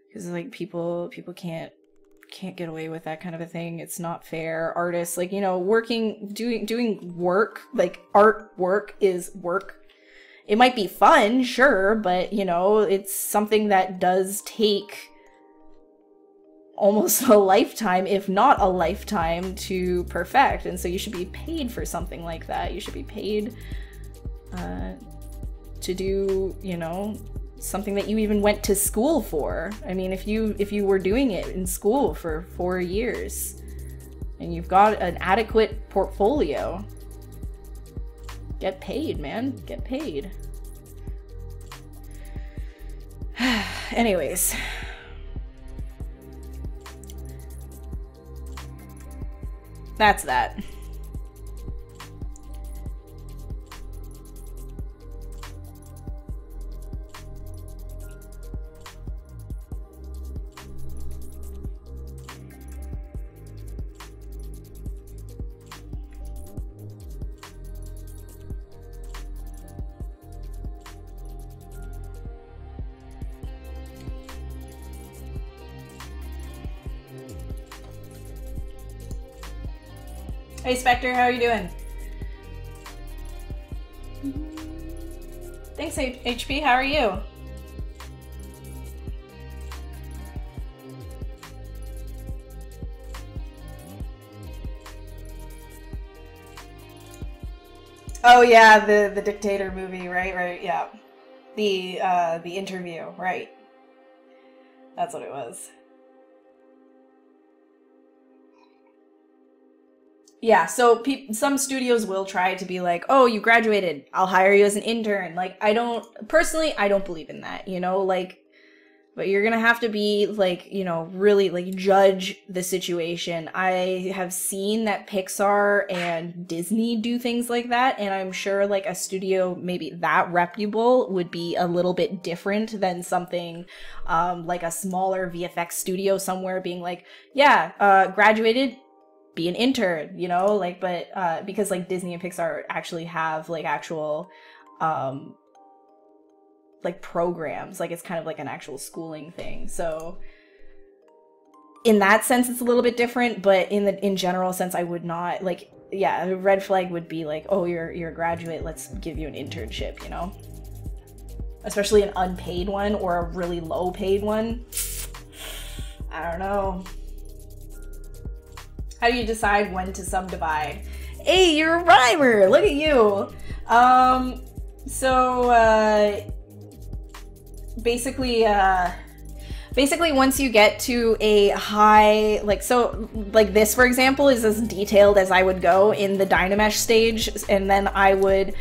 because like people can't get away with that kind of a thing. It's not fair. Artists, like, you know, doing work, like art work is work. It might be fun, sure, but you know, it's something that does take almost a lifetime, if not a lifetime, to perfect. And so you should be paid for something like that. You should be paid to do, you know, something that you even went to school for. I mean, if you were doing it in school for 4 years and you've got an adequate portfolio, get paid, man. Get paid. Anyways. That's that. Hey Spectre, how are you doing? Thanks, HP, how are you? Oh yeah, the dictator movie, right, yeah. The interview, right. That's what it was. Yeah, so some studios will try to be like, "Oh, you graduated. I'll hire you as an intern." Like, I don't believe in that, you know? Like, but you're gonna have to be like, you know, really like judge the situation. I have seen that Pixar and Disney do things like that, and I'm sure like a studio maybe that reputable would be a little bit different than something like a smaller VFX studio somewhere being like, yeah, graduated, be an intern, you know, like, but because like Disney and Pixar actually have like actual um like programs, like it's kind of like an actual schooling thing. So in that sense it's a little bit different, but in general sense I would not like, yeah, a red flag would be like, oh, you're a graduate, let's give you an internship, you know, especially an unpaid one or a really low paid one. I don't know. How do you decide when to subdivide? Hey, you're a rhymer, look at you. Basically once you get to a high, like, so like this for example is as detailed as I would go in the Dynamesh stage, and then I would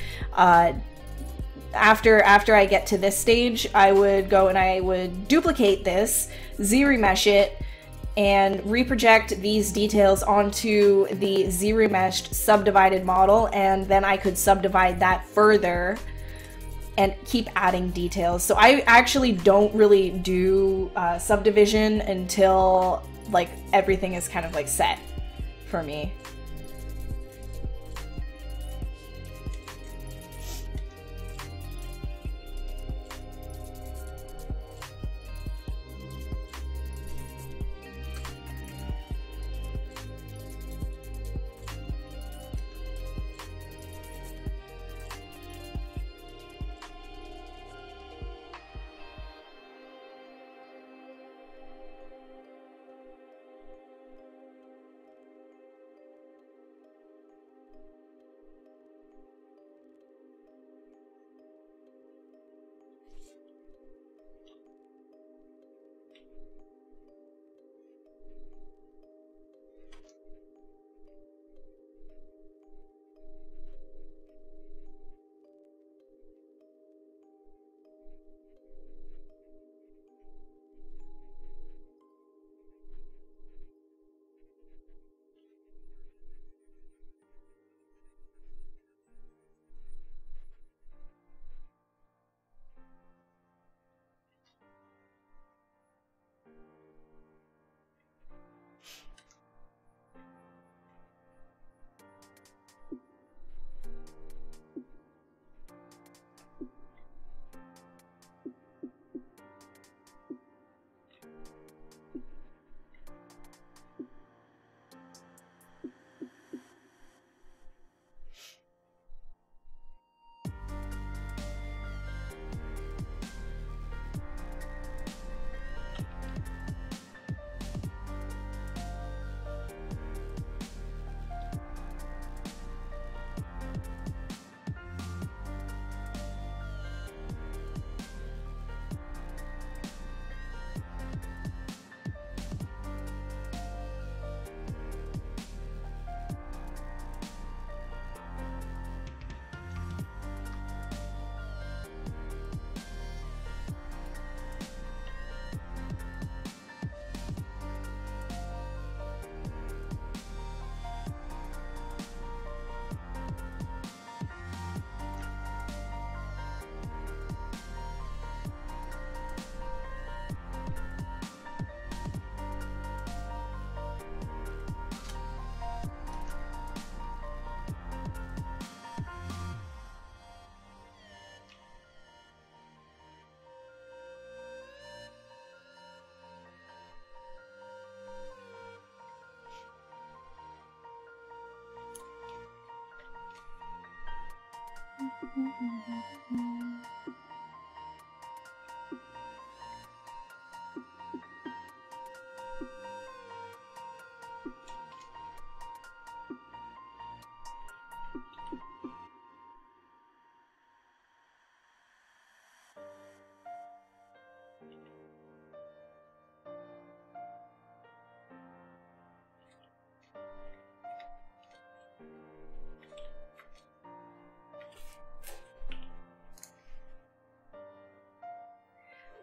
after I get to this stage I would go and I would duplicate this, Z-remesh it, and reproject these details onto the Z-remeshed subdivided model, and then I could subdivide that further and keep adding details. So I actually don't really do subdivision until like everything is kind of like set for me.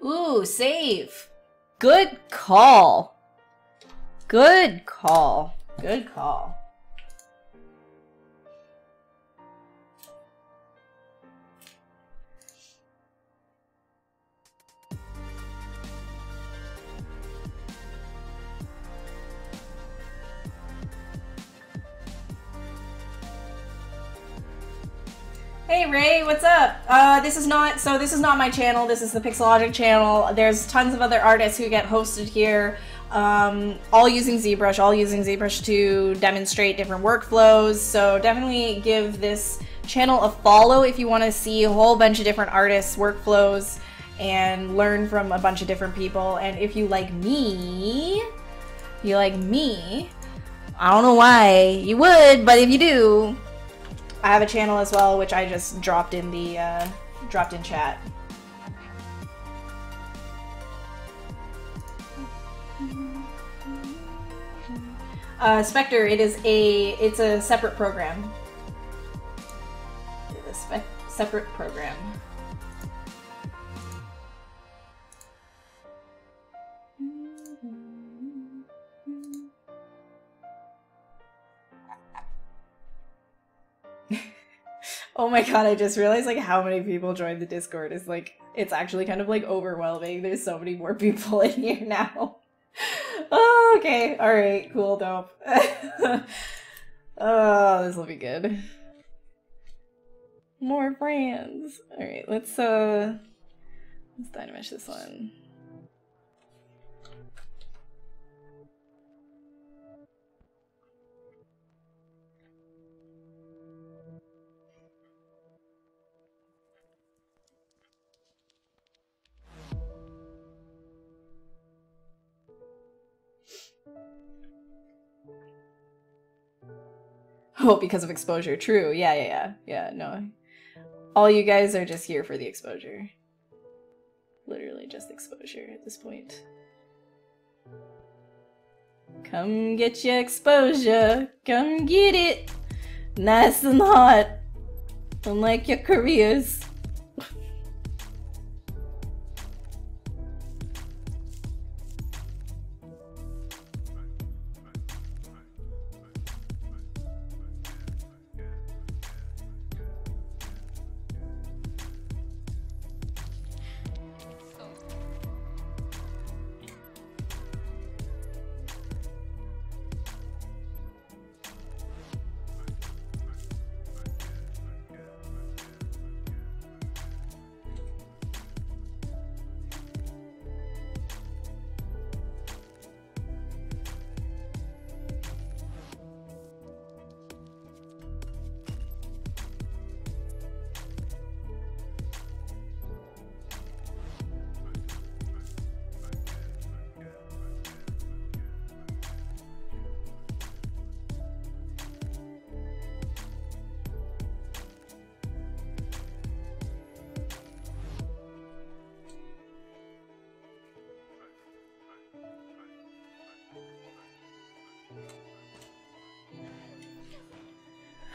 Ooh, save. Good call. Good call. Good call. Hey Ray, what's up? This is not my channel. This is the Pixologic channel. There's tons of other artists who get hosted here, all using ZBrush, to demonstrate different workflows. So definitely give this channel a follow if you want to see a whole bunch of different artists' workflows and learn from a bunch of different people. And if you like me, I don't know why you would, but if you do, I have a channel as well, which I just dropped in the chat. Spectre, it's a separate program. It's a separate program. Oh my god, I just realized like how many people joined the Discord. It's actually kind of like overwhelming. There's so many more people in here now. Oh, okay. Alright, cool, dope. Oh, this will be good. More friends. Alright, let's Dynamesh this one. Oh, because of exposure. True. Yeah, no. All you guys are just here for the exposure. Literally just exposure at this point. Come get your exposure. Come get it. Nice and hot. Unlike your careers.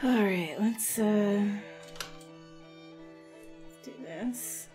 Alright, let's do this.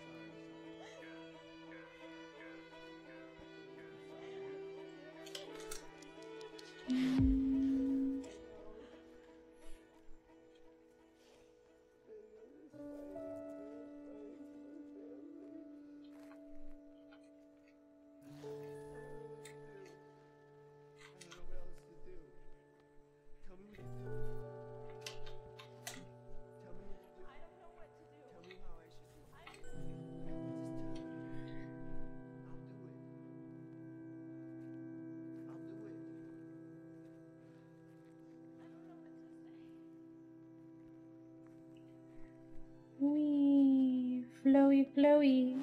Wee, flowy, flowy.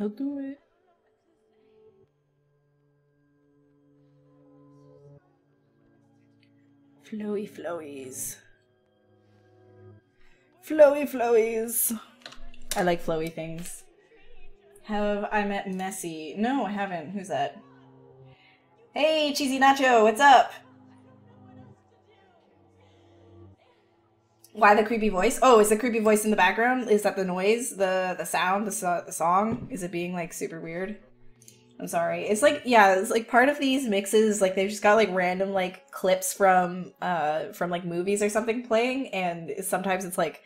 I'll do it. Flowy flowies. Flowy flowies. I like flowy things. Have I met Messi? No, I haven't. Who's that? Hey, Cheesy Nacho, what's up? Why the creepy voice? Oh, is the creepy voice in the background? Is that the noise? The sound? The song? Is it being like super weird? I'm sorry. It's like, yeah, it's like part of these mixes, like they've just got like random like clips from like movies or something playing, and sometimes it's like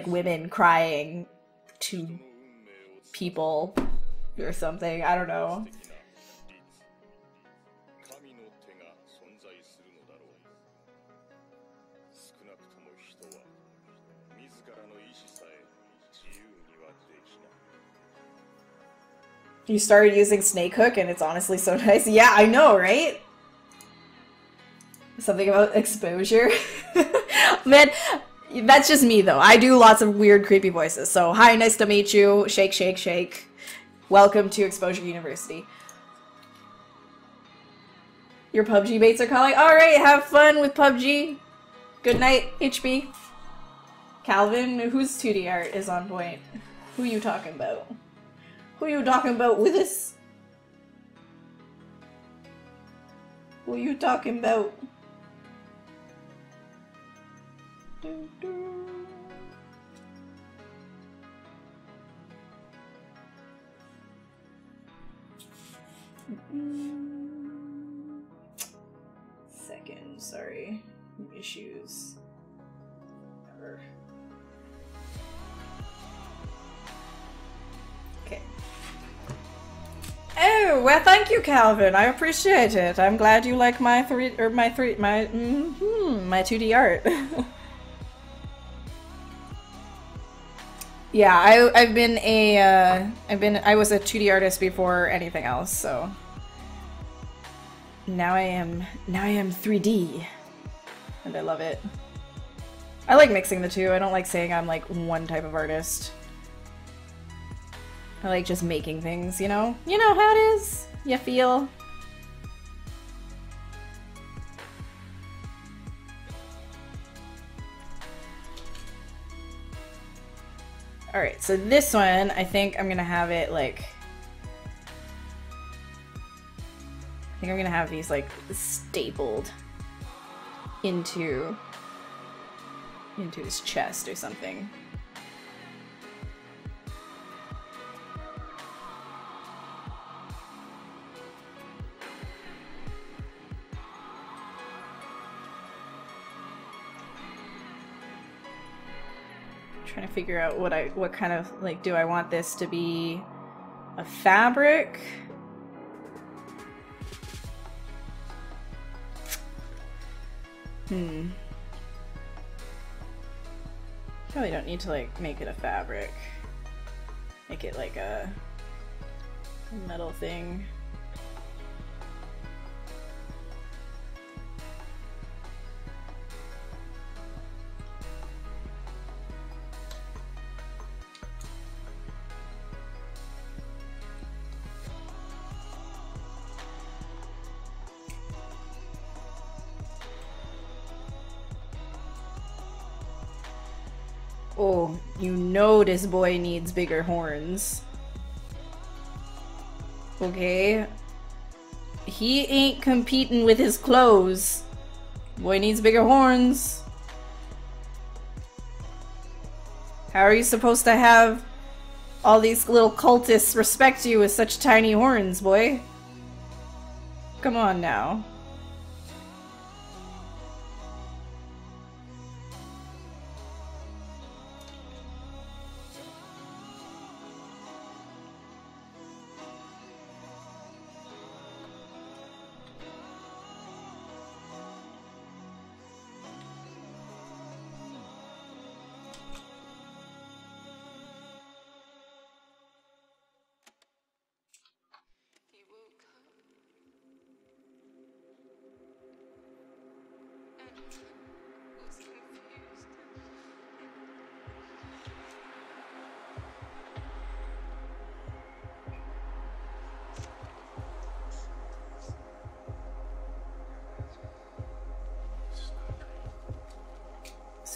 women crying to people or something. I don't know. You started using Snakehook and it's honestly so nice. Yeah, I know, right? Something about exposure. Man, that's just me though. I do lots of weird, creepy voices. So, hi, nice to meet you. Shake, shake, shake. Welcome to Exposure University. Your PUBG mates are calling. Alright, have fun with PUBG. Good night, HB. Calvin, whose 2D art is on point? Who you talking about? Who you talking about with us? Who you talking about? Second, sorry. Issues. Never. Okay. Oh, well, thank you, Calvin. I appreciate it. I'm glad you like my 2D art. Yeah, I was a 2D artist before anything else, so now I am 3D, and I love it. I like mixing the two. I don't like saying I'm like one type of artist. I like just making things, you know? You know how it is? You feel? Alright, so this one, I think I'm gonna have it like... I think I'm gonna have these like stapled into his chest or something. Trying to figure out what kind of, like, do I want this to be a fabric? Probably don't need to like make it a fabric. Make it like a metal thing. Oh, you know this boy needs bigger horns. Okay. He ain't competing with his clothes. Boy needs bigger horns. How are you supposed to have all these little cultists respect you with such tiny horns, boy? Come on now.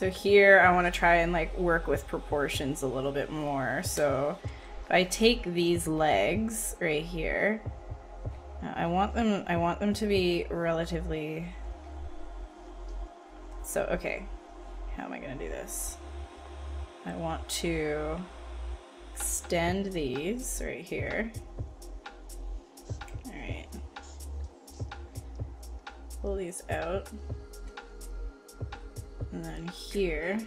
So here I want to try and like work with proportions a little bit more. So if I take these legs right here, I want them to be relatively, so okay, how am I gonna do this? I want to extend these right here. All right, pull these out, and then here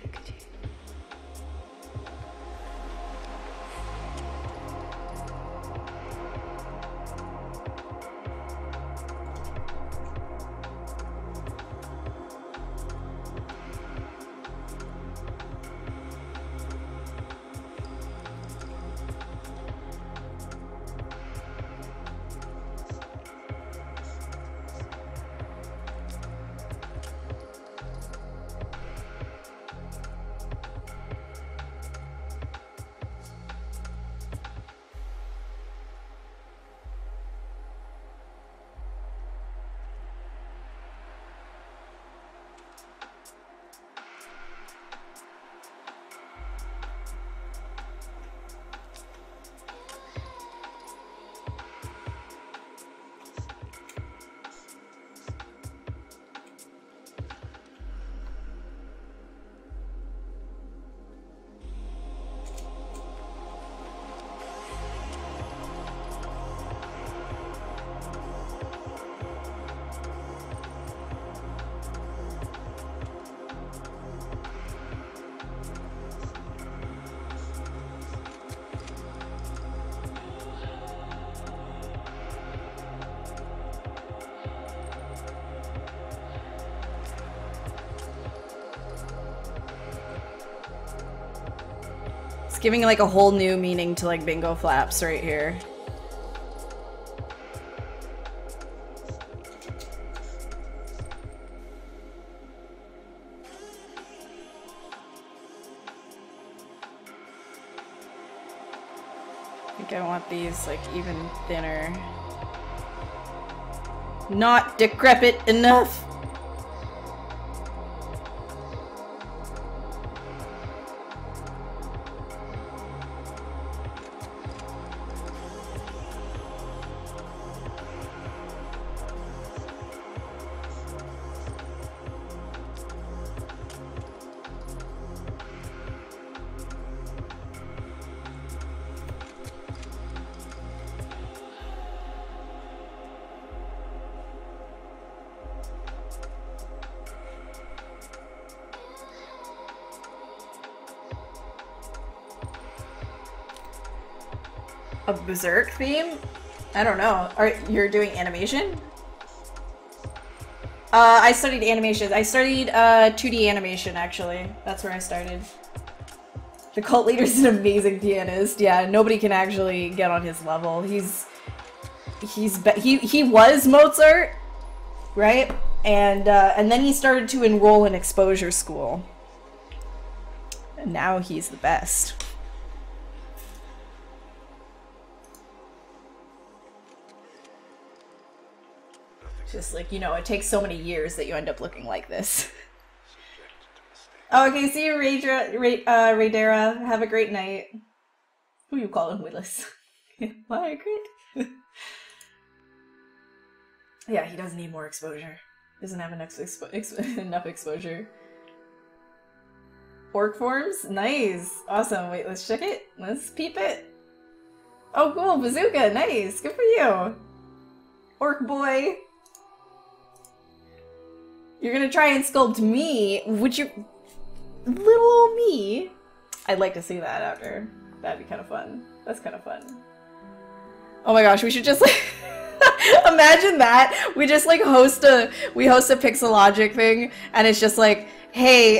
giving like a whole new meaning to like bingo flaps right here. I think I want these like even thinner. Not decrepit enough. A Berserk theme? I don't know. You're doing animation? I studied animation. I studied 2D animation, actually. That's where I started. The cult leader's an amazing pianist. Yeah, nobody can actually get on his level. He was Mozart, right? And then he started to enroll in exposure school. And now he's the best. Just like, you know, it takes so many years that you end up looking like this. Oh, okay, see you, Raydera. Have a great night. Who you calling Willis? Why, great. Yeah, he does need more exposure. Doesn't have enough exposure. Orc forms? Nice. Awesome. Wait, let's check it. Let's peep it. Oh, cool. Bazooka. Nice. Good for you. Orc boy. You're gonna try and sculpt me? Would you... Little old me? I'd like to see that after. That'd be kind of fun. That's kind of fun. Oh my gosh, we should just like... Imagine that! We just like host a Pixelogic thing, and it's just like, hey,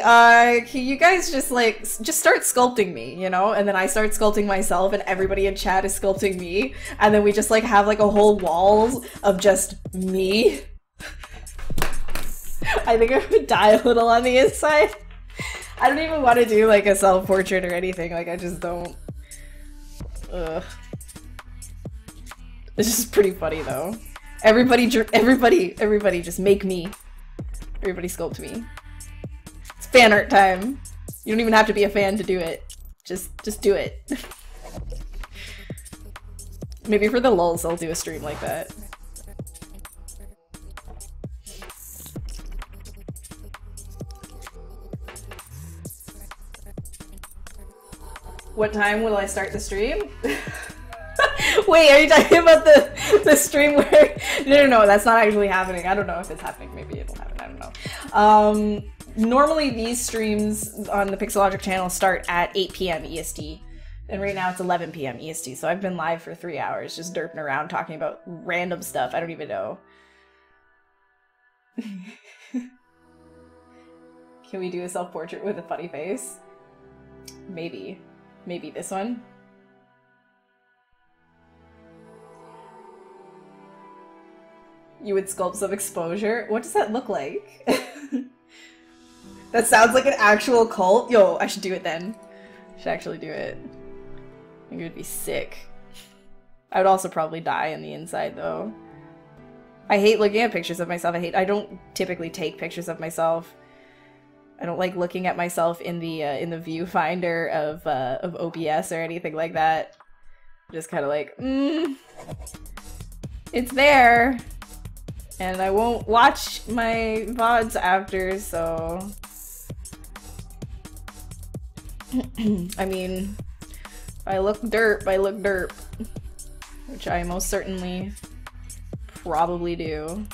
can you guys just like, just start sculpting me, you know? And then I start sculpting myself, and everybody in chat is sculpting me, and then we just like have like a whole wall of just me. I think I would die a little on the inside. I don't even want to do like a self-portrait or anything, like I just don't. Ugh. It's just pretty funny though. Everybody just make me. Everybody sculpt me. It's Fan art time. You don't even have to be a fan to do it. Just do it. Maybe for the lulz I'll do a stream like that. What time will I start the stream? Wait, are you talking about the stream where... No, that's not actually happening. I don't know if it's happening. Maybe it'll happen. I don't know. Normally these streams on the Pixologic channel start at 8 p.m. EST. And right now it's 11 p.m. EST, so I've been live for 3 hours just derping around talking about random stuff. I don't even know. Can we do a self-portrait with a funny face? Maybe. Maybe this one? You would sculpt some exposure? What does that look like? That sounds like an actual cult? Yo, I should do it then. I should actually do it. I think it would be sick. I would also probably die on the inside though. I hate looking at pictures of myself. I don't typically take pictures of myself. I don't like looking at myself in the viewfinder of OBS or anything like that. Just kind of like, it's there, and I won't watch my VODs after, so... I mean, if I look derp, I look derp. Which I most certainly probably do.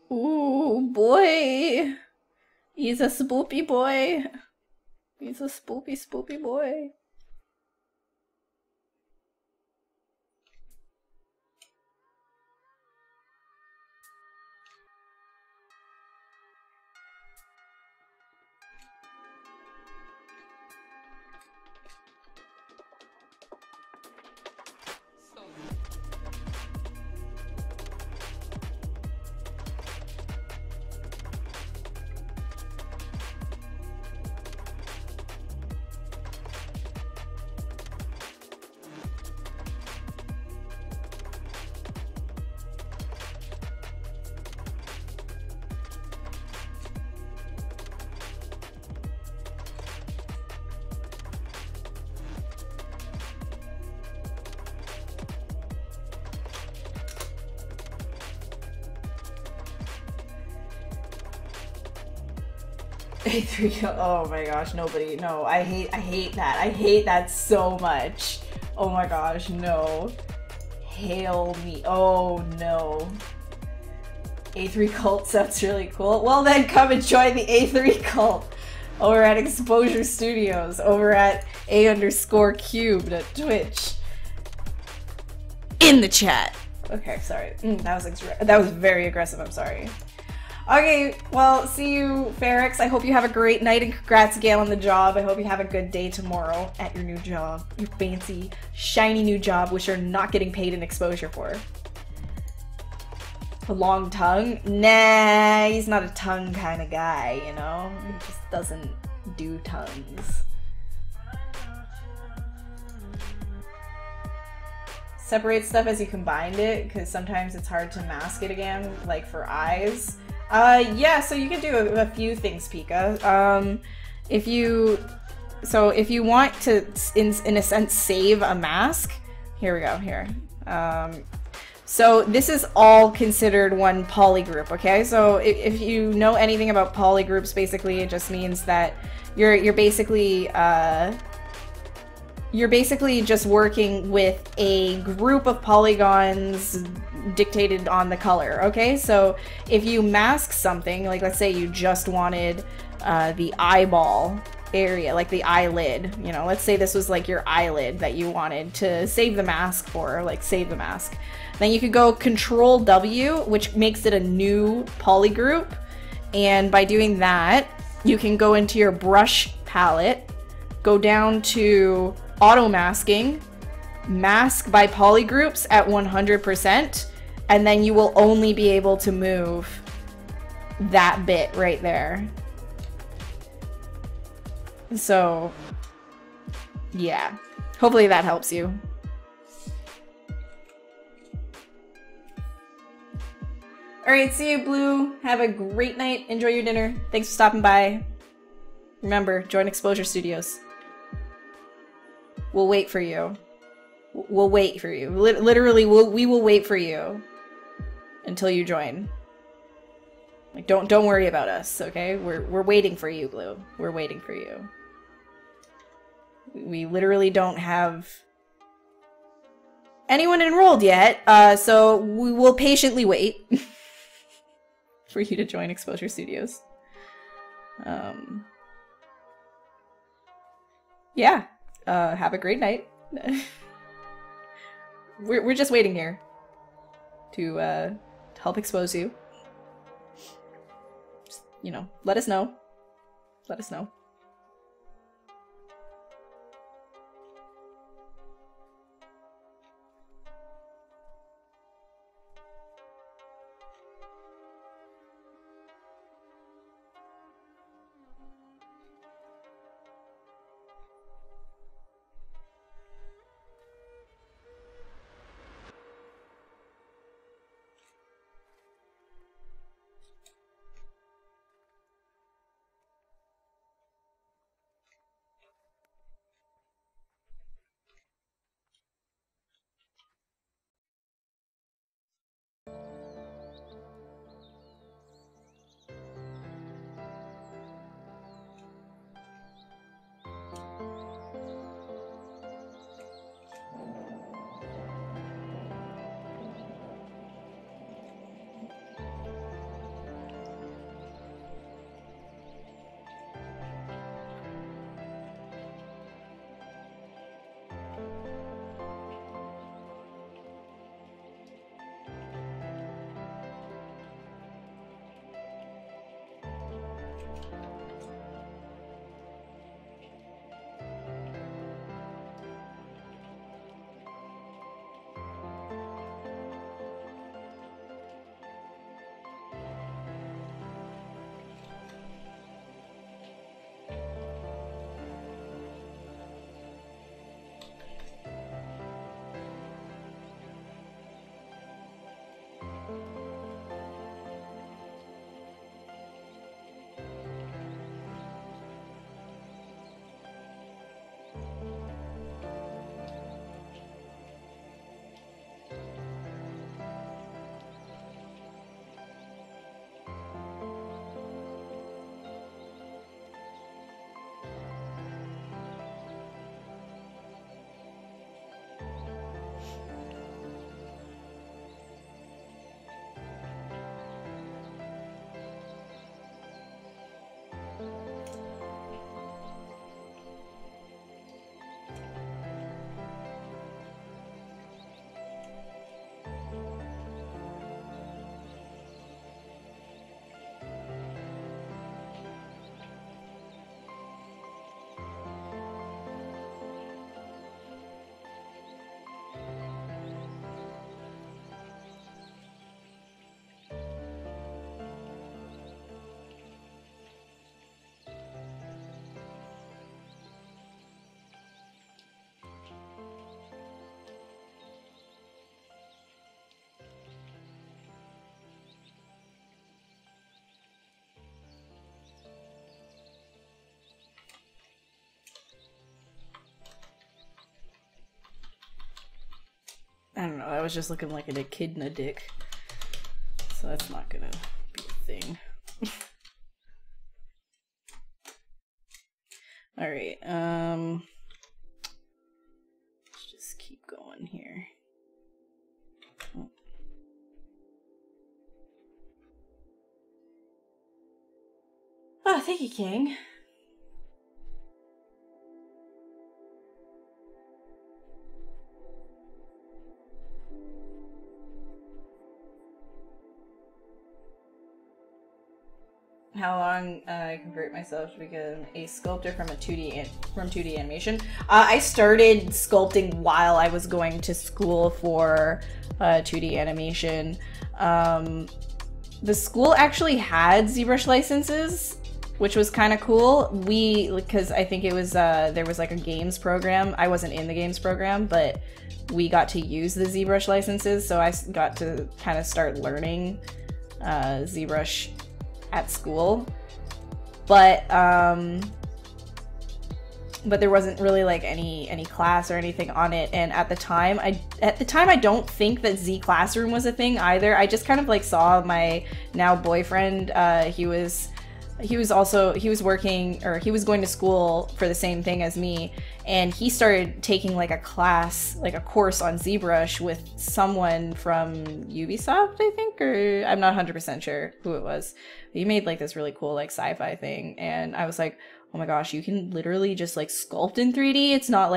Ooh, boy. He's a spoopy boy. He's a spoopy boy. A3, oh my gosh, nobody, no, I hate that. I hate that so much. Oh my gosh, no. Hail me, oh no. A3 cult sounds really cool. Well then come and join the A3 cult over at Exposure Studios, over at A_cubed at Twitch. In the chat. Okay, sorry. That was very aggressive, I'm sorry. Okay, well, see you, Ferrix. I hope you have a great night, and congrats again on the job. I hope you have a good day tomorrow at your new job. Your fancy, shiny new job, which you're not getting paid in exposure for. A long tongue? Nah, he's not a tongue kind of guy, you know? He just doesn't do tongues. Separate stuff as you combined it, because sometimes it's hard to mask it again, like for eyes. Yeah, so you can do a few things, Pika. If you want to, in a sense, save a mask, here we go, here. So this is all considered one polygroup, okay? So if you know anything about polygroups, basically it just means that you're basically just working with a group of polygons dictated on the color, okay? So if you mask something, like let's say you just wanted the eyeball area, like the eyelid. You know, let's say this was like your eyelid that you wanted to save the mask for, like save the mask. Then you could go Control W, which makes it a new polygroup. And by doing that, you can go into your brush palette, go down to auto masking, mask by polygroups at 100%, and then you will only be able to move that bit right there. So, yeah. Hopefully that helps you. Alright, see you, Blue. Have a great night. Enjoy your dinner. Thanks for stopping by. Remember, join Exposure Studios. We'll wait for you. We'll wait for you. Literally, we will wait for you until you join. Like, don't worry about us, okay? We're waiting for you, Blue. We're waiting for you. We literally don't have anyone enrolled yet, so we will patiently wait for you to join Exposure Studios. Yeah. Have a great night. We're just waiting here to help expose you. Just, you know, let us know. Let us know. I don't know, I was just looking like an echidna dick. So that's not gonna be a thing. Alright, let's just keep going here. Oh, thank you, King. how long I convert myself to become a sculptor from 2D animation. I started sculpting while I was going to school for 2D animation. The school actually had ZBrush licenses, which was kind of cool. Because I think it was, there was like a games program. I wasn't in the games program, but we got to use the ZBrush licenses, so I got to kind of start learning ZBrush at school. But there wasn't really like any class or anything on it. And at the time I don't think that Z Classroom was a thing either. I just kind of like saw my now boyfriend, he was working, or he was going to school for the same thing as me, and he started taking like a class, like a course on ZBrush with someone from Ubisoft, I think, or I'm not 100% sure who it was. He made like this really cool like sci-fi thing, and I was like, oh my gosh, you can literally just like sculpt in 3D. It's not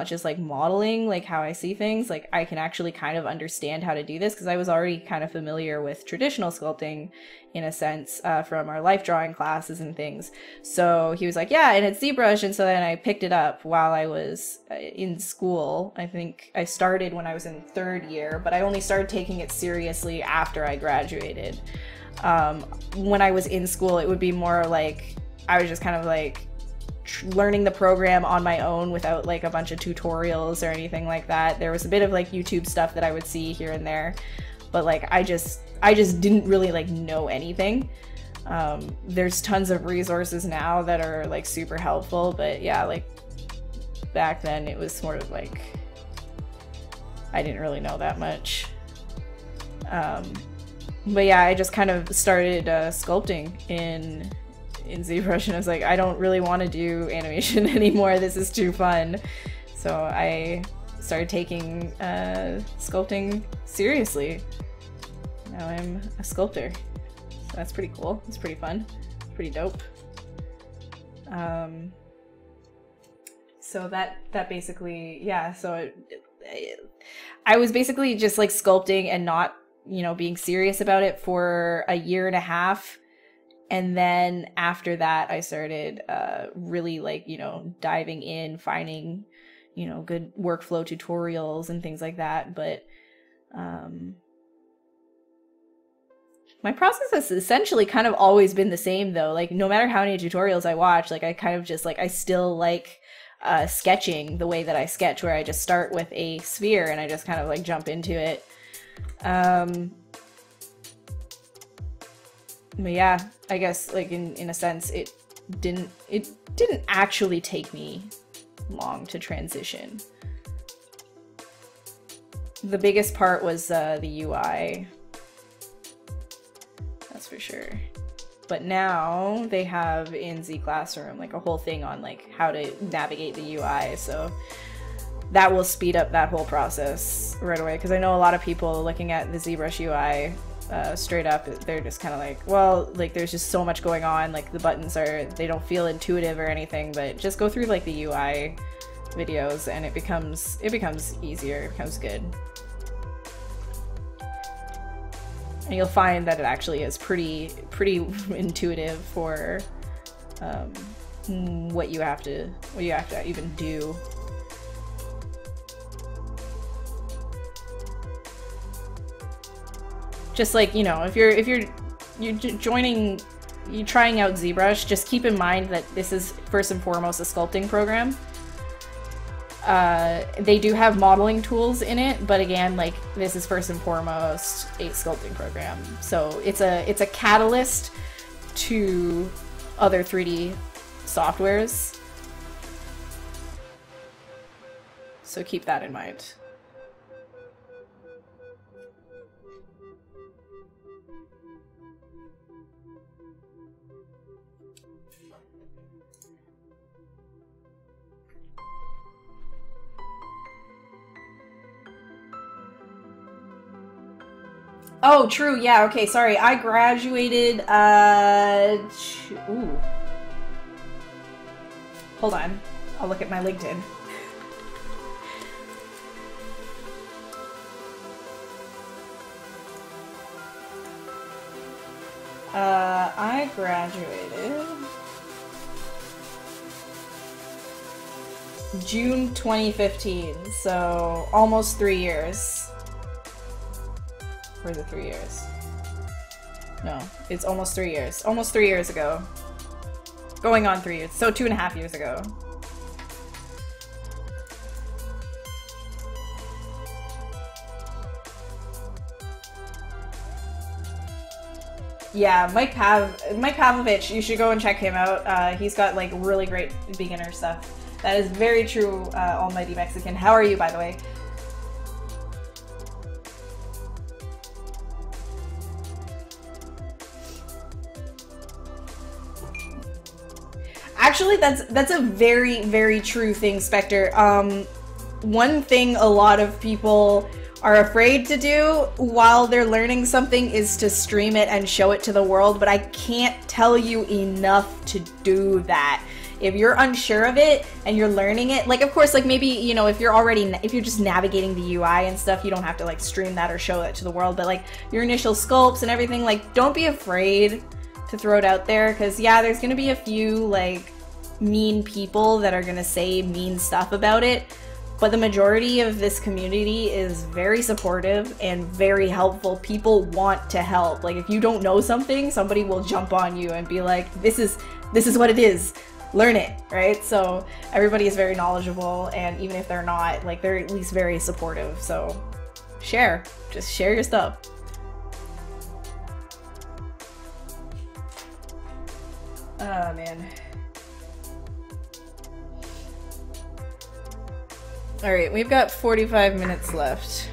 just like modeling like how I see things. Like I can actually kind of understand how to do this, because I was already kind of familiar with traditional sculpting in a sense from our life drawing classes and things. So he was like, yeah, and it's ZBrush. And so then I picked it up while I was in school. I think I started when I was in 3rd year, but I only started taking it seriously after I graduated. When I was in school, it would be more like I was just kind of like learning the program on my own without like a bunch of tutorials or anything like that. There was a bit of like YouTube stuff that I would see here and there, but like I just didn't really like know anything. There's tons of resources now that are like super helpful, but yeah, like back then it was sort of like I didn't really know that much. But yeah, I just kind of started sculpting in ZBrush, and I was like, I don't really want to do animation anymore. This is too fun. So I started taking sculpting seriously. Now I'm a sculptor. So that's pretty cool. It's pretty fun. Pretty dope. So that basically, yeah, so I was basically just like sculpting and not, you know, being serious about it for a year and a half. And then after that, I started really like, you know, diving in, finding, you know, good workflow tutorials and things like that. But my process has essentially kind of always been the same though. Like no matter how many tutorials I watch, like I kind of just like, I still like sketching the way that I sketch, where I just start with a sphere and I just kind of like jump into it. But yeah, I guess like in a sense it didn't actually take me long to transition. The biggest part was the UI, that's for sure. But now they have in Z Classroom like a whole thing on like how to navigate the UI, so that will speed up that whole process right away, because I know a lot of people looking at the ZBrush UI straight up, they're just kind of like, well, like there's just so much going on, like the buttons they don't feel intuitive or anything, but just go through like the UI videos and it becomes easier, it becomes good. And you'll find that it actually is pretty intuitive for what you have to even do. Just like, you know, if you're trying out ZBrush, just keep in mind that this is first and foremost a sculpting program. They do have modeling tools in it, but again, like this is first and foremost a sculpting program. So it's a catalyst to other 3D softwares. So keep that in mind. Oh, true. Yeah. Okay. Sorry. I graduated. Ooh. Hold on. I'll look at my LinkedIn. I graduated June 2015, so almost 3 years. Or is it 3 years? No, it's almost 3 years. Almost 3 years ago. Going on 3 years, so 2.5 years ago. Yeah, Mike Pavlovich, you should go and check him out. He's got like really great beginner stuff. That is very true, Almighty Mexican. How are you, by the way? Actually, that's a very, very true thing, Spectre. One thing a lot of people are afraid to do while they're learning something is to stream it and show it to the world, but I can't tell you enough to do that. If you're unsure of it and you're learning it, like, of course, like, maybe, you know, if you're just navigating the UI and stuff, you don't have to, like, stream that or show it to the world, but, like, your initial sculpts and everything, like, don't be afraid to throw it out there, because, yeah, there's gonna be a few, like, mean people that are gonna say mean stuff about it, but the majority of this community is very supportive and very helpful. People want to help. Like, if you don't know something, somebody will jump on you and be like, this is what it is. Learn it, right? So everybody is very knowledgeable, and even if they're not, like, they're at least very supportive. So share. Just share your stuff. Oh, man. Alright, we've got 45 minutes left.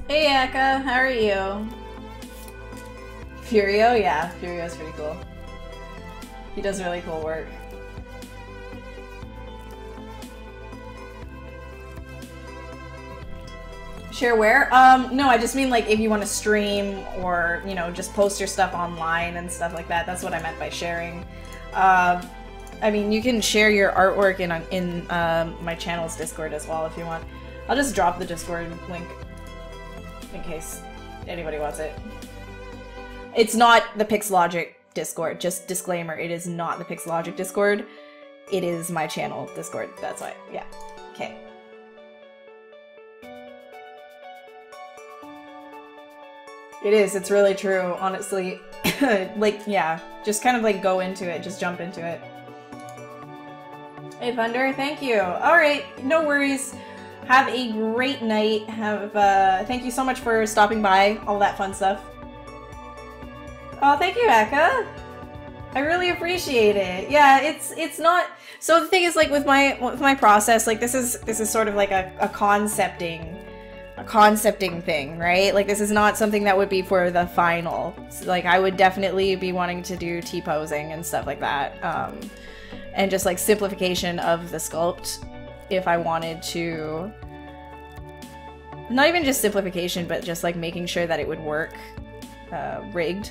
Hey Eka, how are you? Furio? Yeah, Furio's pretty cool. He does really cool work. Share where? No, I just mean like if you want to stream or, you know, just post your stuff online and stuff like that. That's what I meant by sharing. I mean, you can share your artwork in my channel's Discord as well if you want. I'll just drop the Discord link in case anybody wants it. It's not the Pixologic Discord. Just disclaimer, it is not the Pixologic Discord. It is my channel Discord. That's why. Yeah. Okay. It is. It's really true, honestly. Like, yeah. Just kind of like go into it. Just jump into it. Hey, Thunder. Thank you. Alright. No worries. Have a great night. Thank you so much for stopping by. All that fun stuff. Oh, thank you, Eka. I really appreciate it. Yeah, it's not... So the thing is, like, with my process, like, this is sort of like a concepting thing, right? Like, this is not something that would be for the final. So, like, I would definitely be wanting to do T-posing and stuff like that. And just, like, simplification of the sculpt if I wanted to... Not even just simplification, but just, like, making sure that it would work rigged.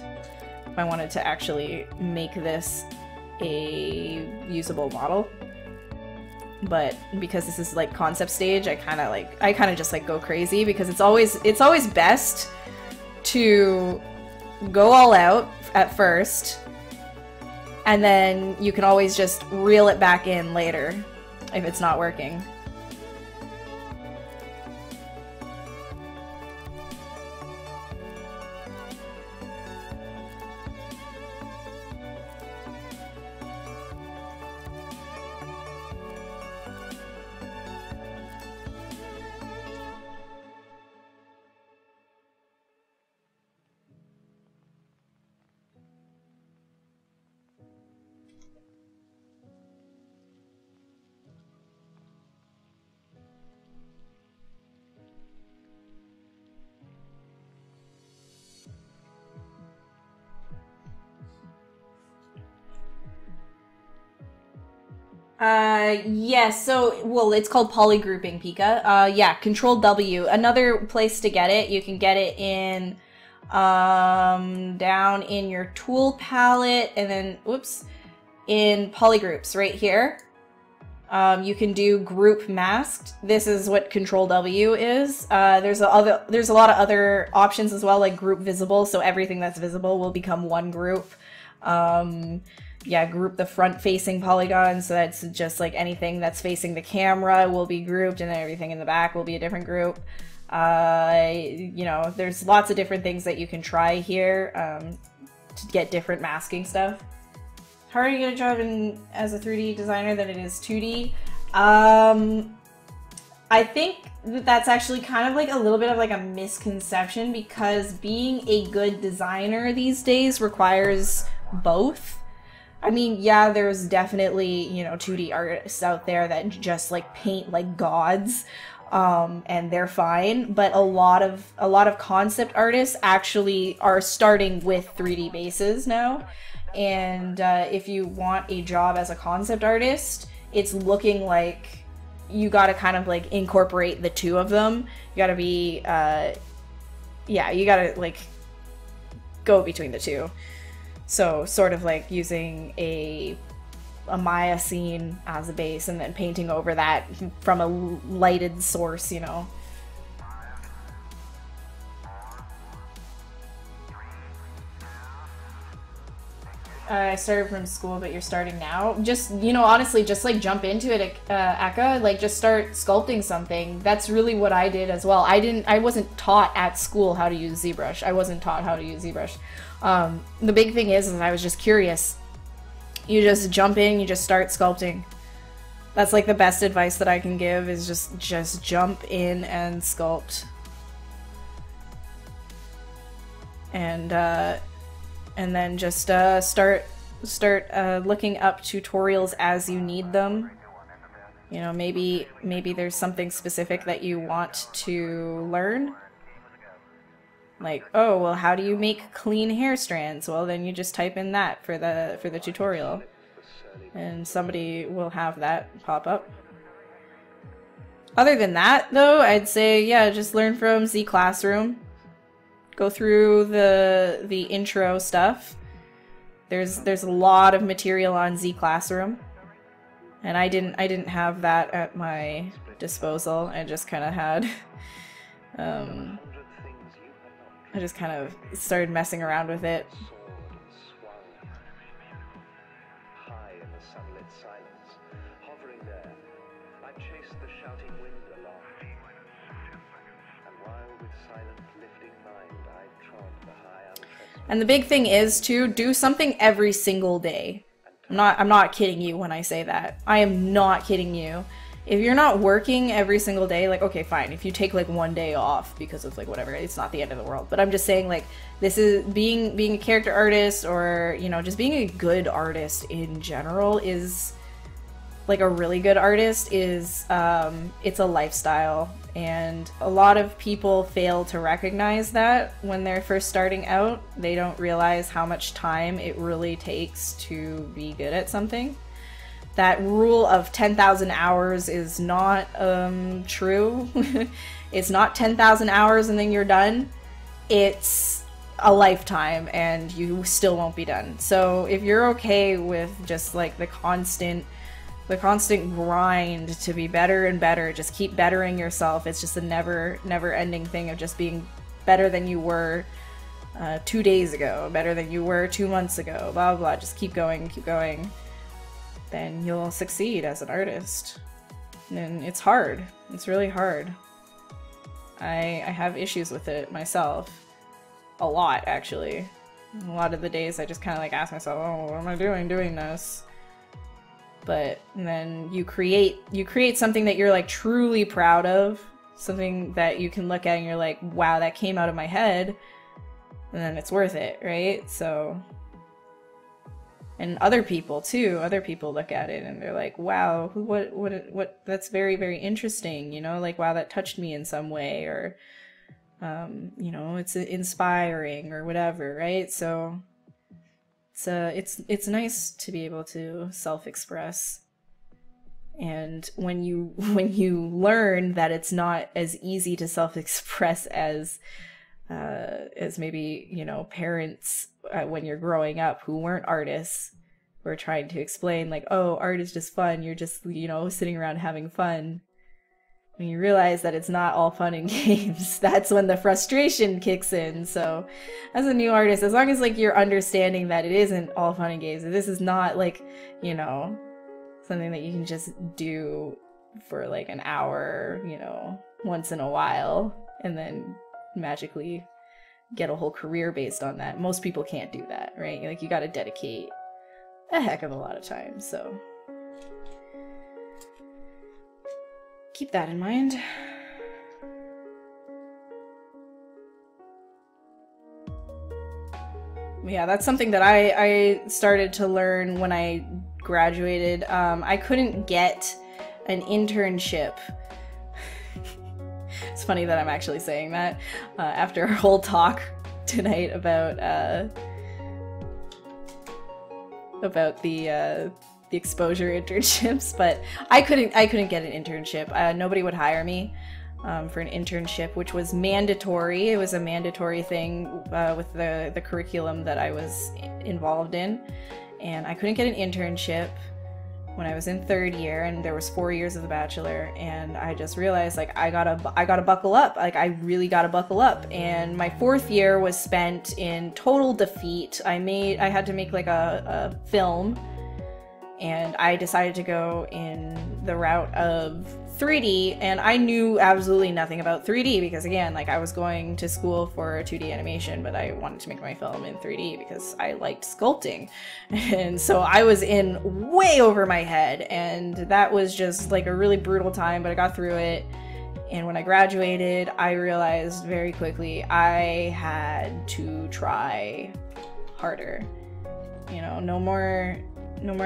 If I wanted to actually make this a usable model. But because this is like concept stage, I kind of just like go crazy because it's always best to go all out at first and then you can always just reel it back in later if it's not working. Yes, so, well, it's called polygrouping, Pika. Yeah, Control W. Another place to get it, you can get it in, down in your tool palette, and then, whoops, in polygroups, right here. You can do group masked. This is what Control W is. There's a lot of other options as well, like group visible, so everything that's visible will become one group. Yeah, group the front-facing polygon, so that's just like anything that's facing the camera will be grouped, and then everything in the back will be a different group. You know, there's lots of different things that you can try here to get different masking stuff. How are you going to draw in as a 3D designer than it is 2D? I think that that's actually kind of like a little bit of like a misconception because being a good designer these days requires both. I mean, yeah, there's definitely, you know, 2D artists out there that just like paint like gods, and they're fine. But a lot of concept artists actually are starting with 3D bases now. And if you want a job as a concept artist, it's looking like you got to kind of like incorporate the two of them. You got to be, yeah, you got to like go between the two. So sort of like using a Maya scene as a base and then painting over that from a lighted source, you know. I started from school, but you're starting now. Just, you know, honestly, just like jump into it, Eka. Like just start sculpting something. That's really what I did as well. I wasn't taught at school how to use ZBrush. I wasn't taught how to use ZBrush. The big thing is I was just curious. You just jump in, you just start sculpting. That's like the best advice that I can give is just jump in and sculpt. And then just start looking up tutorials as you need them. You know, maybe there's something specific that you want to learn. Like, oh, well, how do you make clean hair strands? Well, then you just type in that for the tutorial, and somebody will have that pop up. Other than that, though, I'd say, yeah, just learn from Z Classroom. Go through the intro stuff. There's a lot of material on Z Classroom, and I didn't have that at my disposal. I just kind of had, I just kind of started messing around with it. High in the sunlit silence, hovering there, I chased the shouting wind along. And while with silent lifting mind I trod the high untrespassed. And the big thing is to do something every single day. I'm not kidding you when I say that. I am not kidding you. If you're not working every single day, like, okay, fine. If you take like one day off because of like whatever, it's not the end of the world. But I'm just saying, like, this is being a character artist, or, you know, just being a good artist in general is, like, a really good artist is, it's a lifestyle. And a lot of people fail to recognize that when they're first starting out. They don't realize how much time it really takes to be good at something. That rule of 10,000 hours is not true. It's not 10,000 hours and then you're done. It's a lifetime and you still won't be done. So if you're okay with just like the constant grind to be better and better, just keep bettering yourself. It's just a never ending thing of just being better than you were 2 days ago, better than you were 2 months ago, blah, blah, blah. Just keep going, then you'll succeed as an artist. And it's hard. It's really hard. I have issues with it myself. A lot, actually. A lot of the days I just kind of like ask myself, oh, what am I doing this? But then you create something that you're like truly proud of, something that you can look at and you're like, wow, that came out of my head, and then it's worth it, right? So, and other people too, other people look at it and they're like, wow, what, that's very, very interesting, you know, like, wow, that touched me in some way, or, you know, it's inspiring or whatever, right? So it's nice to be able to self-express. And when you learn that it's not as easy to self-express as maybe, you know, parents when you're growing up who weren't artists were trying to explain, like, oh, art is just fun, you're just, you know, sitting around having fun. When you realize that it's not all fun and games, that's when the frustration kicks in. So as a new artist, as long as like you're understanding that it isn't all fun and games, this is not like, you know, something that you can just do for like an hour, you know, once in a while, and then magically get a whole career based on that. Most people can't do that, right? Like, you got to dedicate a heck of a lot of time, so keep that in mind. Yeah, that's something that I started to learn when I graduated. I couldn't get an internship. It's funny that I'm actually saying that after our whole talk tonight about the exposure internships, but I couldn't get an internship. Nobody would hire me for an internship, which was mandatory. It was a mandatory thing with the curriculum that I was involved in, and I couldn't get an internship when I was in third year, and there was 4 years of the bachelor, and I just realized, like, I gotta buckle up. Like, I really gotta buckle up. And my fourth year was spent in total defeat. I had to make like a film, and I decided to go in the route of 3D, and I knew absolutely nothing about 3D because, again, like, I was going to school for 2D animation, but I wanted to make my film in 3D because I liked sculpting. And so I was in way over my head, and that was just like a really brutal time, but I got through it. And when I graduated, I realized very quickly I had to try harder. You know, no more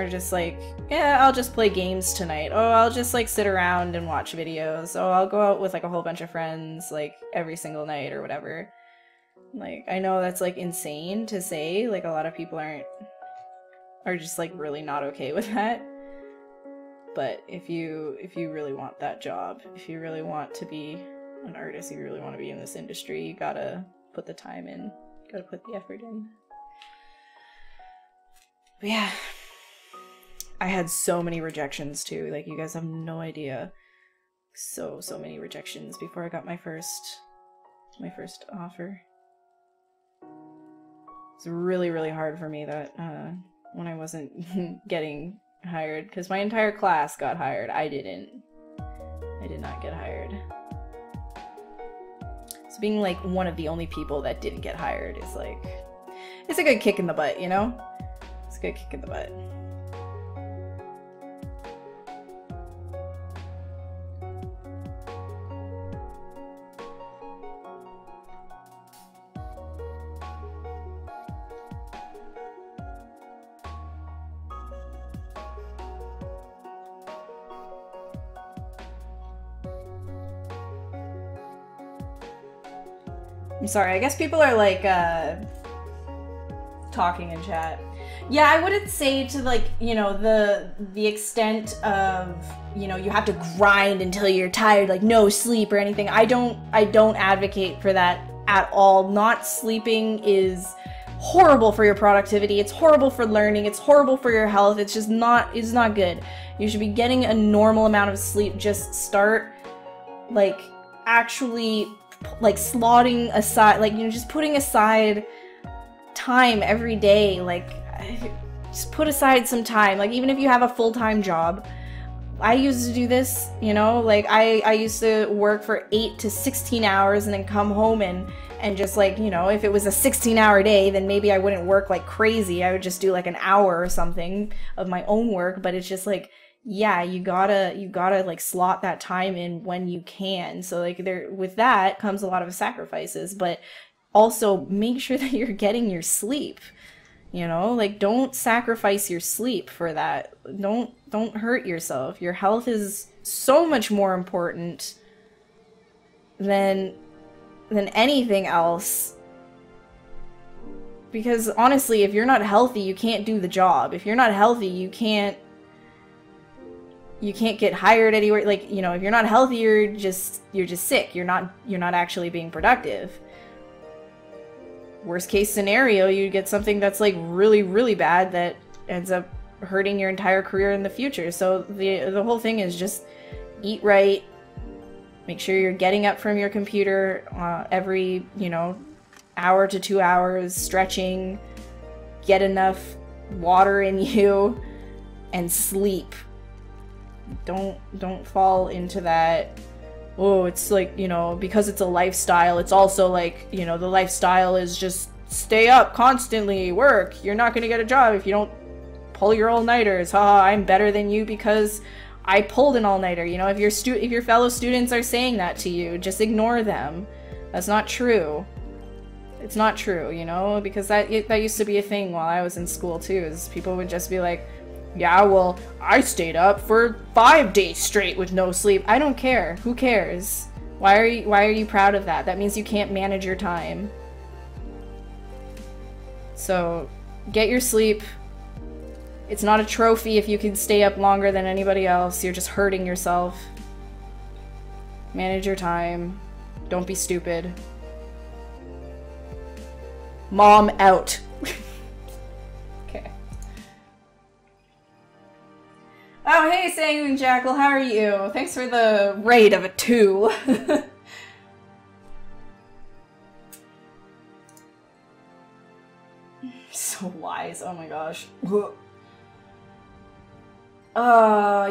just like, yeah, I'll just play games tonight. Oh, I'll just like sit around and watch videos. Oh, I'll go out with like a whole bunch of friends like every single night or whatever. Like, I know that's like insane to say, like a lot of people are just like really not okay with that. But if you really want that job, if you really want to be an artist, if you really want to be in this industry, you gotta put the time in, you gotta put the effort in. But yeah, I had so many rejections too, like you guys have no idea. So many rejections before I got my first offer. It's really, really hard for me that when I wasn't getting hired, because my entire class got hired. I did not get hired. So being like one of the only people that didn't get hired is like, it's a good kick in the butt, you know? It's a good kick in the butt. I'm sorry, I guess people are like talking in chat. Yeah, I wouldn't say to like, you know, the extent of, you know, you have to grind until you're tired, like no sleep or anything. I don't advocate for that at all. Not sleeping is horrible for your productivity. It's horrible for learning. It's horrible for your health. It's just not, it's not good. You should be getting a normal amount of sleep. Just start like actually like slotting aside, like, you know, just putting aside time every day. Like, just put aside some time. Like, even if you have a full-time job, I used to do this, you know, like I used to work for 8 to 16 hours and then come home and just like, you know, if it was a 16-hour day, then maybe I wouldn't work like crazy. I would just do like an hour or something of my own work. But it's just like, yeah, you gotta like slot that time in when you can. So like there, with that comes a lot of sacrifices, but also make sure that you're getting your sleep, you know, like don't sacrifice your sleep for that. Don't hurt yourself. Your health is so much more important than anything else. Because honestly, if you're not healthy, you can't do the job. If you're not healthy, you can't get hired anywhere. Like, you know, if you're not healthy, you're just sick. You're not actually being productive. Worst case scenario, you get something that's like really, really bad that ends up hurting your entire career in the future. So the whole thing is just eat right. Make sure you're getting up from your computer every, you know, hour to 2 hours, stretching, get enough water in you, and sleep. Don't fall into that, oh, it's like, you know, because it's a lifestyle, it's also like, you know, the lifestyle is just stay up constantly, work. You're not gonna get a job if you don't pull your all-nighters. Haha, I'm better than you because I pulled an all-nighter. You know, if your fellow students are saying that to you, just ignore them. That's not true. It's not true, you know, because that used to be a thing while I was in school too, is people would just be like, yeah, well, I stayed up for 5 days straight with no sleep. I don't care. Who cares? Why are you proud of that? That means you can't manage your time. So, get your sleep. It's not a trophy if you can stay up longer than anybody else. You're just hurting yourself. Manage your time. Don't be stupid. Mom out. Okay. Oh, hey, Sanguine Jackal, how are you? Thanks for the raid of a 2. So wise, oh my gosh.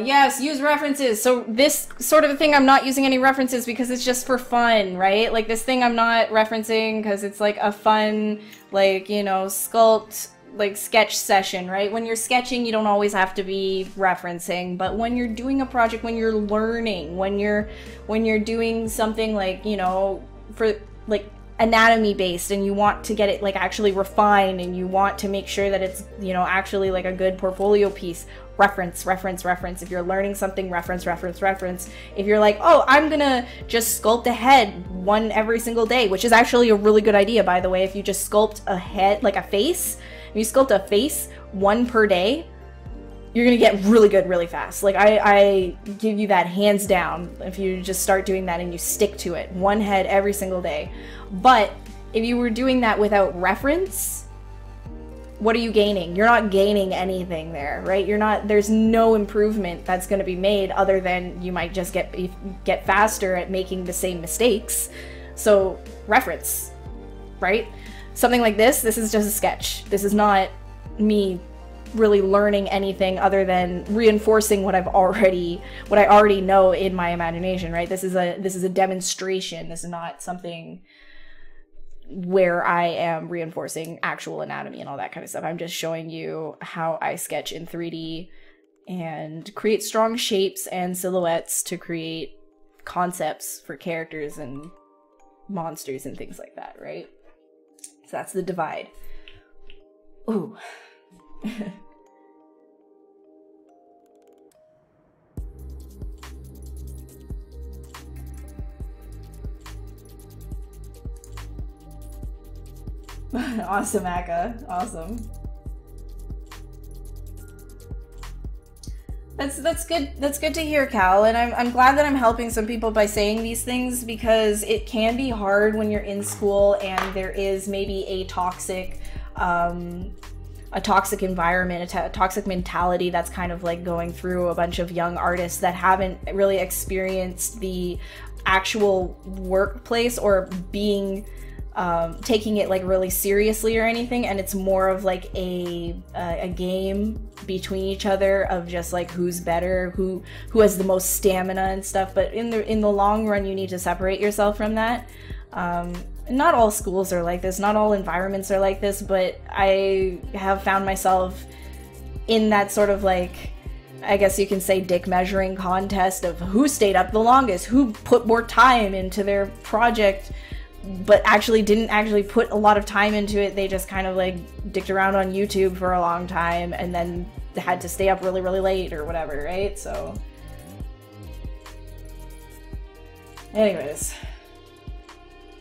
Yes, use references. So this sort of a thing, I'm not using any references because it's just for fun, right? Like this thing I'm not referencing because it's like a fun, like, you know, sculpt, like sketch session, right? When you're sketching, you don't always have to be referencing, but when you're doing a project, when you're learning, when you're doing something like, you know, for like anatomy based and you want to get it like actually refined and you want to make sure that it's, you know, actually like a good portfolio piece, reference. If you're learning something, reference. If you're like, oh, I'm gonna just sculpt a head, one every single day, which is actually a really good idea, by the way. If you just sculpt a head, like a face, if you sculpt a face one per day, you're gonna get really good really fast. Like I give you that hands down if you just start doing that and you stick to it. One head every single day. But if you were doing that without reference, what are you gaining? You're not gaining anything there, right? There's no improvement that's going to be made other than you might just get faster at making the same mistakes. So reference, right? Something like this is just a sketch. This is not me really learning anything other than reinforcing what I already know in my imagination, right? This is a demonstration. This is not something where I am reinforcing actual anatomy and all that kind of stuff. I'm just showing you how I sketch in 3D and create strong shapes and silhouettes to create concepts for characters and monsters and things like that, right? So that's the divide. Ooh. Awesome, Akka. Awesome. That's good. That's good to hear, Cal. And I'm glad that I'm helping some people by saying these things, because it can be hard when you're in school and there is maybe a toxic environment, a toxic mentality that's kind of like going through a bunch of young artists that haven't really experienced the actual workplace or being taking it like really seriously or anything, and it's more of like a game between each other of just like who's better, who has the most stamina and stuff. But in the long run, you need to separate yourself from that. Not all schools are like this, not all environments are like this, but I have found myself in that sort of like, I guess you can say, dick measuring contest of who stayed up the longest, who put more time into their project but didn't actually put a lot of time into it. They just kind of like dicked around on YouTube for a long time and then had to stay up really, really late or whatever, right? So anyways,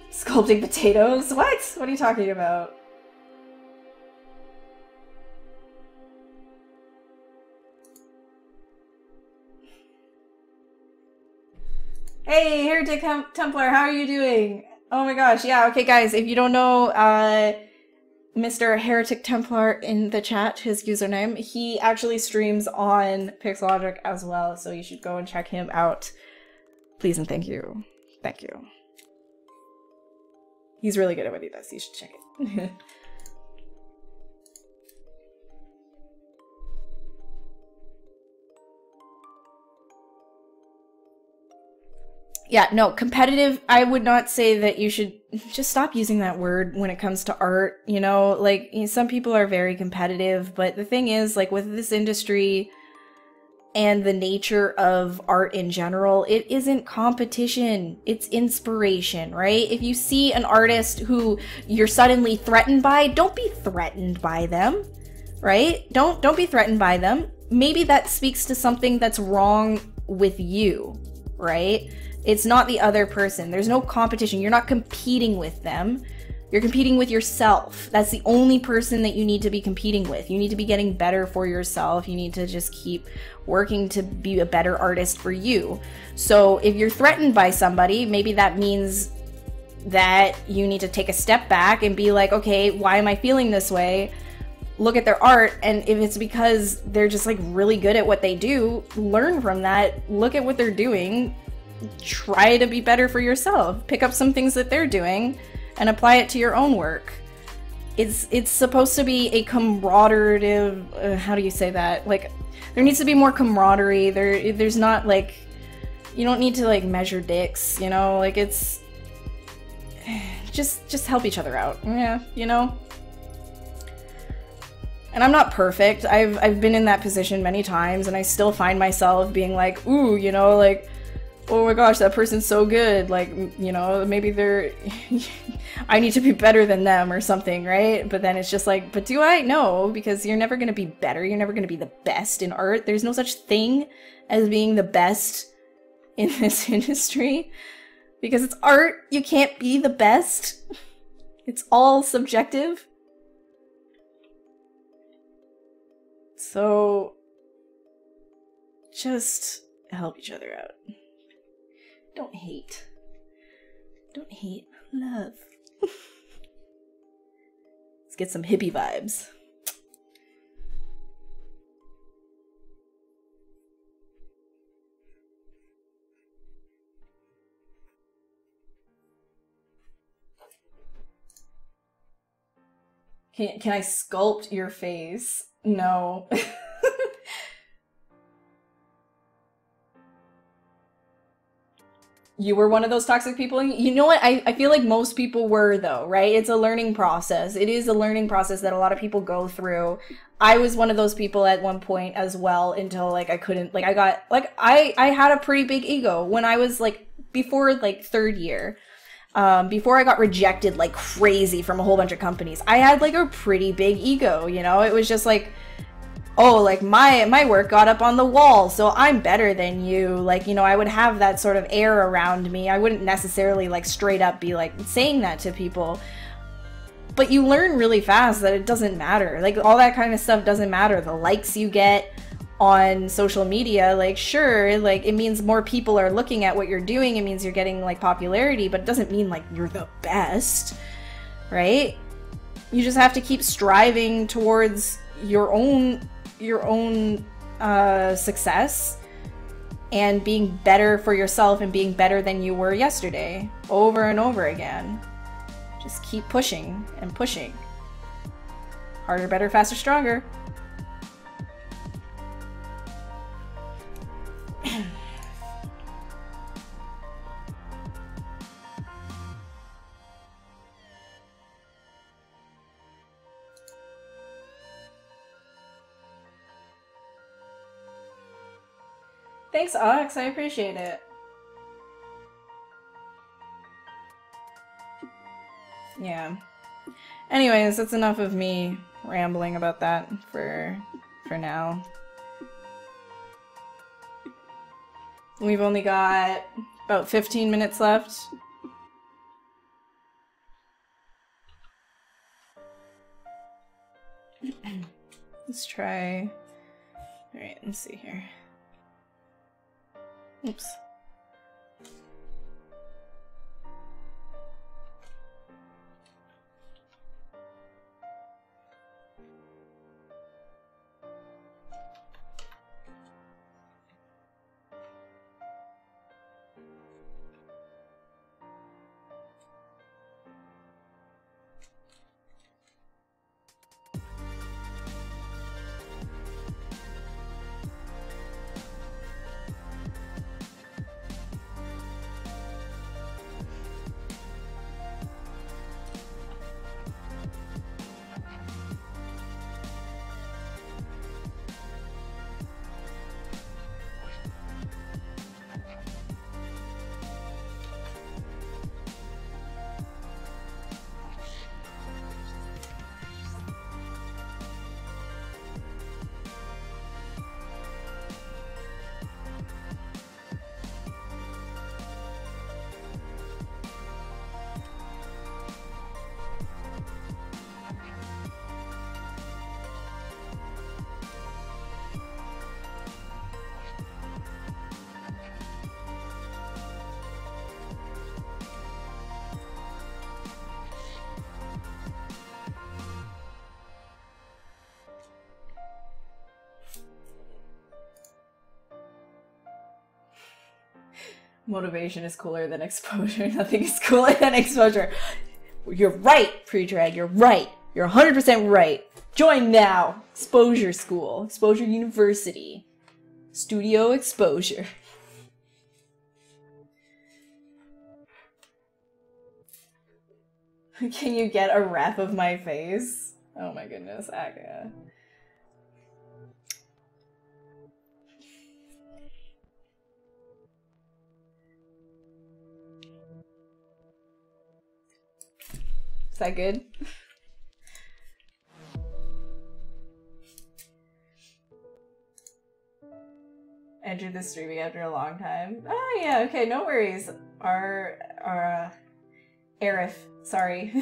sculpting potatoes? What are you talking about? Hey, Heretic Templar, how are you doing? Oh my gosh, yeah, okay guys, if you don't know Mr. Heretic Templar in the chat, his username, he actually streams on Pixologic as well, so you should go and check him out. Please and thank you. Thank you. He's really good at what he does, you should check it. Yeah, no, competitive, I would not say that you should just stop using that word when it comes to art, you know? Like, some people are very competitive, but the thing is, like, with this industry and the nature of art in general, it isn't competition, it's inspiration, right? If you see an artist who you're suddenly threatened by, don't be threatened by them, right? Don't be threatened by them. Maybe that speaks to something that's wrong with you, right? It's not the other person. There's no competition. You're not competing with them. You're competing with yourself. That's the only person that you need to be competing with. You need to be getting better for yourself. You need to just keep working to be a better artist for you. So if you're threatened by somebody, maybe that means that you need to take a step back and be like, okay, why am I feeling this way? Look at their art, and if it's because they're just like really good at what they do, learn from that. Look at what they're doing. Try to be better for yourself. Pick up some things that they're doing and apply it to your own work. It's supposed to be a camaraderie, how do you say that? Like, there needs to be more camaraderie. There's not like, you don't need to like measure dicks, you know? Like, it's just help each other out. Yeah, you know? And I'm not perfect. I've been in that position many times, and I still find myself being like, ooh, you know, like, oh my gosh, that person's so good, like, you know, maybe they're I need to be better than them or something, right? But then it's just like, but do I? No, because you're never gonna be better, you're never gonna be the best in art. There's no such thing as being the best in this industry. Because it's art, you can't be the best. It's all subjective. So, just help each other out. Don't hate. Don't hate. Love. Let's get some hippie vibes. Can I sculpt your face? No. You were one of those toxic people? You know what? I feel like most people were, though, right? It's a learning process. It is a learning process that a lot of people go through. I was one of those people at one point as well until, like, I couldn't, like, I got, like, I had a pretty big ego when I was, like, before, like, third year. Before I got rejected like crazy from a whole bunch of companies, I had like a pretty big ego, you know? It was just like, oh, like my work got up on the wall, so I'm better than you. Like, you know, I would have that sort of air around me. I wouldn't necessarily like straight up be like saying that to people. But you learn really fast that it doesn't matter. Like, all that kind of stuff doesn't matter. The likes you get on social media, like, sure, like, it means more people are looking at what you're doing. It means you're getting, like, popularity, but it doesn't mean, like, you're the best, right? You just have to keep striving towards your own success and being better for yourself and being better than you were yesterday, over and over again. Just keep pushing and pushing. Harder, better, faster, stronger. Thanks, Ox. I appreciate it. Yeah. Anyways, that's enough of me rambling about that for now. We've only got about 15 minutes left. Let's try... Alright, let's see here. Oops. Motivation is cooler than exposure. Nothing is cooler than exposure. You're right, Pre-Drag. You're right. You're 100% right. Join now. Exposure School. Exposure University. Studio Exposure. Can you get a rep of my face? Oh my goodness, Aga. Is that good? Entered the streaming after a long time. Oh yeah, okay, no worries. Aerith, sorry.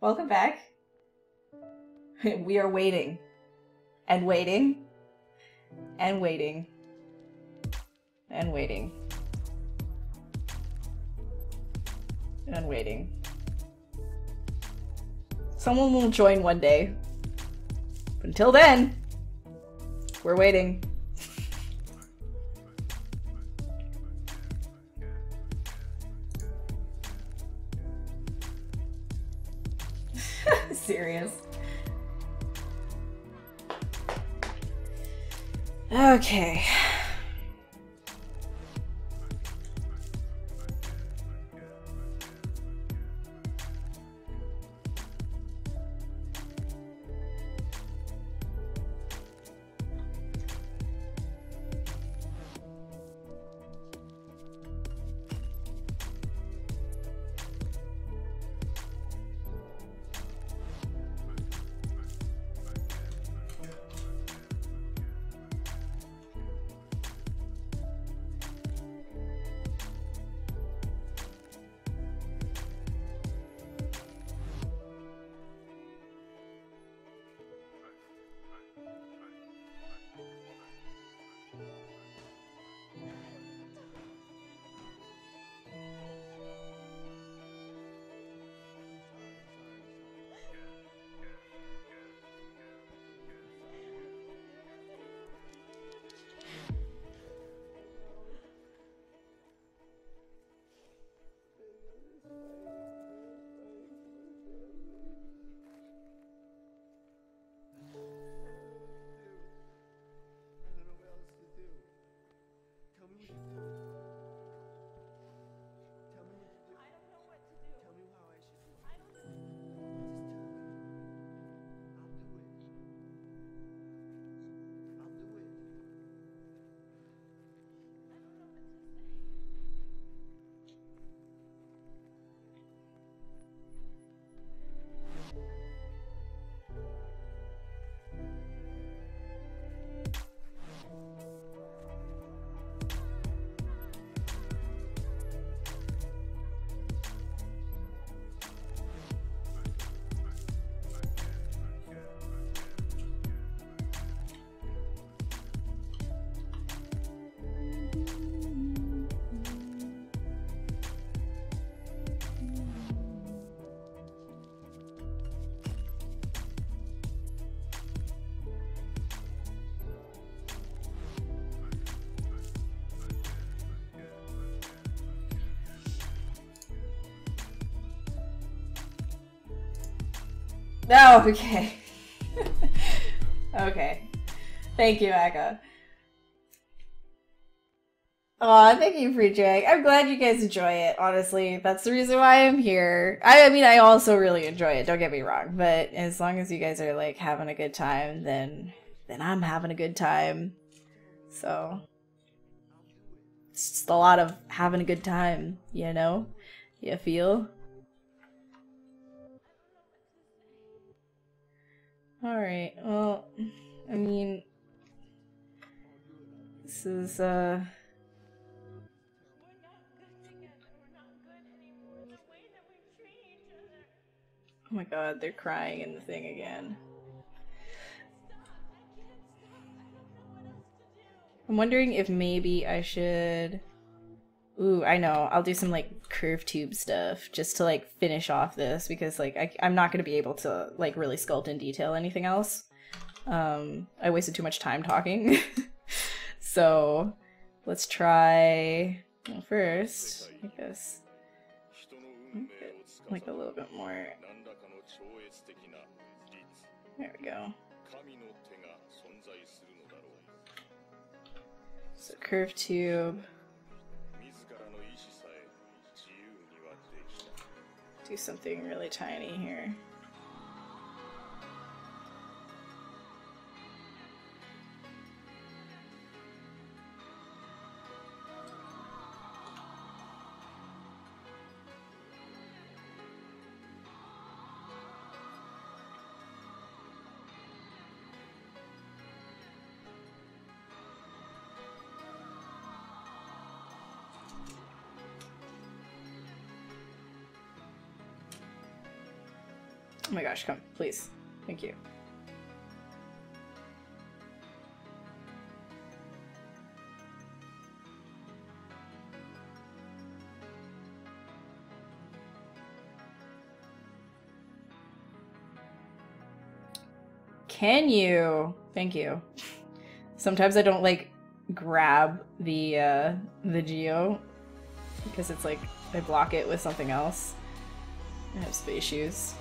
Welcome back. We are waiting. And waiting. And waiting. And waiting. And waiting. Someone will join one day. But until then, we're waiting. Serious. Okay. Oh, okay. Okay. Thank you, Akka. Aw, thank you, Free Jack. I'm glad you guys enjoy it, honestly. That's the reason why I'm here. I mean, I also really enjoy it, don't get me wrong. But as long as you guys are, like, having a good time, then I'm having a good time. So, it's just a lot of having a good time, you know? You feel? Alright, well, I mean, this is, We're not good together. We're not good anymore. The way that we treat each other. oh my god, they're crying in the thing again. Stop. I can't stop. I don't know what else to do. I'm wondering if maybe I should... Ooh, I know. I'll do some, like, curve tube stuff just to, like, finish off this because, like, I'm not going to be able to, like, really sculpt in detail anything else. I wasted too much time talking. So, let's try... Well, first, I guess... Like, a little bit more... There we go. So, curve tube... Do something really tiny here. Oh my gosh, come, please. Thank you. Can you? Thank you. Sometimes I don't like grab the geo because it's like I block it with something else. I have space shoes.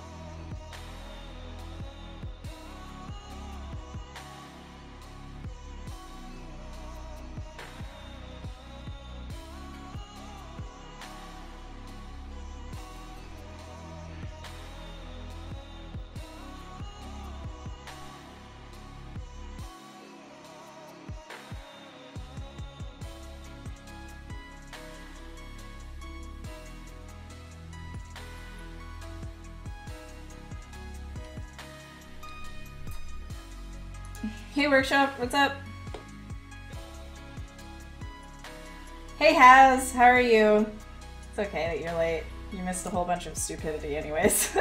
Hey Workshop, what's up? Hey Haz, how are you? It's okay that you're late. You missed a whole bunch of stupidity anyways.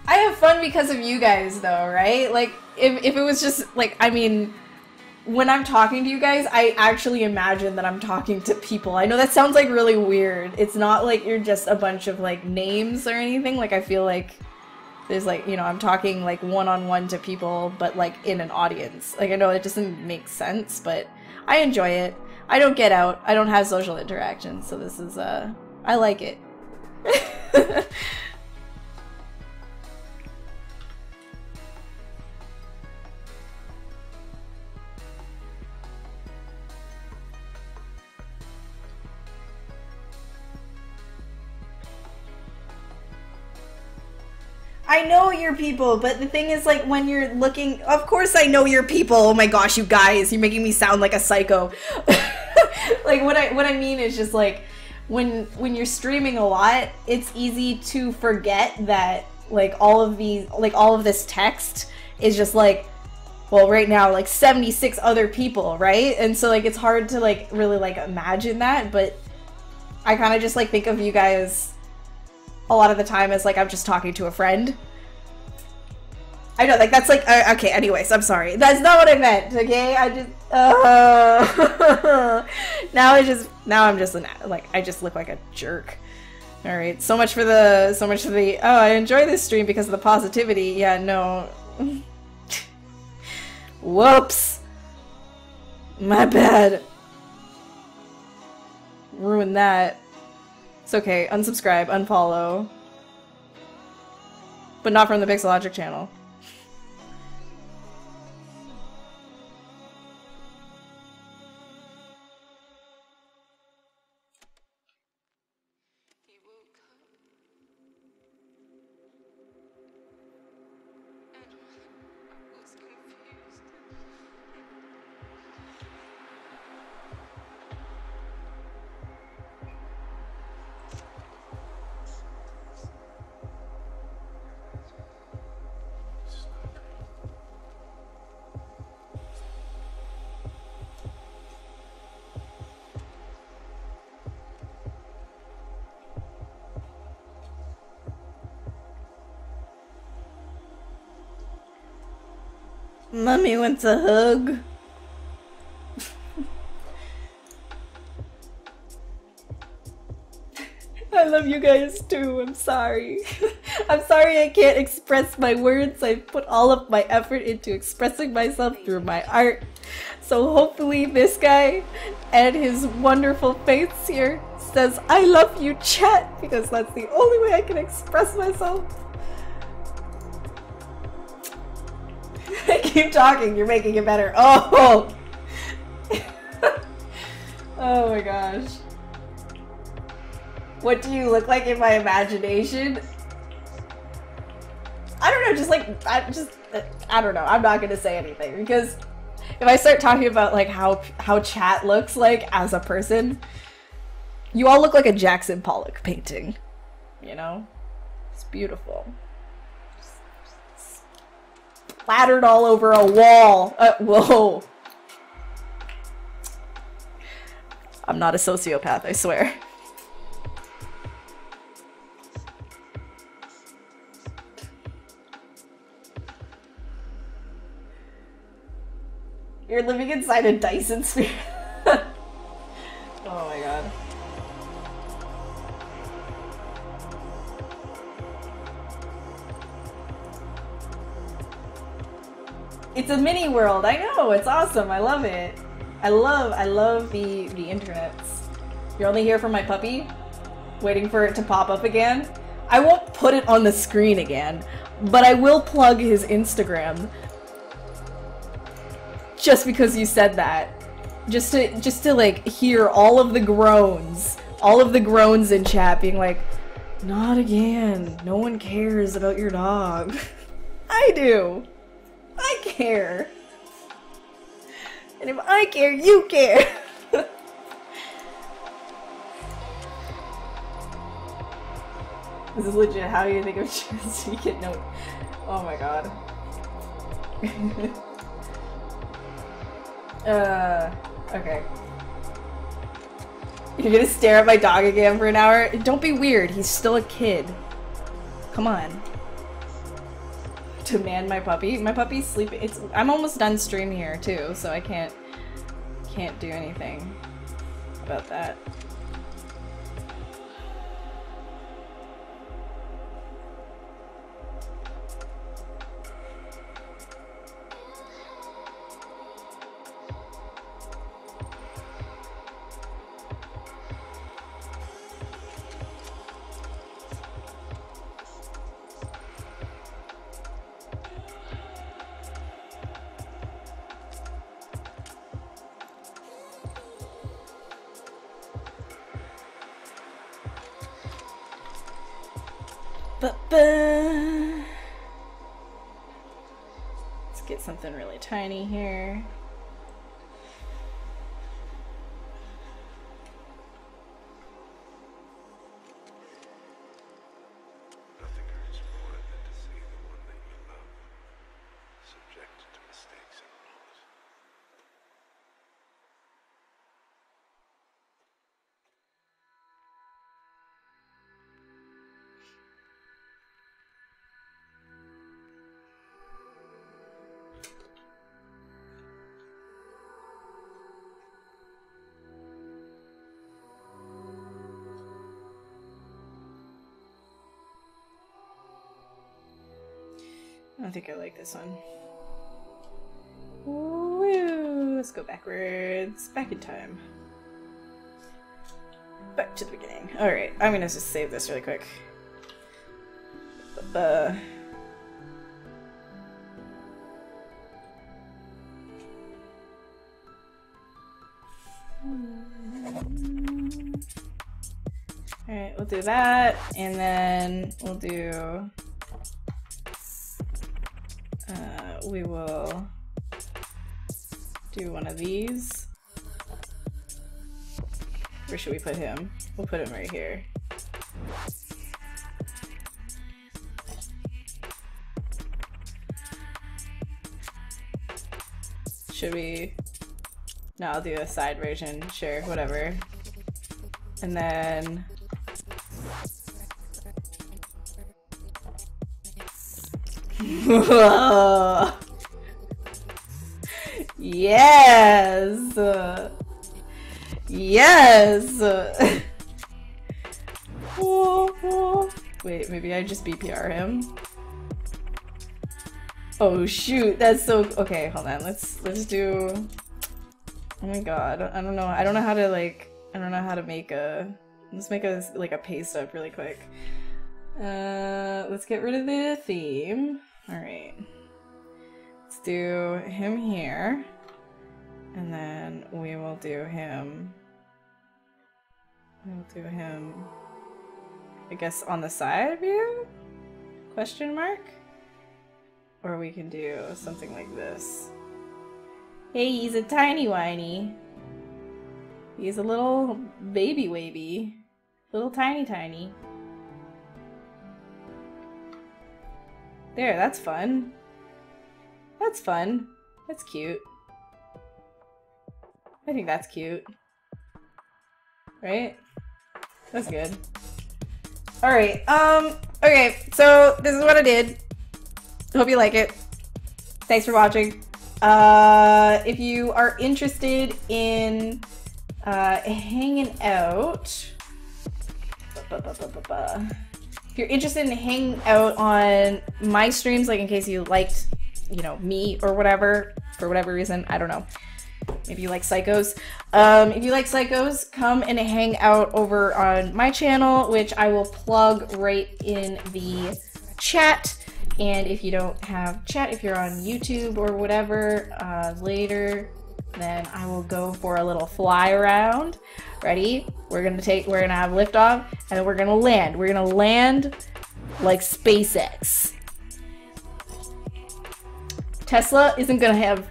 I have fun because of you guys though, right? Like, if it was just, like, I mean, when I'm talking to you guys, I actually imagine that I'm talking to people. I know that sounds, like, really weird. It's not like you're just a bunch of, like, names or anything. Like, I feel like there's, like, you know, I'm talking, like, one-on-one to people, but, like, in an audience. Like, I know it doesn't make sense, but I enjoy it. I don't get out. I don't have social interactions, so this is, I like it. I know your people, but the thing is, like, when you're looking, of course I know your people. Oh my gosh, you guys, you're making me sound like a psycho. Like, what I mean is just, like, when you're streaming a lot, it's easy to forget that, like, all of this text is just, like, well, right now, like, 76 other people, right? And so, like, it's hard to, like, really, like, imagine that, but I kind of just, like, think of you guys a lot of the time as, like, I'm just talking to a friend. I know, like, that's, like, okay, anyways, I'm sorry. That's not what I meant, okay? I just, now I'm just, like, I just look like a jerk. Alright, so much for the, oh, I enjoy this stream because of the positivity. Yeah, no. Whoops. My bad. Ruined that. It's okay. Unsubscribe, unfollow. But not from the Pixelogic channel. Mommy wants a hug. I love you guys too, I'm sorry. I'm sorry I can't express my words. I put all of my effort into expressing myself through my art. So hopefully this guy and his wonderful face here says, I love you, chat, because that's the only way I can express myself. Keep talking, you're making it better. Oh! Oh my gosh. What do you look like in my imagination? I don't know, just like, I don't know. I'm not gonna say anything because if I start talking about like how chat looks like as a person, you all look like a Jackson Pollock painting, you know? It's beautiful. Splattered all over a wall. Whoa. I'm not a sociopath, I swear. You're living inside a Dyson sphere. Oh my god. It's a mini world. I know. It's awesome. I love it. I love the internets. You're only here for my puppy? Waiting for it to pop up again? I won't put it on the screen again, but I will plug his Instagram. Just because you said that. Just to like hear all of the groans in chat being like, not again. No one cares about your dog. I do. I care. And if I care, you care. This is legit. How do you think of Chance? No. Oh my god. Okay. You're gonna stare at my dog again for an hour? Don't be weird. He's still a kid. Come on. Demand my puppy? My puppy's sleeping. I'm almost done stream here too, so I can't do anything about that. Let's get something really tiny here. Nothing hurts more than to see the one that you love subjected to mistakes and wrongs. I don't think I like this one. Woo! Let's go backwards. Back in time. Back to the beginning. Alright, I'm gonna just save this really quick. Alright, we'll do that, and then we'll do... we will do one of these. Where should we put him? We'll put him right here. Should we? No, I'll do a side version. Sure, whatever. And then... Yes! Yes! Wait, maybe I just BPR him? Oh shoot, that's so... Okay, hold on, let's do... Oh my god, I don't know how to like... I don't know how to make a... Let's make a, like a paste up really quick. Let's get rid of the theme. Alright. Let's do him here. And then we will do him... We'll do him... I guess on the side view? Question mark? Or we can do something like this. Hey, he's a tiny whiny. He's a little baby wavy. Little tiny. There, that's fun. That's fun. That's cute. I think that's cute. Right? That's good. Alright, okay, so this is what I did. Hope you like it. Thanks for watching. If you are interested in hanging out, if you're interested in hanging out on my streams, like in case you liked, you know, me or whatever, for whatever reason, I don't know. Maybe you like Psychos. If you like Psychos, come and hang out over on my channel, which I will plug right in the chat. And if you don't have chat, if you're on YouTube or whatever later, then I will go for a little fly around. Ready? We're gonna have liftoff, and then we're gonna land. We're gonna land like SpaceX. Tesla isn't gonna have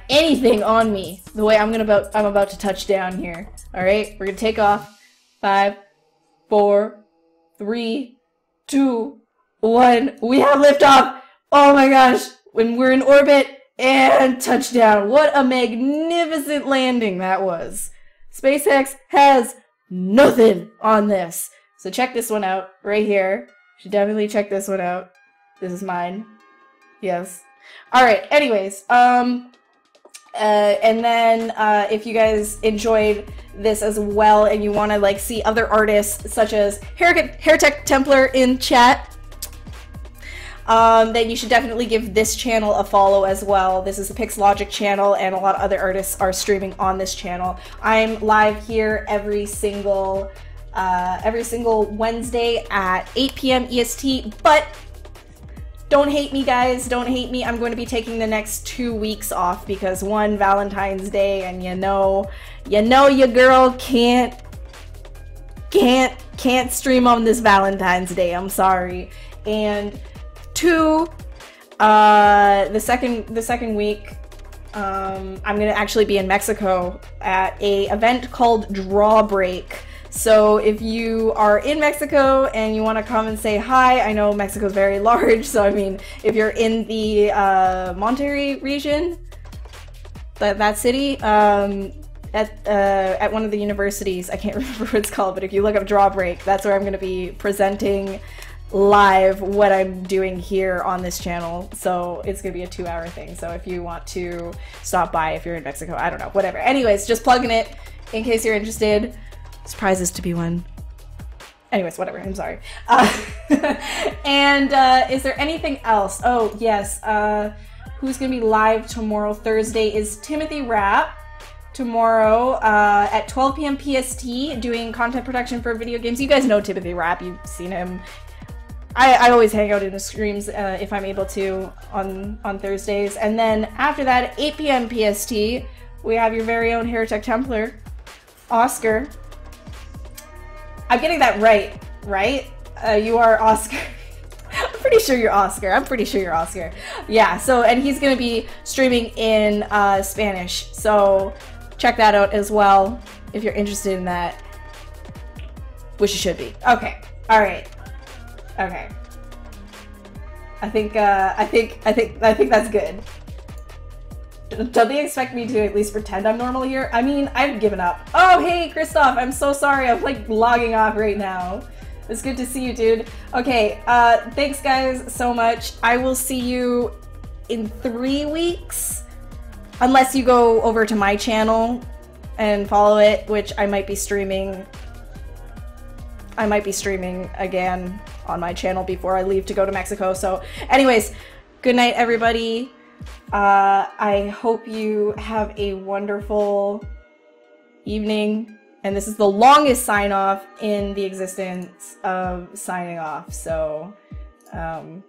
anything on me the way I'm about to touch down here. All right, we're gonna take off. 5, 4, 3, 2, 1. We have liftoff. Oh my gosh! When we're in orbit and touchdown. What a magnificent landing that was. SpaceX has nothing on this. So check this one out right here. You should definitely check this one out. This is mine. Yes. Alright, anyways, and then if you guys enjoyed this as well and you want to like see other artists such as Heretic Templar in chat, then you should definitely give this channel a follow as well. This is the Pixologic channel, and a lot of other artists are streaming on this channel. I'm live here every single Wednesday at 8 p.m. EST, but don't hate me, guys. Don't hate me. I'm going to be taking the next 2 weeks off because one, Valentine's Day, and you know your girl can't stream on this Valentine's Day. I'm sorry. And 2, the second week, I'm gonna actually be in Mexico at a event called Drawbreak. So if you are in Mexico and you want to come and say hi, I know Mexico's very large, so I mean, if you're in the Monterrey region, that city, at one of the universities, I can't remember what it's called, but if you look up Drawbreak, that's where I'm going to be presenting live what I'm doing here on this channel. So it's gonna be a 2-hour thing, so if you want to stop by, if you're in Mexico, I don't know, whatever. Anyways, just plugging it in case you're interested. Surprises to be won. Anyways, whatever, I'm sorry. And is there anything else? Oh yes, who's gonna be live tomorrow, Thursday, is Timothy Rapp. Tomorrow at 12 p.m. PST, doing content production for video games. You guys know Timothy Rapp, you've seen him. I always hang out in the streams if I'm able to on Thursdays. And then after that, at 8 p.m. PST, we have your very own Heretic Templar, Oscar. I'm getting that right? You are Oscar. I'm pretty sure you're Oscar. Yeah, so, and he's gonna be streaming in Spanish. So check that out as well if you're interested in that. Which you should be. Okay, all right. Okay. I think that's good. Don't they expect me to at least pretend I'm normal here? I mean, I've given up. Oh, hey, Christoph, I'm so sorry. I'm like logging off right now. It's good to see you, dude. Okay, thanks guys so much. I will see you in 3 weeks. Unless you go over to my channel and follow it, which I might be streaming. Again on my channel before I leave to go to Mexico. So anyways, good night everybody. I hope you have a wonderful evening. And this is the longest sign off in the existence of signing off. So bye.